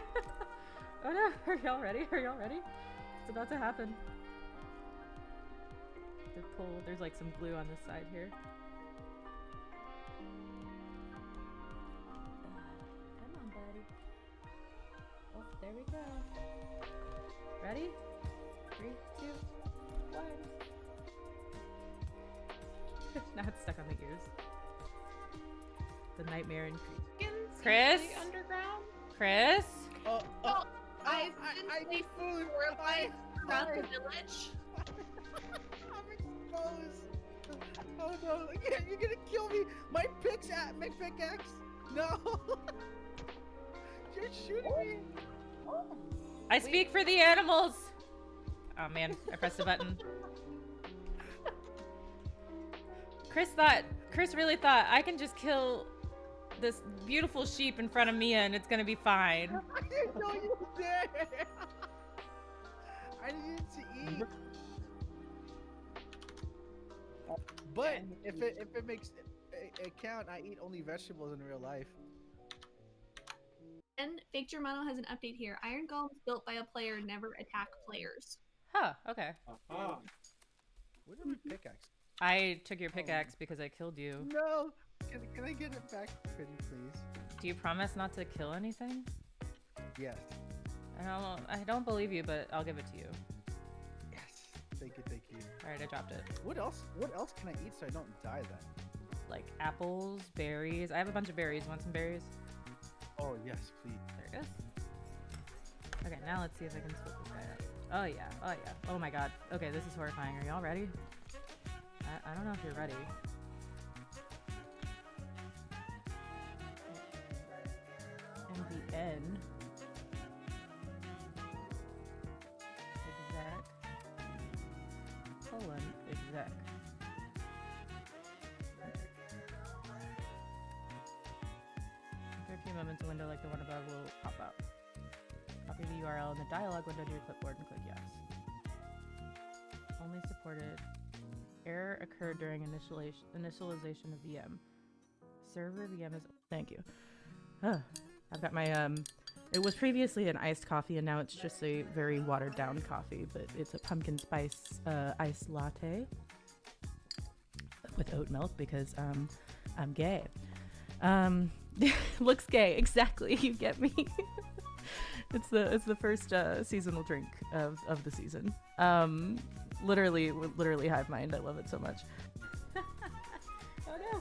Oh no! Are y'all ready? Are y'all ready? It's about to happen. There's like some glue on this side here. Come on, buddy. Oh, there we go. Ready? 3, 2, 1. Now it's stuck on the ears. The nightmare in Chris? Underground. Chris? I need food. Around the village. I'm exposed. Oh no! You're gonna kill me. My pickaxe. No. You're shooting me. I speak for the animals. Oh man, I pressed the button. Chris really thought I can just kill this beautiful sheep in front of Mia and it's gonna be fine. I didn't know you were there. I needed to eat. But if it makes it count, I eat only vegetables in real life. And Fake Germano has an update here. Iron golems built by a player never attack players. Huh, okay. Where did my pickaxe? I took your pickaxe because I killed you. No! Can I get it back, pretty please? Do you promise not to kill anything? Yes. I don't believe you, but I'll give it to you. Yes. Thank you. Alright, I dropped it. What else can I eat so I don't die then? Like apples, berries. I have a bunch of berries. Want some berries? Oh yes, please. There it is. Okay, now let's see if I can split this guy up. Oh yeah. Oh my god. Okay, this is horrifying. Are y'all ready? I don't know if you're ready. And the N. Exec. Exec. After a few moments, a window like the one above will pop up. Copy the URL in the dialog window to your clipboard and click yes. Only supported. Error occurred during initialization of VM. Server VM is... Thank you. I've got my... It was previously an iced coffee and now it's just a very watered down coffee, but it's a pumpkin spice iced latte with oat milk because I'm gay. Looks gay, exactly. You get me. It's the first seasonal drink of the season. Literally hive mind. I love it so much. Oh no!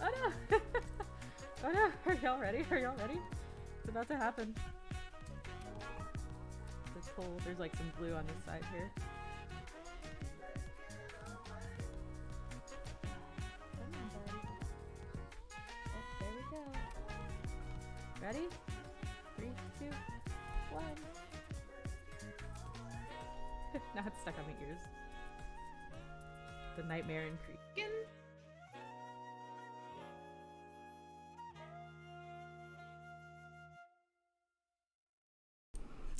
Oh no! Oh no! Are y'all ready? Are y'all ready? It's about to happen. It's cold. There's like some glue on this side here. Come on, buddy. Oh, there we go. Ready? 3, 2, 1. Now it's stuck on the ears. The nightmare in Creek.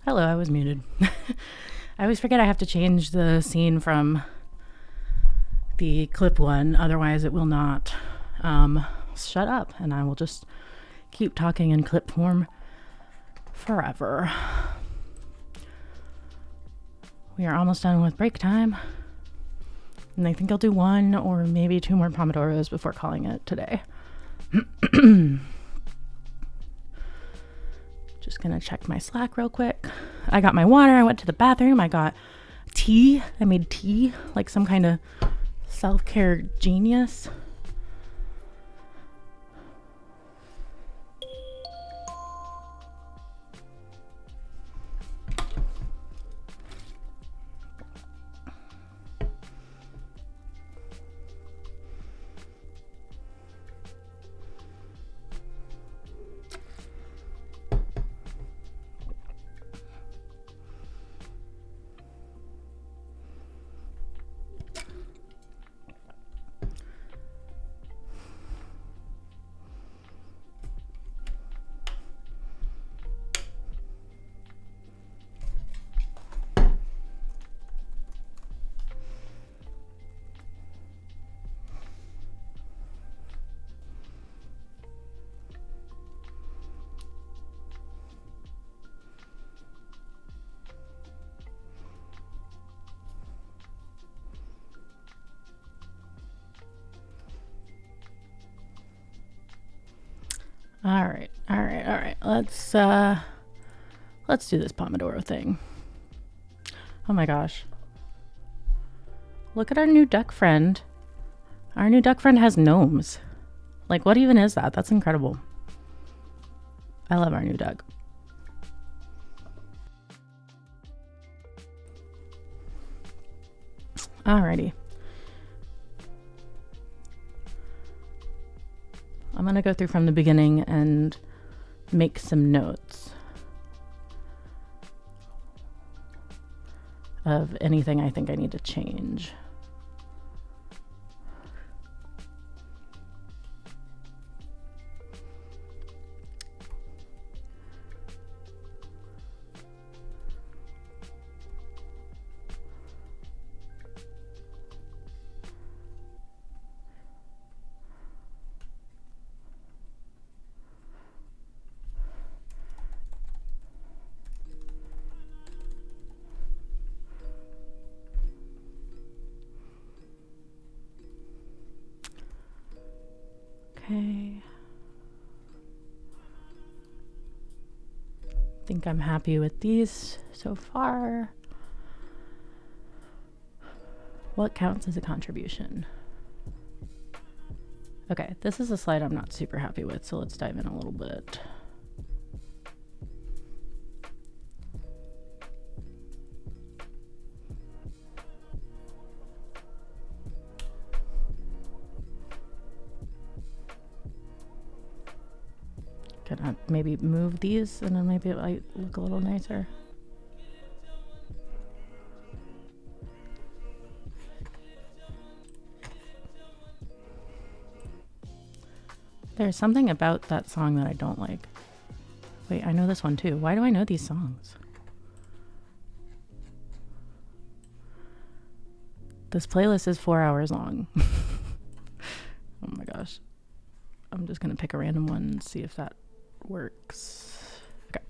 Hello, I was muted. I always forget I have to change the scene from the clip one, otherwise it will not shut up, and I will just keep talking in clip form forever. We are almost done with break time. And I think I'll do 1 or maybe 2 more Pomodoros before calling it today. Just gonna check my Slack real quick. I got my water. I went to the bathroom. I got tea. I made tea like some kind of self-care genius. All right. Let's do this Pomodoro thing. Oh my gosh. Look at our new duck friend. Our new duck friend has gnomes. Like, what even is that? That's incredible. I love our new duck. Alrighty. I'm gonna go through from the beginning and make some notes of anything I think I need to change. Okay. I think I'm happy with these so far. What counts as a contribution? Okay, this is a slide I'm not super happy with, so let's dive in a little bit. Can I maybe move these and then maybe it might look a little nicer? There's something about that song that I don't like. Wait, I know this one too. Why do I know these songs? This playlist is 4 hours long. Oh my gosh. I'm just gonna pick a random one and see if that works. Okay.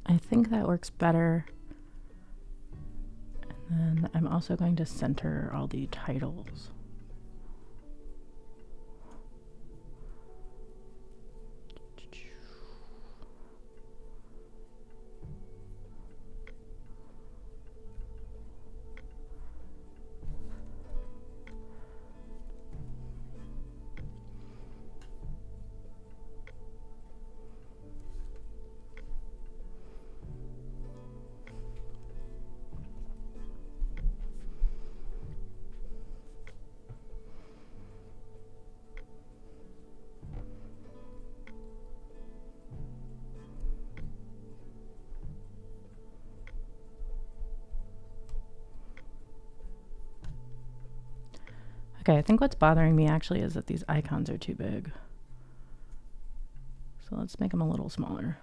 I think that works better. And then I'm also going to center all the titles. Okay, I think what's bothering me actually is that these icons are too big. So let's make them a little smaller.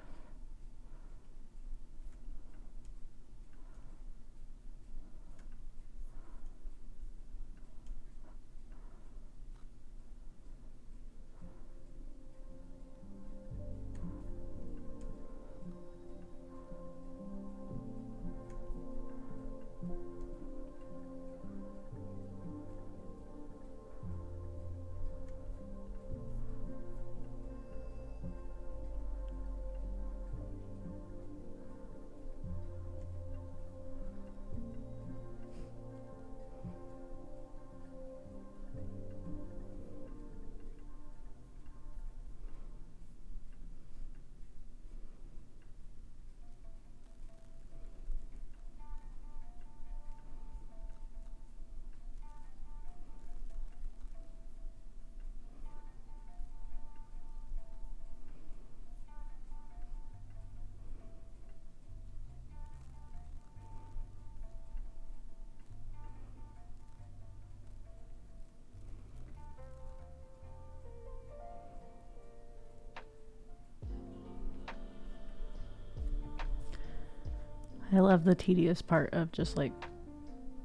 I love the tedious part of just like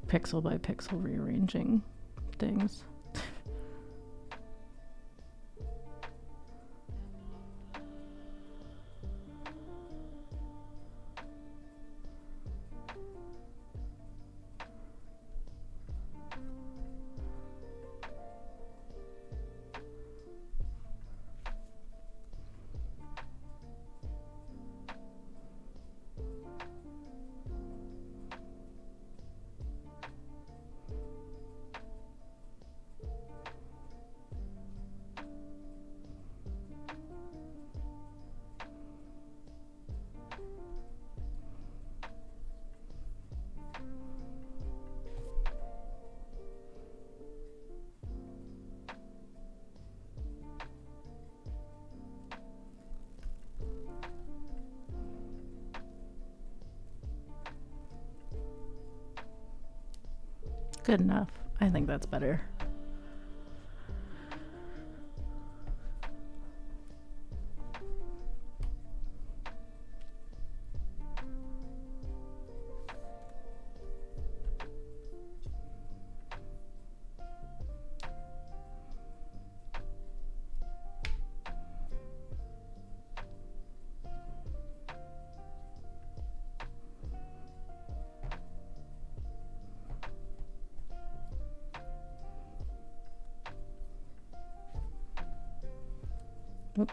pixel by pixel rearranging things. Good enough. I think that's better. Oop.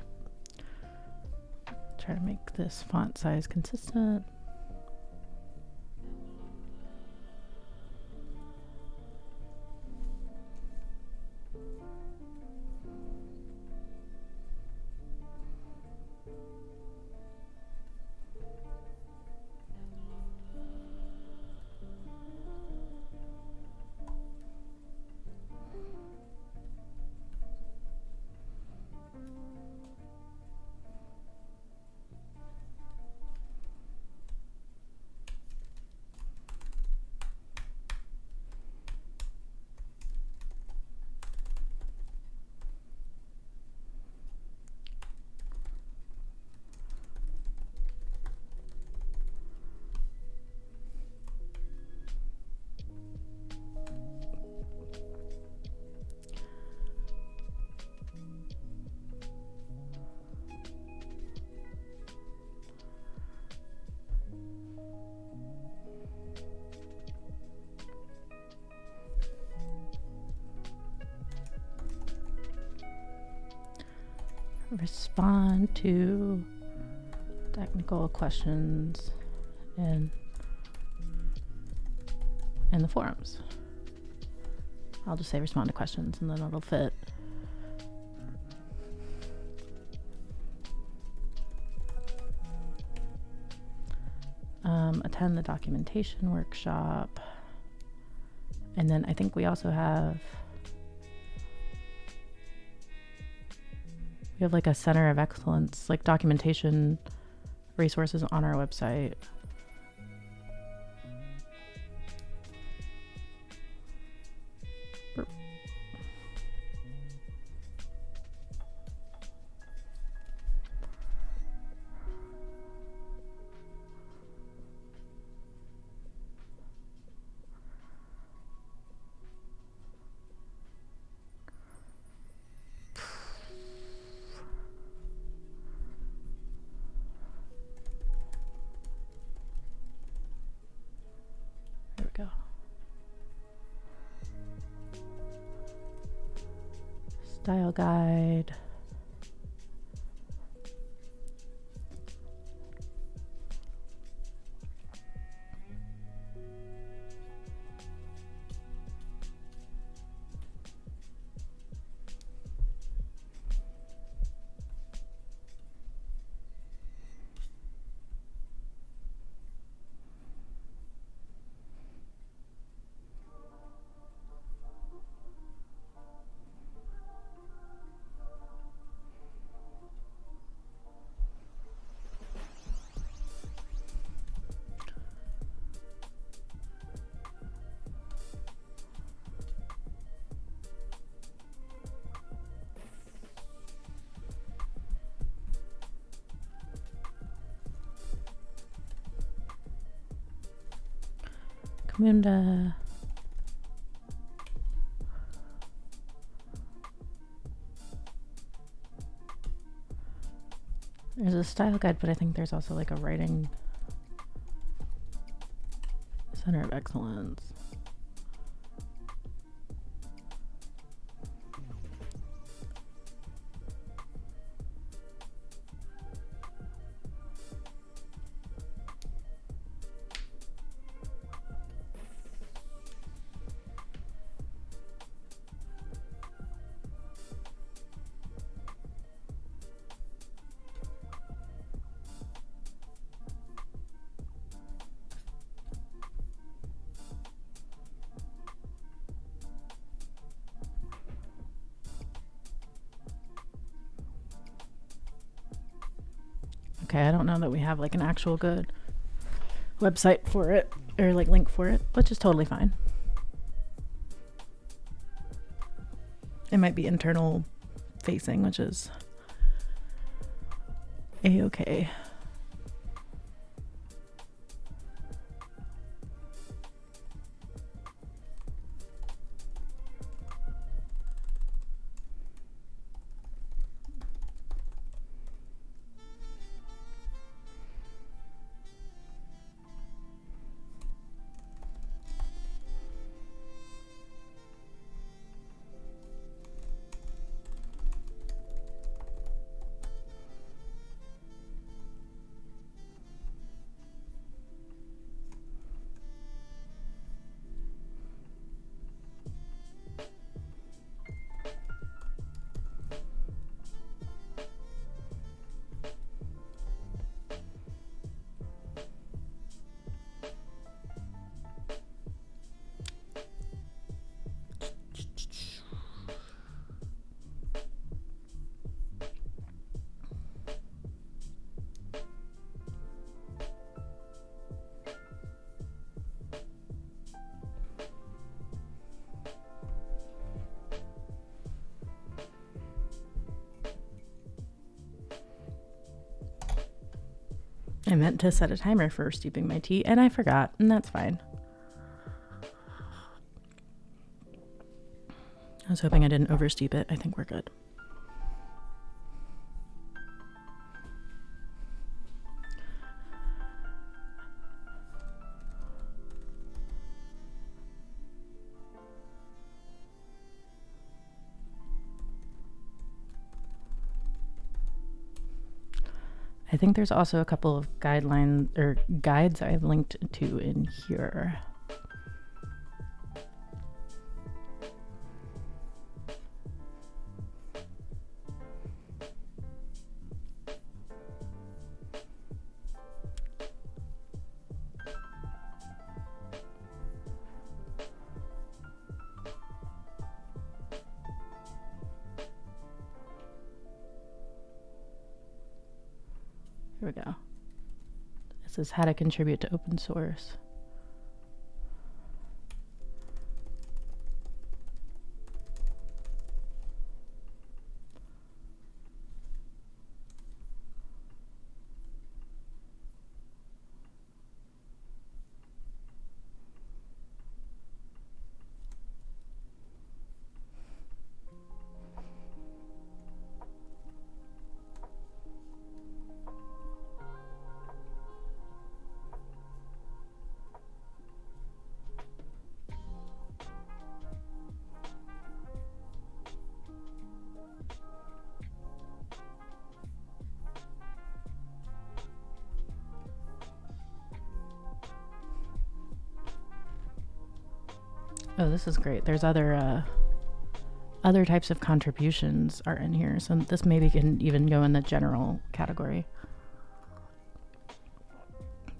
Try to make this font size consistent. Respond to technical questions in the forums. I'll just say respond to questions and then it'll fit. Attend the documentation workshop. And then I think we also have like a center of excellence, like documentation resources on our website. Go. Style guide. Kamunda. There's a style guide, but I think there's also like a writing center of excellence. Okay, I don't know that we have like an actual good website for it or like link for it, which is totally fine. It might be internal facing, which is a-okay. I meant to set a timer for steeping my tea and I forgot, and that's fine. I was hoping I didn't oversteep it. I think we're good. I think there's also a couple of guidelines or guides I've linked to in here. Here we go. This is how to contribute to open source. Oh, this is great. There's other types of contributions are in here. So this maybe can even go in the general category.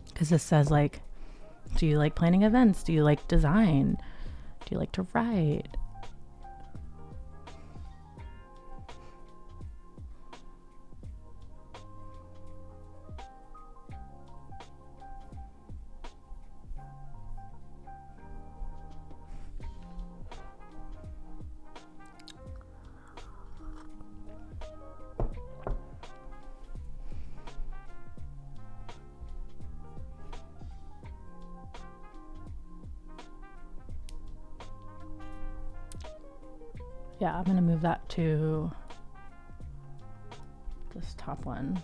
Because this says like, do you like planning events? Do you like design? Do you like to write? Yeah, I'm gonna move that to this top one.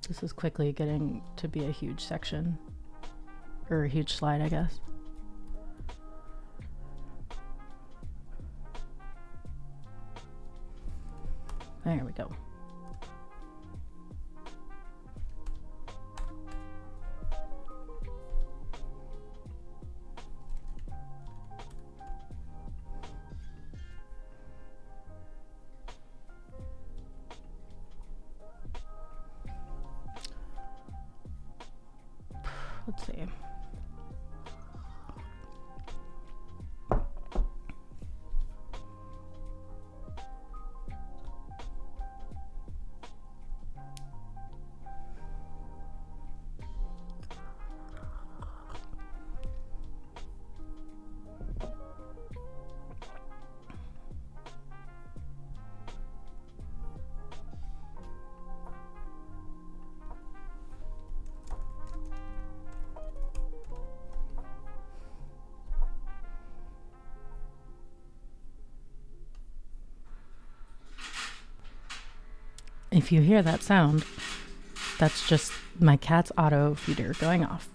This is quickly getting to be a huge section, or a huge slide, I guess. There we go. Let's see. If you hear that sound, that's just my cat's auto feeder going off.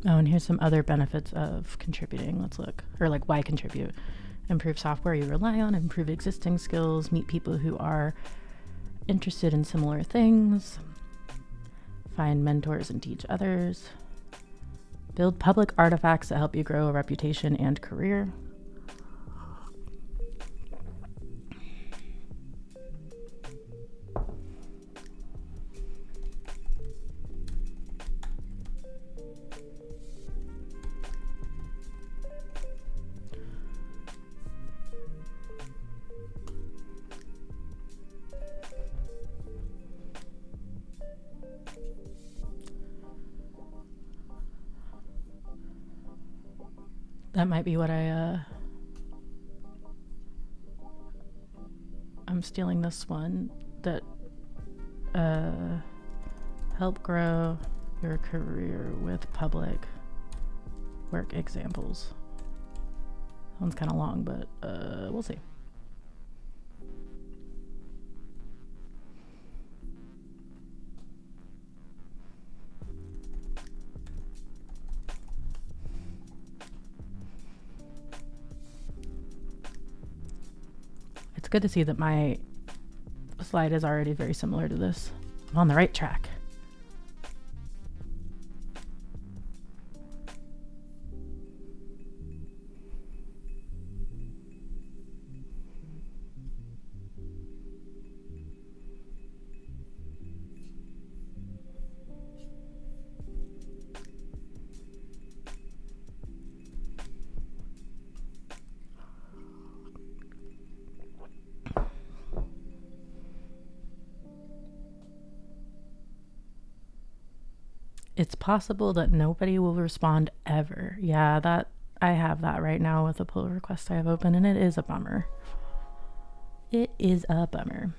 Oh, and here's some other benefits of contributing. Let's look. Or like, why contribute? Improve software you rely on, improve existing skills, meet people who are interested in similar things, find mentors and teach others, build public artifacts that help you grow a reputation and career. That might be what I'm stealing this one, that help grow your career with public work examples. That one's kind of long, but we'll see. It's good to see that my slide is already very similar to this. I'm on the right track. It's possible that nobody will respond ever. Yeah, that I have that right now with the pull request I have open, and it is a bummer. It is a bummer.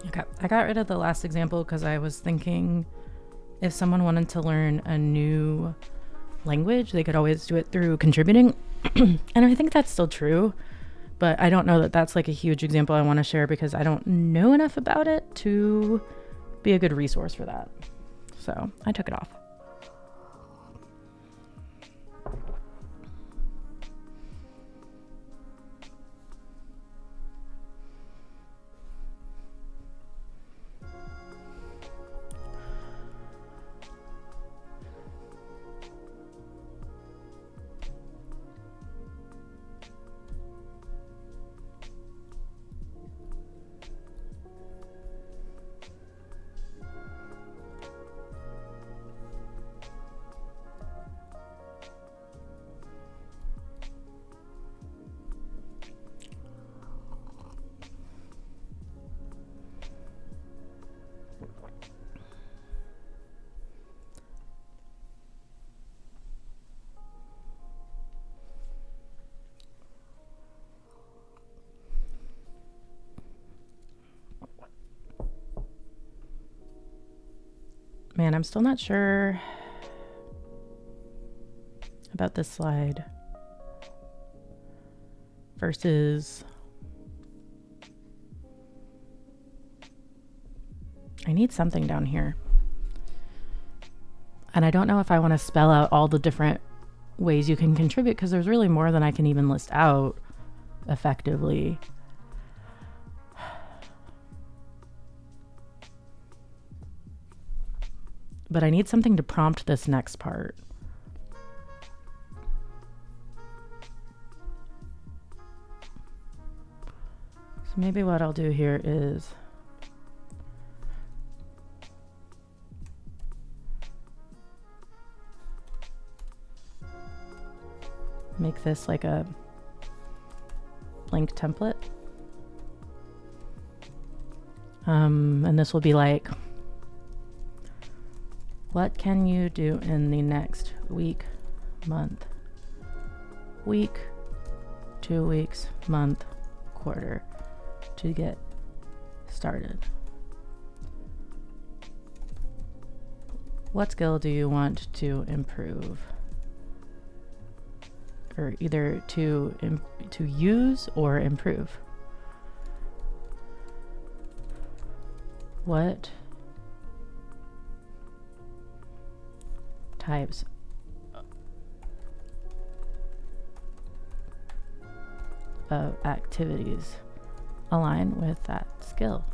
Okay, I got rid of the last example because I was thinking if someone wanted to learn a new language, they could always do it through contributing. And I think that's still true, but I don't know that that's like a huge example I want to share because I don't know enough about it to be a good resource for that. So I took it off. Man, I'm still not sure about this slide versus I need something down here. And I don't know if I want to spell out all the different ways you can contribute because there's really more than I can even list out effectively. But I need something to prompt this next part. So maybe what I'll do here is make this like a blank template. And this will be like, what can you do in the next week, month, 2 weeks, month, quarter to get started? What skill do you want to improve? Or either to use or improve. What types of activities align with that skill?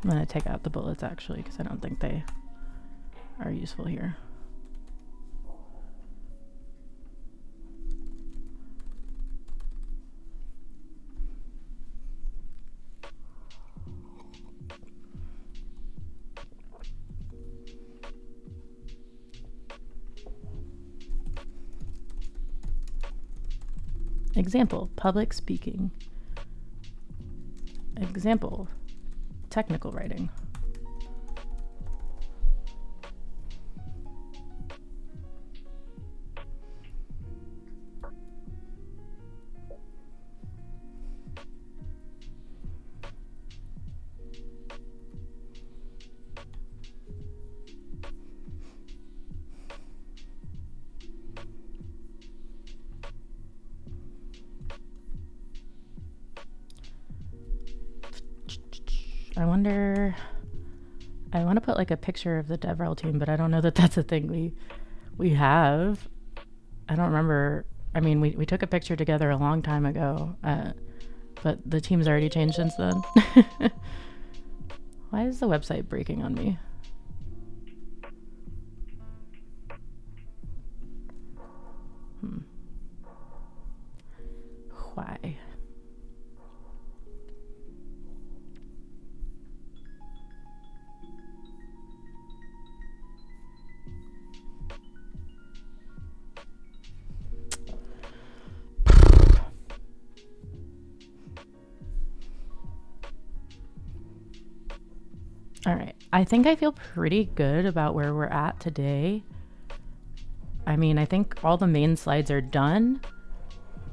I'm going to take out the bullets actually because I don't think they are useful here. Example, public speaking. Example, technical writing. I want to put like a picture of the DevRel team, but I don't know that that's a thing we have. I don't remember. I mean, we took a picture together a long time ago, but the team's already changed since then. Why is the website breaking on me? Why? All right. I think I feel pretty good about where we're at today. I mean, I think all the main slides are done.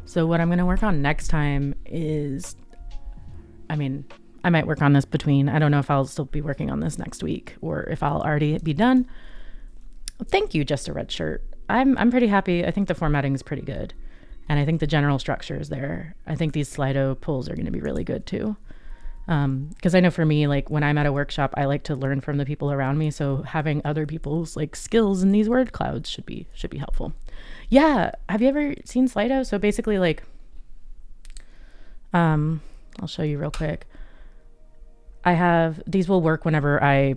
So what I'm going to work on next time is, I mean, I might work on this between, I don't know if I'll still be working on this next week or if I'll already be done. Thank you, Just a Red Shirt. I'm pretty happy. I think the formatting is pretty good. And I think the general structure is there. I think these Slido polls are going to be really good too. Because I know for me, like when I'm at a workshop, I like to learn from the people around me. So having other people's like skills in these word clouds should be helpful. Yeah. Have you ever seen Slido? So basically like, I'll show you real quick. These will work whenever I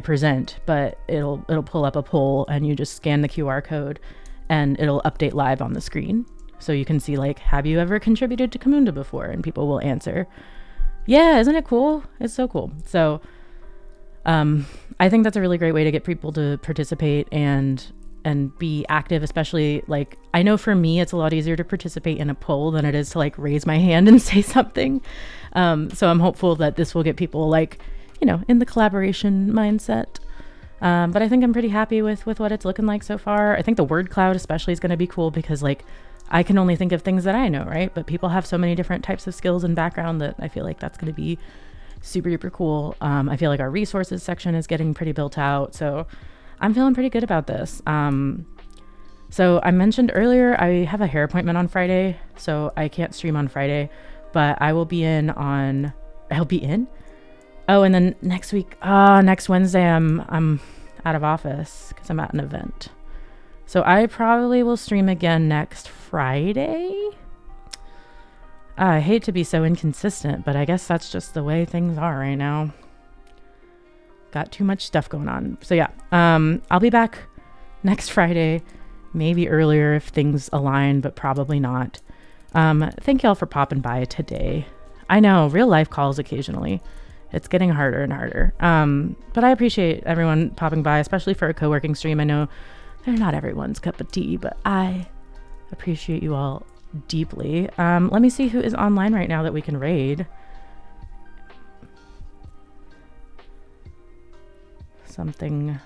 present, but it'll pull up a poll and you just scan the QR code and it'll update live on the screen. So you can see like, have you ever contributed to Camunda before? And people will answer. Yeah, isn't it cool? It's so cool. So I think that's a really great way to get people to participate and be active, especially like, I know for me, it's a lot easier to participate in a poll than it is to like raise my hand and say something. So I'm hopeful that this will get people like, you know, in the collaboration mindset. But I think I'm pretty happy with what it's looking like so far. I think the word cloud especially is going to be cool because like, I can only think of things that I know, right? But people have so many different types of skills and background that I feel like that's going to be super, super cool. I feel like our resources section is getting pretty built out. So I'm feeling pretty good about this. So I mentioned earlier, I have a hair appointment on Friday, so I can't stream on Friday, but I'll be in. Oh, and then next Wednesday, I'm out of office because I'm at an event. So I probably will stream again next Friday. I hate to be so inconsistent, but I guess that's just the way things are right now. Got too much stuff going on. So yeah, I'll be back next Friday, maybe earlier if things align, but probably not. Thank y'all for popping by today. I know, real life calls occasionally. It's getting harder and harder. But I appreciate everyone popping by, especially for a co-working stream. I know they're not everyone's cup of tea, but I appreciate you all deeply. Let me see who is online right now that we can raid. Something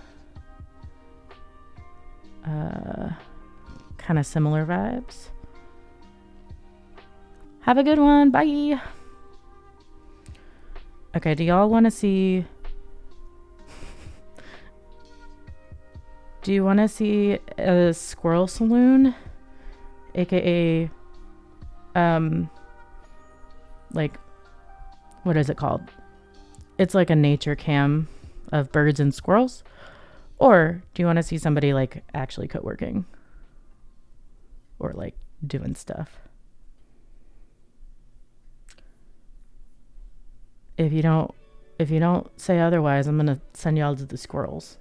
kind of similar vibes. Have a good one. Bye. Okay, do y'all want to see... Do you want to see a squirrel saloon? AKA, like, what is it called? It's like a nature cam of birds and squirrels. Or do you want to see somebody like actually co-working? Or like doing stuff? If you don't say otherwise, I'm gonna send y'all to the squirrels,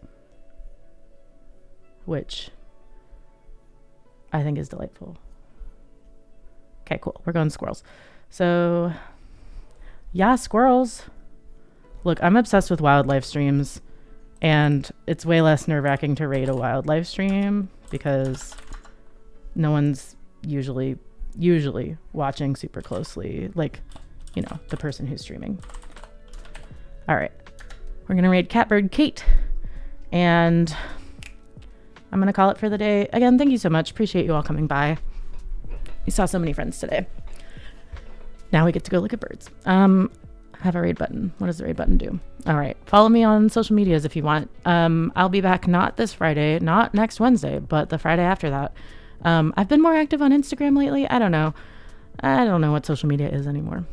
which I think is delightful. Okay, cool. We're going squirrels. So yeah, squirrels. Look, I'm obsessed with wildlife streams, and it's way less nerve-wracking to raid a wildlife stream because no one's usually watching super closely, like, you know, the person who's streaming. All right, we're gonna raid Catbird Kate, and I'm gonna call it for the day. Again, thank you so much. Appreciate you all coming by. We saw so many friends today. Now we get to go look at birds. Have a raid button. What does the raid button do? All right, follow me on social medias if you want. I'll be back not this Friday, not next Wednesday, but the Friday after that. I've been more active on Instagram lately. I don't know what social media is anymore.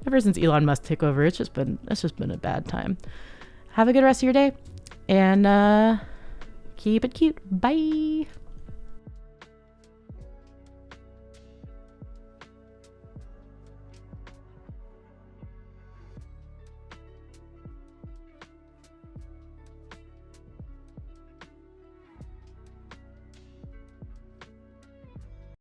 Ever since Elon Musk took over, it's just been a bad time. Have a good rest of your day, and keep it cute. Bye.